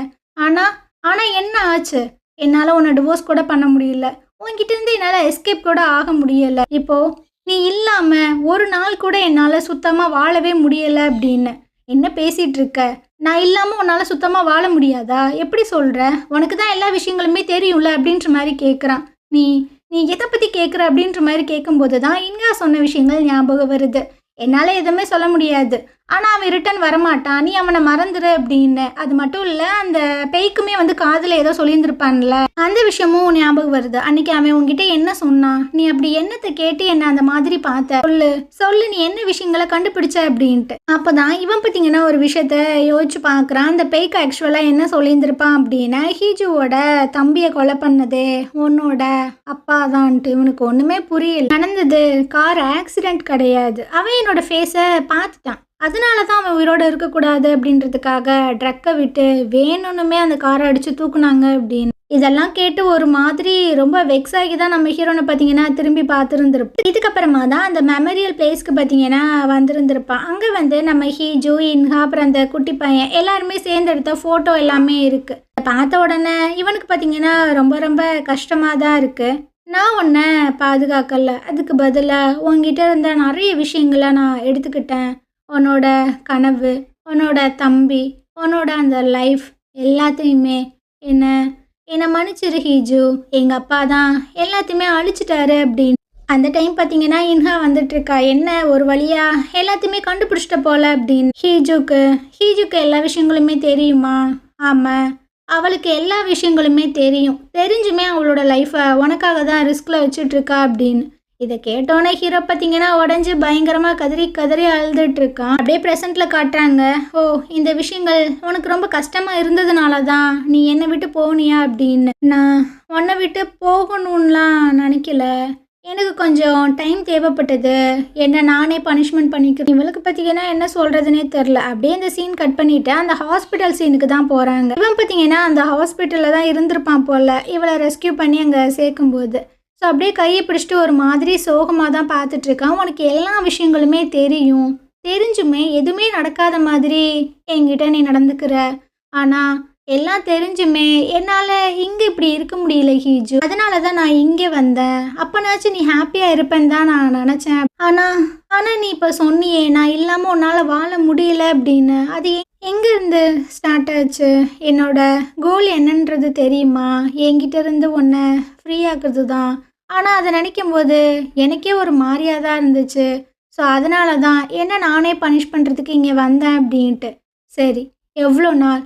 Speaker 1: ஆனால் என்ன ஆச்சு? என்னால் உன்னை டிவோர்ஸ் கூட பண்ண முடியல. உன்கிட்ட இருந்து என்னால் எஸ்கேப் கூட ஆக முடியலை. இப்போது நீ இல்லாமல் ஒரு நாள் கூட என்னால் சுத்தமாக வாழவே முடியலை அப்படின்னு. என்ன பேசிகிட்டு இருக்க? நான் இல்லாமல் உன்னால் சுத்தமாக வாழ முடியாதா? எப்படி சொல்கிற? உனக்கு தான் எல்லா விஷயங்களுமே தெரியும்ல அப்படின்ற மாதிரி கேட்குறான். நீ நீ எதை பற்றி கேட்குற அப்படின்ற மாதிரி கேட்கும்போது தான் இன்கா சொன்ன விஷயங்கள் ஞாபகம் வருது. என்னால் எதுவுமே சொல்ல முடியாது, ஆனால் அவன் ரிட்டன் வரமாட்டான், நீ அவனை மறந்துடு அப்படின்னு. அது மட்டும் இல்லை, அந்த பேய்க்குமே வந்து காதில் ஏதோ சொல்லியிருந்திருப்பான்ல, அந்த விஷயமும் ஞாபகம் வருது. அன்னைக்கு அவன் உங்ககிட்ட என்ன சொன்னான்? நீ அப்படி என்னத்தை கேட்டு என்ன அந்த மாதிரி பார்த்த? சொல்லு நீ என்ன விஷயங்களை கண்டுபிடிச்ச அப்படின்ட்டு. அப்போ தான் இவன் பார்த்தீங்கன்னா ஒரு விஷயத்த யோசிச்சு பார்க்குறான். அந்த பேய்க்கு ஆக்சுவலாக என்ன சொல்லியிருந்திருப்பான் அப்படின்னா, ஹீஜுவோட தம்பியை கொலை பண்ணதே உன்னோட அப்பா தான்ட்டு. இவனுக்கு ஒன்றுமே புரியல. நடந்தது கார் ஆக்சிடென்ட் கிடையாது, அவன் என்னோட ஃபேஸை பார்த்துட்டான், அதனால தான் அவன் உயிரோடு இருக்கக்கூடாது அப்படின்றதுக்காக ட்ரக்கை விட்டு வேணும்னுமே அந்த காரை அடித்து தூக்குனாங்க அப்படின்னு. இதெல்லாம் கேட்டு ஒரு மாதிரி ரொம்ப வெக்ஸ் ஆகி தான் நம்ம ஹீரோனை பார்த்தீங்கன்னா திரும்பி பார்த்துருந்துருப்போம். இதுக்கப்புறமா தான் அந்த மெமரியல் பிளேஸ்க்கு பார்த்தீங்கன்னா வந்திருந்திருப்பான். அங்கே வந்து நம்ம ஹீஜு, இன்ஹா, அப்புறம் அந்த குட்டி பையன் எல்லாருமே சேர்ந்து எடுத்த ஃபோட்டோ எல்லாமே இருக்குது. பார்த்த உடனே இவனுக்கு பார்த்தீங்கன்னா ரொம்ப ரொம்ப கஷ்டமாக தான் இருக்குது. நான் உன்னை பாதுகாக்கலை, அதுக்கு பதிலாக உங்ககிட்ட இருந்த நிறைய விஷயங்களை நான் எடுத்துக்கிட்டேன். உன்னோட கனவு, உன்னோட தம்பி, உன்னோட அந்த லைஃப் எல்லாத்தையுமே என்னை மன்னிச்சிரு ஹீஜு, எங்கள் அப்பா தான் எல்லாத்தையுமே அழிச்சிட்டாரு அப்படின்னு. அந்த டைம் பார்த்தீங்கன்னா இன்ஹா வந்துட்டுருக்கா. என்ன ஒரு வழியாக எல்லாத்தையுமே கண்டுபிடிச்சிட்ட போல அப்படின்னு. ஹீஜுக்கு எல்லா விஷயங்களுமே தெரியுமா? ஆமாம், அவளுக்கு எல்லா விஷயங்களுமே தெரியும். தெரிஞ்சுமே அவளோட லைஃப்பை உனக்காக தான் ரிஸ்கில் வச்சுட்ருக்கா அப்படின்னு. இதை கேட்டோன்னே ஹீரோ பார்த்தீங்கன்னா உடஞ்சி பயங்கரமாக கதறி கதறி அழுதுட்டு இருக்கான். அப்படியே ப்ரெசண்ட்டில் காட்டுறாங்க. ஓ, இந்த விஷயங்கள் உனக்கு ரொம்ப கஷ்டமாக இருந்ததுனால தான் நீ என்னை விட்டு போனியா அப்படின்னு. நான் உன்னை விட்டு போகணும்லாம் நினைக்கல, எனக்கு கொஞ்சம் டைம் தேவைப்பட்டது, என்ன நானே பனிஷ்மெண்ட் பண்ணிக்கிறேன். இவளுக்கு பார்த்தீங்கன்னா என்ன சொல்கிறதுனே தெரில. அப்படியே இந்த சீன் கட் பண்ணிவிட்டு அந்த ஹாஸ்பிட்டல் சீனுக்கு தான் போகிறாங்க. இவன் பார்த்தீங்கன்னா அந்த ஹாஸ்பிட்டலில் தான் இருந்திருப்பான் போல் இவளை ரெஸ்கியூ பண்ணி அங்கே சேர்க்கும்போது. ஸோ அப்படியே கையை பிடிச்சிட்டு ஒரு மாதிரி சோகமாக தான் பார்த்துட்ருக்கான். உனக்கு எல்லா விஷயங்களுமே தெரியும், தெரிஞ்சுமே எதுவுமே நடக்காத மாதிரி என்கிட்ட நீ நடந்துக்கிற. ஆனால் எல்லாம் தெரிஞ்சுமே என்னால் இங்கே இப்படி இருக்க முடியல ஹீஜு, அதனால தான் நான் இங்கே வந்தேன். அப்போனாச்சும் நீ ஹாப்பியாக இருப்பேன்னு தான் நான் நினச்சேன். ஆனால் நீ இப்போ சொன்னியே நான் இல்லாமல் உன்னால் வாழ முடியல அப்படின்னு. அது எங்கேருந்து ஸ்டார்ட் ஆச்சு? என்னோட கோல் என்னன்றது தெரியுமா? என்கிட்ட இருந்து உன்னை ஃப்ரீ ஆக்குறது தான். ஆனால் அதை நினைக்கும் போது எனக்கே ஒரு மாதிரியாக தான் இருந்துச்சு. ஸோ அதனால தான் என்ன நானே பனிஷ் பண்ணுறதுக்கு இங்கே வந்தேன் அப்படின்ட்டு. சரி, எவ்வளோ நாள்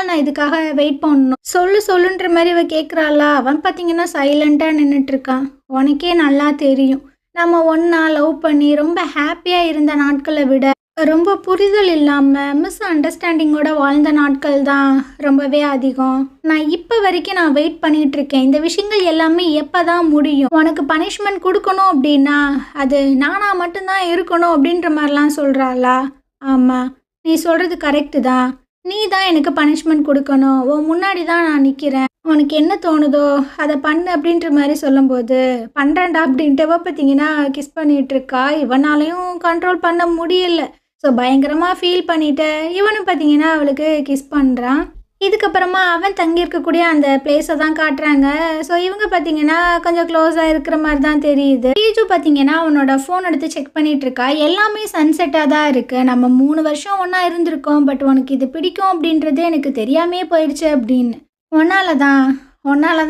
Speaker 1: நான் இதுக்காக வெயிட் பண்ணணும்? சொல்லுன்ற மாதிரி இவ கேட்குறாளா. அவன் பார்த்தீங்கன்னா சைலண்ட்டாக நின்றுட்டுருக்கான். உனக்கே நல்லா தெரியும், நம்ம ஒன்றா லவ் பண்ணி ரொம்ப ஹாப்பியாக இருந்த நாட்களை விட ரொம்ப புரிதல் இல்லாமல் மிஸ் அண்டர்ஸ்டாண்டிங்கோட வாழ்ந்த நாட்கள் தான் ரொம்பவே அதிகம். நான் இப்போ வரைக்கும் நான் வெயிட் பண்ணிகிட்ருக்கேன். இந்த விஷயங்கள் எல்லாமே எப்போ தான் முடியும்? உனக்கு பனிஷ்மெண்ட் கொடுக்கணும் அப்படின்னா அது நானாக மட்டும்தான் இருக்கணும் அப்படின்ற மாதிரிலாம் சொல்கிறாளா. ஆமாம், நீ சொல்கிறது கரெக்டு தான். நீ தான் எனக்கு பனிஷ்மெண்ட் கொடுக்கணும். உன் முன்னாடி தான் நான் நிற்கிறேன். உனக்கு என்ன தோணுதோ அதை பண்ணு அப்படின்ற மாதிரி சொல்லும்போது, பண்ணுறேன்டா அப்படின்ட்டு இவ பார்த்தீங்கன்னா கிஸ் பண்ணிட்டு இருக்கா. இவனாலையும் கண்ட்ரோல் பண்ண முடியல. ஸோ பயங்கரமாக ஃபீல் பண்ணிட்டு இவனும் பார்த்தீங்கன்னா அவளுக்கு கிஸ் பண்ணுறான். இதுக்கப்புறமா அவன் தங்கியிருக்கக்கூடிய அந்த பிளேஸை தான் காட்டுறாங்க. ஸோ இவங்க பார்த்தீங்கன்னா கொஞ்சம் க்ளோஸாக இருக்கிற மாதிரி தான் தெரியுது. டீஜு பார்த்தீங்கன்னா அவனோட ஃபோன் எடுத்து செக் பண்ணிட்டு இருக்கா. எல்லாமே சன்செட்டாக தான் இருக்குது. நம்ம 3 வருஷம் ஒன்றா இருந்திருக்கோம். பட் உனக்கு இது பிடிக்கும் அப்படின்றது எனக்கு தெரியாமே போயிடுச்சு அப்படின்னு. ஒன்னால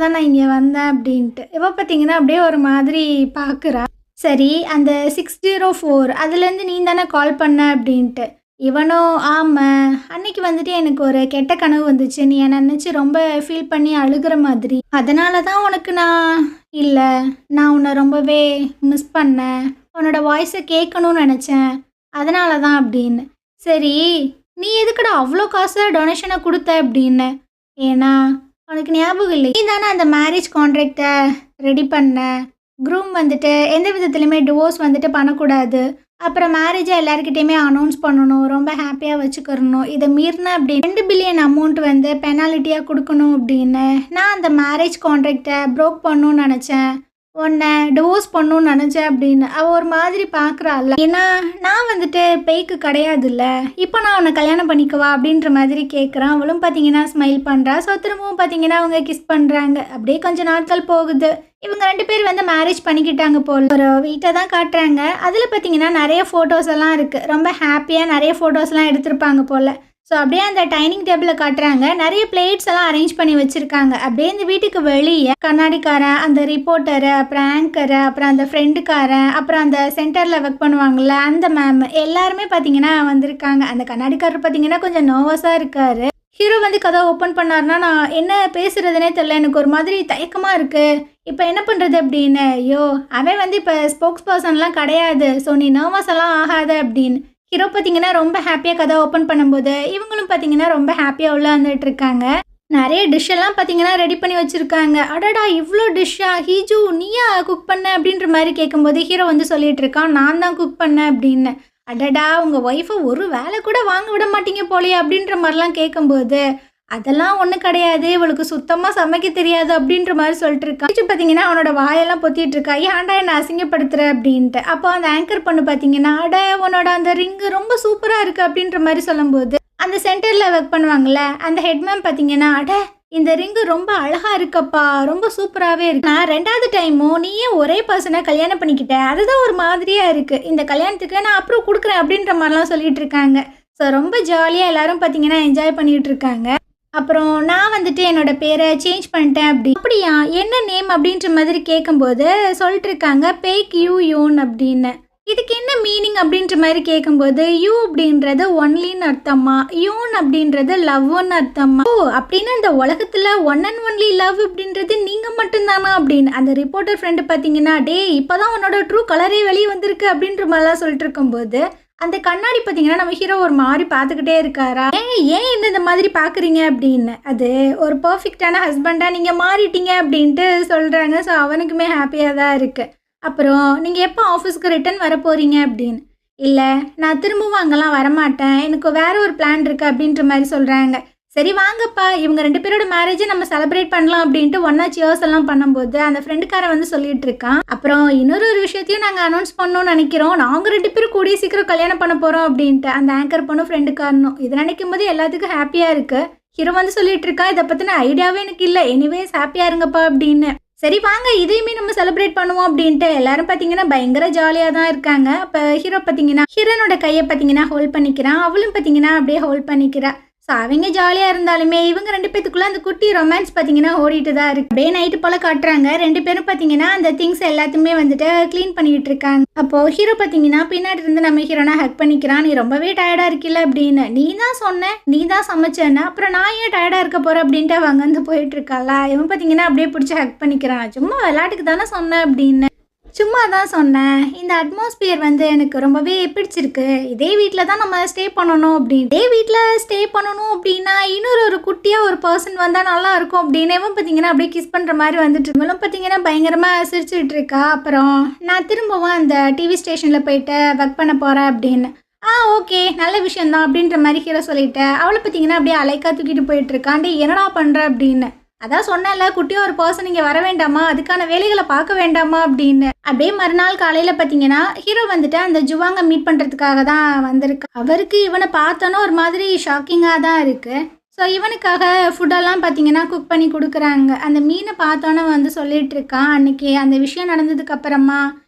Speaker 1: தான் நான் இங்கே வந்தேன் அப்படின்ட்டு இவ பார்த்தீங்கன்னா அப்படியே ஒரு மாதிரி பார்க்குறா. சரி, அந்த 604 அதுலேருந்து நீ தானே கால் பண்ண அப்படின்ட்டு. இவனோ ஆமாம், அன்னைக்கு வந்துட்டு எனக்கு ஒரு கெட்ட கனவு வந்துச்சு. நீ என்னை நினச்சி ரொம்ப ஃபீல் பண்ணி அழுகிற மாதிரி. அதனால தான் உனக்கு நான் உன்னை ரொம்பவே மிஸ் பண்ணேன். உன்னோட வாய்ஸை கேட்கணும்னு நினச்சேன். அதனால தான் அப்படின்னு. சரி, நீ எதுக்குடா அவ்வளோ காசை டொனேஷனை கொடுத்த அப்படின்னு. ஏன்னா உனக்கு ஞாபகம் இல்லை, நீ தானே அந்த மேரேஜ் கான்ட்ராக்டை ரெடி பண்ண. க்ரூம் வந்துட்டு எந்த விதத்துலையுமே டிவோர்ஸ் வந்துட்டு பண்ணக்கூடாது. அப்புறம் மேரேஜை எல்லாருக்கிட்டையுமே அனௌன்ஸ் பண்ணணும். ரொம்ப ஹாப்பியாக வச்சுக்கிறணும். இதை மீறின அப்படி 2 பில்லியன் அமௌண்ட் வந்து பெனாலிட்டியாக கொடுக்கணும் அப்படின்னு. நான் அந்த மேரேஜ் கான்ட்ராக்டை ப்ரோக் பண்ணணும்னு நினச்சேன். உன்னை டிவோர்ஸ் பண்ணணும்னு நினச்சேன் அப்படின்னு அவள் ஒரு மாதிரி பார்க்குறாள். ஏன்னா நான் வந்துட்டு பேய்க்கு கிடையாதுல்ல, இப்போ நான் உன்னை கல்யாணம் பண்ணிக்கவா அப்படின்ற மாதிரி கேட்குறான். அவளும் பார்த்தீங்கன்னா ஸ்மைல் பண்ணுறா. ஸோ திரும்பவும் பார்த்தீங்கன்னா அவங்க கிஸ் பண்ணுறாங்க. அப்படியே கொஞ்சம் நாட்கள் போகுது. இவங்க 2 பேர் வந்து மேரேஜ் பண்ணிக்கிட்டாங்க போல். ஒரு வீட்டை தான் காட்டுறாங்க. அதில் பார்த்தீங்கன்னா நிறைய ஃபோட்டோஸ் எல்லாம் இருக்குது. ரொம்ப ஹாப்பியாக நிறைய ஃபோட்டோஸ்லாம் எடுத்திருப்பாங்க போல். ஸோ அப்படியே அந்த டைனிங் டேபிளை காட்டுறாங்க. நிறைய பிளேட்ஸ் எல்லாம் அரேஞ்ச் பண்ணி வச்சுருக்காங்க. அப்படியே இந்த வீட்டுக்கு வெளியே கண்ணாடிக்காரன், அந்த ரிப்போர்ட்டரு, அப்புறம் ஆங்கரு, அப்புறம் அந்த ஃப்ரெண்டுக்காரன், அப்புறம் அந்த சென்டரில் ஒர்க் பண்ணுவாங்கள்ல அந்த மேம் எல்லாருமே பார்த்தீங்கன்னா வந்திருக்காங்க. அந்த கண்ணாடிக்காரர் பார்த்தீங்கன்னா கொஞ்சம் நர்வஸாக இருக்கார். ஹீரோ வந்து கதை ஓப்பன் பண்ணார்னா நான் என்ன பேசுகிறதுனே தெரியல, எனக்கு ஒரு மாதிரி தயக்கமாக இருக்குது, இப்போ என்ன பண்ணுறது அப்படின்னு. ஐயோ, அவன் வந்து இப்போ ஸ்போக்ஸ் பர்சன்லாம் கிடையாது. ஸோ நீ நர்வஸ் எல்லாம் ஆகாத அப்படின்னு. ஹீரோ பார்த்தீங்கன்னா ரொம்ப ஹாப்பியாக கதை ஓப்பன் பண்ணும்போது இவங்களும் பார்த்தீங்கன்னா ரொம்ப ஹாப்பியாக உள்ள வந்துட்டு இருக்காங்க. நிறைய டிஷ்ஷெல்லாம் பார்த்தீங்கன்னா ரெடி பண்ணி வச்சுருக்காங்க. அடடா, இவ்வளோ டிஷ்ஷா ஹீஜு, நீயா குக் பண்ண அப்படின்ற மாதிரி கேட்கும்போது ஹீரோ வந்து சொல்லிட்டு இருக்கான், நான் தான் குக் பண்ணேன் அப்படின்னு. அடடா, உங்கள் ஒய்ஃபை ஒரு வேலை கூட வாங்க விட மாட்டீங்க போலையே அப்படின்ற மாதிரிலாம் கேட்கும்போது, அதெல்லாம் ஒன்றும் கிடையாது, இவளுக்கு சுத்தமாக சமைக்க தெரியாது அப்படின்ற மாதிரி சொல்லிட்டு இருக்கான். பார்த்தீங்கன்னா அவனோட வாயெல்லாம் பொத்திட்டு இருக்கா. ஏன்டா என்னை அசிங்கப்படுத்துற அப்படின்ட்டு. அப்போ அந்த ஆங்கர் பொண்ணு பார்த்தீங்கன்னா, அட உன்னோட அந்த ரிங்கு ரொம்ப சூப்பராக இருக்குது அப்படின்ற மாதிரி சொல்லும்போது அந்த சென்டரில் ஒர்க் பண்ணுவாங்கள்ல அந்த ஹெட்மேம் பார்த்தீங்கன்னா, அட இந்த ரிங்கு ரொம்ப அழகாக இருக்கப்பா, ரொம்ப சூப்பராகவே இருக்கு. நான் 2வது டைமும் நீயே ஒரே பர்சனை கல்யாணம் பண்ணிக்கிட்டேன், அதுதான் ஒரு மாதிரியாக இருக்குது. இந்த கல்யாணத்துக்கு நான் அப்புறம் கொடுக்குறேன் அப்படின்ற மாதிரிலாம் சொல்லிட்டு இருக்காங்க. ஸோ ரொம்ப ஜாலியாக எல்லாரும் பார்த்தீங்கன்னா என்ஜாய் பண்ணிகிட்டு இருக்காங்க. அப்புறம் நான் வந்துட்டு என்னோட பேரை சேஞ்ச் பண்ணிட்டேன் அப்படியா, என்ன நேம் அப்படின்ற மாதிரி கேட்கும்போது சொல்லிட்டு இருக்காங்க பேக் யூன் அப்படின்னு. இதுக்கு என்ன மீனிங் அப்படின்ற மாதிரி கேட்கும்போது யூ அப்படின்றது ஒன்லின்னு அர்த்தமா, யூன் அப்படின்றது லவ்னு அர்த்தமா. ஓ, அப்படின்னா இந்த உலகத்தில் ஒன் அண்ட் ஒன்லி லவ் அப்படின்றது நீங்கள் மட்டும்தானா அப்படின்னு. அந்த ரிப்போர்ட்டர் ஃப்ரெண்டு பார்த்தீங்கன்னா, டே இப்போதான் உன்னோட ட்ரூ கலரே வெளியே வந்திருக்கு அப்படின்ற மாதிரிலாம் சொல்லிட்டு இருக்கும்போது அந்த கண்ணாடி பார்த்தீங்கன்னா நம்ம ஹீரோ ஒரு மாதிரி பார்த்துக்கிட்டே இருக்காரா. ஏன் இந்த மாதிரி பார்க்குறீங்க அப்படின்னு. அது ஒரு பர்ஃபெக்டான ஹஸ்பண்டாக நீங்கள் மாறிட்டீங்க அப்படின்ட்டு சொல்கிறாங்க. ஸோ அவனுக்குமே ஹாப்பியாக தான் இருக்குது. அப்புறம் நீங்கள் எப்போ ஆஃபீஸ்க்கு ரிட்டர்ன் வர போகிறீங்க அப்படின்னு. இல்லை, நான் திரும்பவும் அங்கெல்லாம் வரமாட்டேன், எனக்கு வேற ஒரு பிளான் இருக்குது அப்படின்ற மாதிரி சொல்கிறாங்க. சரி வாங்கப்பா, இவங்க 2 பேரோட மேரேஜை நம்ம செலிப்ரேட் பண்ணலாம் அப்படின்ட்டு ஒன்னா சியர்ஸ் எல்லாம் பண்ணும்போது அந்த ஃப்ரெண்டுக்காரன் வந்து சொல்லிட்டு இருக்கான். அப்புறம் இன்னொரு விஷயத்தையும் நாங்கள் அனௌன்ஸ் பண்ணணும்னு நினைக்கிறோம், நாங்கள் 2 பேரும் கூடிய சீக்கிரம் கல்யாணம் பண்ண போகிறோம் அப்படின்ட்டு அந்த ஆங்கர் பொண்ணும் ஃப்ரெண்டுக்காரனும். இதை நினைக்கும் போது எல்லாத்துக்கும் ஹாப்பியாக இருக்குது. ஹீரோ வந்து சொல்லிட்டு இருக்கான், இதை பற்றின ஐடியாவே எனக்கு இல்லை, எனிவேஸ் ஹாப்பியாக இருங்கப்பா அப்படின்னு. சரி வாங்க, இதையுமே நம்ம செலிப்ரேட் பண்ணுவோம் அப்படின்ட்டு எல்லாரும் பார்த்தீங்கன்னா பயங்கர ஜாலியாக தான் இருக்காங்க. அப்போ ஹீரோ பார்த்தீங்கன்னா ஹீரோனோட கையை பார்த்தீங்கன்னா ஹோல்ட் பண்ணிக்கிறான். அவளும் பார்த்தீங்கன்னா அப்படியே ஹோல்ட் பண்ணிக்கிறா. ஸோ அவங்க ஜாலியாக இருந்தாலுமே இவங்க 2 பேத்துக்குள்ளே அந்த குட்டி ரொமான்ஸ் பார்த்தீங்கன்னா ஓடிட்டு தான் இருக்கு. அப்படியே நைட்டு போல் காட்டுறாங்க. 2 பேரும் பார்த்தீங்கன்னா அந்த திங்ஸ் எல்லாத்தையுமே வந்துட்டு க்ளீன் பண்ணிக்கிட்டு இருக்காங்க. அப்போது ஹீரோ பார்த்தீங்கன்னா பின்னாடி இருந்து நம்ம ஹீரோனா ஹக் பண்ணிக்கிறான். நீ ரொம்பவே டயர்டாக இருக்கில்ல அப்படின்னு. நீ தான் சொன்ன, நீ தான் சமைச்சேன்னா அப்புறம் நான் ஏன் டயர்டாக இருக்க போகிறேன் அப்படின்ட்டு அவங்க வந்து போயிட்டு இருக்காளா. இவன் பார்த்தீங்கன்னா அப்படியே பிடிச்சி ஹக் பண்ணிக்கிறான். சும்மா விளையாட்டுக்கு தானே சொன்னேன் அப்படின்னு. சும்மா தான் சொன்னேன், இந்த அட்மாஸ்பியர் வந்து எனக்கு ரொம்பவே பிடிச்சிருக்கு, இதே வீட்டில் தான் நம்ம ஸ்டே பண்ணணும் அப்படின்னு. இதே வீட்டில் ஸ்டே பண்ணணும் அப்படின்னா இன்னொரு குட்டியாக ஒரு பர்சன் வந்தால் நல்லா இருக்கும் அப்படின்னு இவன் பார்த்தீங்கன்னா அப்படியே கிஸ் பண்ணுற மாதிரி வந்துட்டு இவங்களும் பார்த்தீங்கன்னா பயங்கரமாக சிரிச்சுட்டு இருக்கா. அப்புறம் நான் திரும்பவும் அந்த டிவி ஸ்டேஷனில் போயிட்டு ஒர்க் பண்ண போகிறேன் அப்படின்னு. ஓகே நல்ல விஷயந்தான் அப்படின்ற மாதிரி ஹீரோ சொல்லிட்டேன். அவளை பார்த்தீங்கன்னா அப்படியே அலைக்கா தூக்கிட்டு போயிட்டு இருக்கான். டேய் என்னடா பண்ணுற அப்படின்னு. அதான் சொன்னேன்ல குட்டியாக ஒரு பர்சன் இங்கே வர வேண்டாமா, அதுக்கான வேலைகளை பார்க்க வேண்டாமா அப்படின்னு. அப்படியே மறுநாள் காலையில் பார்த்தீங்கன்னா ஹீரோ வந்துட்டு அந்த ஜுவாங்க மீட் பண்ணுறதுக்காக தான் வந்திருக்கு. அவருக்கு இவனை பார்த்தோன்னா ஒரு மாதிரி ஷாக்கிங்காக தான் இருக்குது. ஸோ இவனுக்காக ஃபுட்டெல்லாம் பார்த்தீங்கன்னா குக் பண்ணி கொடுக்குறாங்க. அந்த மீனை பார்த்தோன்னே வந்து சொல்லிட்டு இருக்கான், அன்னைக்கு அந்த விஷயம் நடந்ததுக்கு அப்புறமா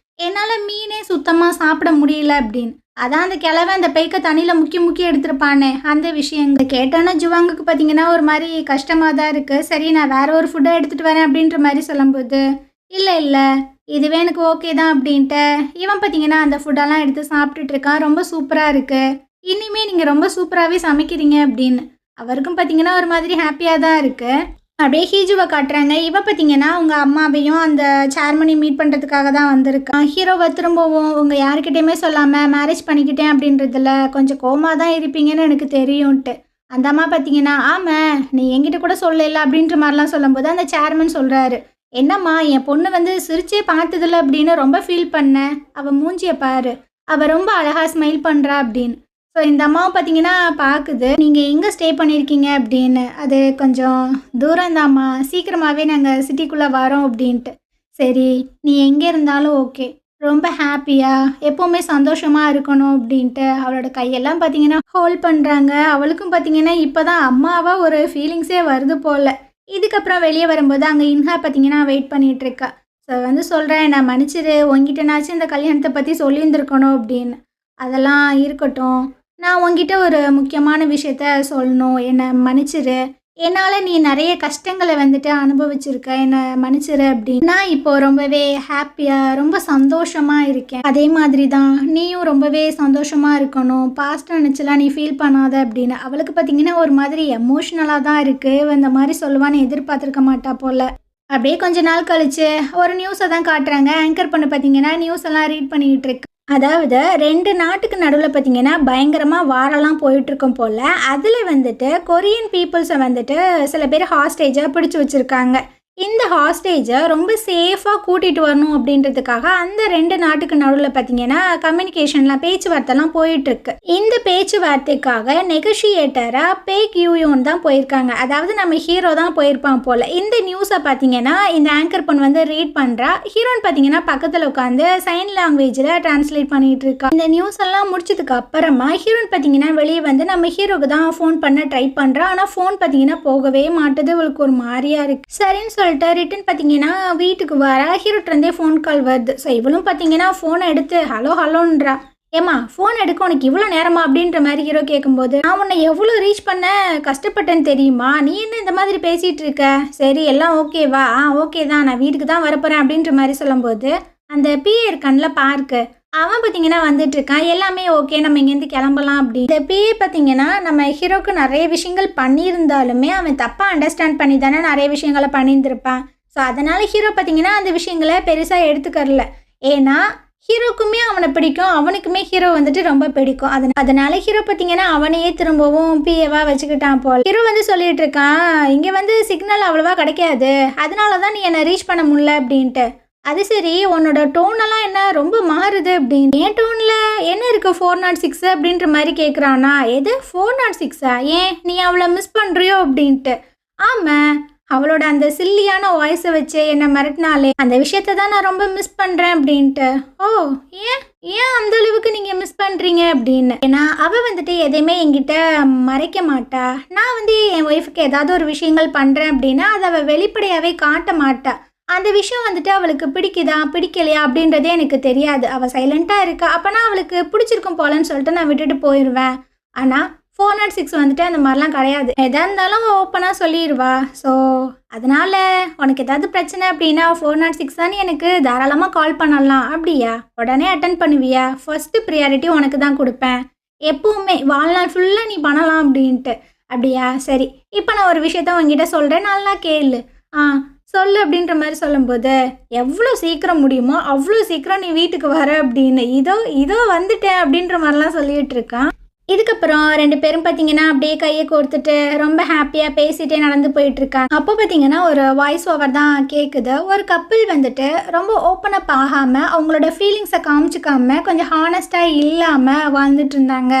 Speaker 1: என்னால் மீனே சுத்தமாக சாப்பிட முடியல அப்படின்னு. அதான் அந்த கிழவை அந்த பேய்க்க தண்ணியில் முக்கி எடுத்துருப்பானே அந்த விஷயங்கள் கேட்டோன்னா ஜுவாங்குக்கு பார்த்தீங்கன்னா ஒரு மாதிரி கஷ்டமாக தான் இருக்குது. சரி நான் வேற ஒரு ஃபுட்டை எடுத்துகிட்டு வரேன் அப்படின்ற மாதிரி சொல்லும்போது இல்லை இதுவே எனக்கு ஓகே தான் அப்படின்ட்டு இவன் பார்த்தீங்கன்னா அந்த ஃபுட்டெல்லாம் எடுத்து சாப்பிட்டுட்டு இருக்கான். ரொம்ப சூப்பராக இருக்குது, இனிமேல் நீங்கள் ரொம்ப சூப்பராகவே சமைக்கிறீங்க அப்படின்னு. அவருக்கும் பார்த்தீங்கன்னா ஒரு மாதிரி ஹாப்பியாக தான் இருக்குது. அப்படியே ஹீஜுவை காட்டுறாங்க. இவ பார்த்தீங்கன்னா உங்கள் அம்மாவையும் அந்த சேர்மனி மீட் பண்ணுறதுக்காக தான் வந்திருக்கான். ஹீரோவை திரும்பவும் உங்கள் யாருக்கிட்டையுமே சொல்லாமல் மேரேஜ் பண்ணிக்கிட்டேன் அப்படின்றதுல கொஞ்சம் கோமாக தான் இருப்பீங்கன்னு எனக்கு தெரியும்ன்ட்டு. அந்த அம்மா பார்த்தீங்கன்னா ஆமாம் நீ என்கிட்ட கூட சொல்லல அப்படின்ற மாதிரிலாம் சொல்லும்போது அந்த சேர்மன் சொல்கிறாரு, என்னம்மா என் பொண்ணு வந்து சிரிச்சே பார்த்ததில்ல அப்படின்னு ரொம்ப ஃபீல் பண்ணேன், அவள் மூஞ்சியை பாரு, அவள் ரொம்ப அழகாக ஸ்மைல் பண்ணுறா அப்படின்னு. ஸோ இந்த அம்மாவை பார்த்தீங்கன்னா பார்க்குது, நீங்கள் எங்கே ஸ்டே பண்ணியிருக்கீங்க அப்படின்னு. அது கொஞ்சம் தூரம்தாம்மா, சீக்கிரமாகவே நாங்கள் சிட்டிக்குள்ளே வரோம் அப்படின்ட்டு. சரி நீ எங்கே இருந்தாலும் ஓகே, ரொம்ப ஹாப்பியாக எப்போவுமே சந்தோஷமாக இருக்கணும் அப்படின்ட்டு அவளோட கையெல்லாம் பார்த்தீங்கன்னா ஹோல்ட் பண்ணுறாங்க. அவளுக்கும் பார்த்தீங்கன்னா இப்போ தான் அம்மாவாக ஒரு ஃபீலிங்ஸே வருது போல். இதுக்கப்புறம் வெளியே வரும்போது அங்கே இன்ஹா பார்த்தீங்கன்னா வெயிட் பண்ணிகிட்ருக்கா. ஸோ வந்து சொல்கிறேன், நான் மன்னிச்சிரு, உங்ககிட்டனாச்சும் இந்த கல்யாணத்தை பற்றி சொல்லியிருந்துருக்கணும் அப்படின்னு. அதெல்லாம் இருக்கட்டும், நான் உங்ககிட்ட ஒரு முக்கியமான விஷயத்த சொல்லணும், என்னை மன்னிச்சிரு, என்னால் நீ நிறைய கஷ்டங்களை வந்துட்டு அனுபவிச்சிருக்க, என்னை மன்னிச்சிரு அப்படின்னு. நான் இப்போது ரொம்பவே ஹாப்பியாக ரொம்ப சந்தோஷமாக இருக்கேன். அதே மாதிரி தான் நீயும் ரொம்பவே சந்தோஷமாக இருக்கணும், பாஸ்ட் நினச்சலாம் நீ ஃபீல் பண்ணாத அப்படின்னு. அவளுக்கு பார்த்தீங்கன்னா ஒரு மாதிரி எமோஷ்னலாக தான் இருக்குது. இந்த மாதிரி சொல்லுவான்னு எதிர்பார்த்துருக்க மாட்டா போல். அப்படியே கொஞ்ச நாள் கழிச்சு ஒரு நியூஸை தான் காட்டுறாங்க. ஆங்கர் பண்ண பார்த்தீங்கன்னா நியூஸ் எல்லாம் ரீட் பண்ணிக்கிட்டு இருக்கு. அதாவது 2 நாட்டுக்கு நடுவில் பார்த்தீங்கன்னா பயங்கரமாக வாரெல்லாம் போயிட்டுருக்கும் போல். அதில் வந்துட்டு கொரியன் பீப்புள்ஸை வந்துட்டு சில பேர் ஹாஸ்டேஜாக பிடிச்சி வச்சுருக்காங்க. இந்த ஹாஸ்டேஜை ரொம்ப சேஃபாக கூட்டிகிட்டு வரணும் அப்படின்றதுக்காக அந்த 2 நாட்டுக்கு நடுவில் பார்த்தீங்கன்னா கம்யூனிகேஷன்லாம் பேச்சுவார்த்தைலாம் போயிட்டுருக்கு. இந்த பேச்சுவார்த்தைக்காக நெகோஷியேட்டராக பேக் யூயோன் தான் போயிருக்காங்க. அதாவது நம்ம ஹீரோ தான் போயிருப்பான் போல். இந்த நியூஸை பார்த்தீங்கன்னா இந்த ஆங்கர் பொண்ணு வந்து ரீட் பண்ணுறா. ஹீரோன் பார்த்தீங்கன்னா பக்கத்தில் உட்காந்து சைன் லாங்குவேஜில் டிரான்ஸ்லேட் பண்ணிகிட்டு இருக்கா. இந்த நியூஸ் எல்லாம் முடிச்சதுக்கு அப்புறமா ஹீரோன் பார்த்தீங்கன்னா வெளியே வந்து நம்ம ஹீரோக்கு தான் ஃபோன் பண்ண ட்ரை பண்ணுறா. ஆனால் ஃபோன் பார்த்தீங்கன்னா போகவே மாட்டுது. இவளுக்கு ஒரு மாதிரியா இருக்குது. சரின்னு சொல்லிட்டு ரிட்டன் பார்த்தீங்கன்னா வீட்டுக்கு வர ஹீரோட்டிருந்தே ஃபோன் கால் வருது. ஸோ இவளும் பார்த்தீங்கன்னா ஃபோனை எடுத்து ஹலோன்றா. ஏம்மா ஃபோன் எடுக்க உனக்கு இவ்வளோ நேரமா அப்படின்ற மாதிரி ஹீரோ கேட்கும்போது, நான் உன்னை எவ்வளோ ரீச் பண்ண கஷ்டப்பட்டேன்னு தெரியுமா, நீ என்ன இந்த மாதிரி பேசிகிட்டு இருக்க, சரி எல்லாம் ஓகேவா, ஓகே தான், நான் வீட்டுக்கு தான் வரப்போகிறேன் அப்படின்ற மாதிரி சொல்லும்போது அந்த பிஏ இருக்கான்ல பார்க்கு, அவன் பார்த்தீங்கன்னா வந்துட்டு இருக்கான். எல்லாமே ஓகே, நம்ம இங்கேருந்து கிளம்பலாம் அப்படி. இந்த பிஏ பார்த்தீங்கன்னா நம்ம ஹீரோக்கு நிறைய விஷயங்கள் பண்ணியிருந்தாலுமே அவன் தப்பாக அண்டர்ஸ்டாண்ட் பண்ணி தானே நிறைய விஷயங்களை பண்ணியிருந்திருப்பான். ஸோ அதனால் ஹீரோ பார்த்தீங்கன்னா அந்த விஷயங்களை பெருசாக எடுத்துக்கறல. ஏன்னா ஹீரோக்குமே அவனை பிடிக்கும், அவனுக்குமே ஹீரோ வந்துட்டு ரொம்ப பிடிக்கும். அதனால ஹீரோ பார்த்தீங்கன்னா அவனையே திரும்பவும் பிஏவா வச்சுக்கிட்டான் போல். ஹீரோ வந்து சொல்லிட்டு இருக்கான், இங்கே வந்து சிக்னல் அவ்வளோவா கிடைக்காது, அதனால தான் நீ என்னை ரீச் பண்ண முடியல அப்படின்ட்டு. அது சரி, உன்னோட டோனெல்லாம் என்ன ரொம்ப மாறுது அப்படின்னு. என் டோனில் என்ன இருக்குது 406 அப்படின்ற மாதிரி கேட்குறானா. எது 406? ஏன் நீ அவளை மிஸ் பண்ணுறியோ அப்படின்ட்டு. ஆமாம், அவளோட அந்த சில்லியான வாய்ஸை வச்சு என்னை மிரட்டினாலே அந்த விஷயத்த தான் நான் ரொம்ப மிஸ் பண்ணுறேன் அப்படின்ட்டு. ஓ ஏன் அந்த அளவுக்கு நீங்கள் மிஸ் பண்ணுறீங்க அப்படின்னு. ஏன்னா அவள் வந்துட்டு எதையுமே என்கிட்ட மறைக்க மாட்டா. நான் வந்து என் ஒய்ஃபுக்கு ஏதாவது ஒரு விஷயங்கள் பண்ணுறேன் அப்படின்னா அதை அவள் வெளிப்படையாகவே காட்ட மாட்டா. அந்த விஷயம் வந்துட்டு அவளுக்கு பிடிக்குதா பிடிக்கலையா அப்படின்றதே எனக்கு தெரியாது. அவள் சைலண்ட்டாக இருக்கா, அப்போனா அவளுக்கு பிடிச்சிருக்கும் போலன்னு சொல்லிட்டு நான் விட்டுட்டு போயிடுவேன். ஆனால் 406 வந்துட்டு அந்த மாதிரிலாம் கிடையாது. எதாக இருந்தாலும் ஓப்பனாக சொல்லிடுவா. ஸோ அதனால் உனக்கு ஏதாவது பிரச்சனை அப்படின்னா 406 தான் எனக்கு தாராளமாக கால் பண்ணலாம். அப்படியா, உடனே அட்டன் பண்ணுவியா, ஃபர்ஸ்ட்டு ப்ரியாரிட்டி உனக்கு தான் கொடுப்பேன், எப்பவுமே வாழ்நாள் ஃபுல்லாக நீ பண்ணலாம் அப்படின்ட்டு. அப்படியா, சரி, இப்போ நான் ஒரு விஷயத்த உங்ககிட்ட சொல்கிறேன், நல்லா கேளு. சொல்லு அப்படின்ற மாதிரி சொல்லும்போது, எவ்வளோ சீக்கிரம் முடியுமோ அவ்வளோ சீக்கிரம் நீ வீட்டுக்கு வர அப்படின்னு. இதோ வந்துட்டேன் அப்படின்ற மாதிரிலாம் சொல்லிகிட்டு இருக்கான். இதுக்கப்புறம் 2 பேரும் பார்த்தீங்கன்னா, அப்படியே கைய கோர்த்துட்டு ரொம்ப ஹாப்பியா பேசிட்டே நடந்து போயிட்டுருக்காங்க. அப்போ பார்த்தீங்கன்னா, ஒரு வாய்ஸ் ஓவர் தான் கேட்குது. ஒரு கப்பிள் வந்துட்டு ரொம்ப ஓப்பன் அப் ஆகாம, அவங்களோட ஃபீலிங்ஸ காமிச்சுக்காம, கொஞ்சம் ஹானஸ்ட்டா இல்லாம வாழ்ந்துட்டு இருந்தாங்க.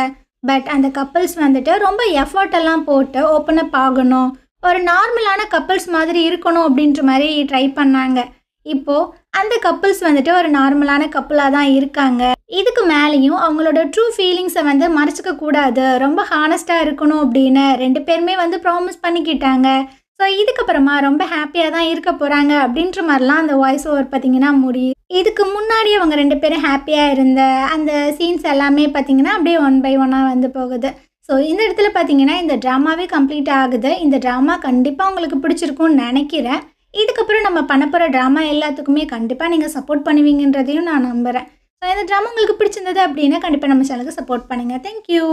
Speaker 1: பட் அந்த கப்பிள்ஸ் வந்துட்டு ரொம்ப எஃபோர்ட் எல்லாம் போட்டு ஓப்பன் அப் ஆகணும். ஒரு நார்மலான கப்பிள்ஸ் மாதிரி இருக்கணும் அப்படின்ற மாரி ட்ரை பண்ணாங்க. இப்போ அந்த கப்பிள்ஸ் வந்துட்டு ஒரு நார்மலான கப்பிளா தான் இருக்காங்க. இதுக்கு மேலேயும் அவங்களோட ட்ரூ ஃபீலிங்ஸை வந்து மறைச்சிக்க கூடாது, ரொம்ப ஹானஸ்ட்டாக இருக்கணும் அப்படின்னு 2 பேருமே வந்து ப்ராமிஸ் பண்ணிக்கிட்டாங்க. ஸோ இதுக்கப்புறமா ரொம்ப ஹாப்பியாக தான் இருக்க போகிறாங்க அப்படின்ற மாதிரிலாம் அந்த வாய்ஸ் ஓவர் பார்த்தீங்கன்னா முடியும். இதுக்கு முன்னாடி அவங்க 2 பேரும் ஹாப்பியாக இருந்த அந்த சீன்ஸ் எல்லாமே பார்த்தீங்கன்னா அப்படியே ஒன் பை ஒன்னாக வந்து போகுது. ஸோ இந்த இடத்துல பார்த்தீங்கன்னா இந்த ட்ராமாவே கம்ப்ளீட் ஆகுது. இந்த ட்ராமா கண்டிப்பாக உங்களுக்கு பிடிச்சிருக்கும்னு நினைக்கிறேன். இதுக்கப்புறம் நம்ம பண்ண போகிற ட்ராமா எல்லாத்துக்குமே கண்டிப்பாக நீங்கள் சப்போர்ட் பண்ணுவீங்கன்றதையும் நான் நம்புகிறேன். ஸோ இந்த ட்ராமா உங்களுக்கு பிடிச்சிருந்தது அப்படின்னா கண்டிப்பாக நம்ம சேனலுக்கு சப்போர்ட் பண்ணுங்கள். தேங்க்யூ.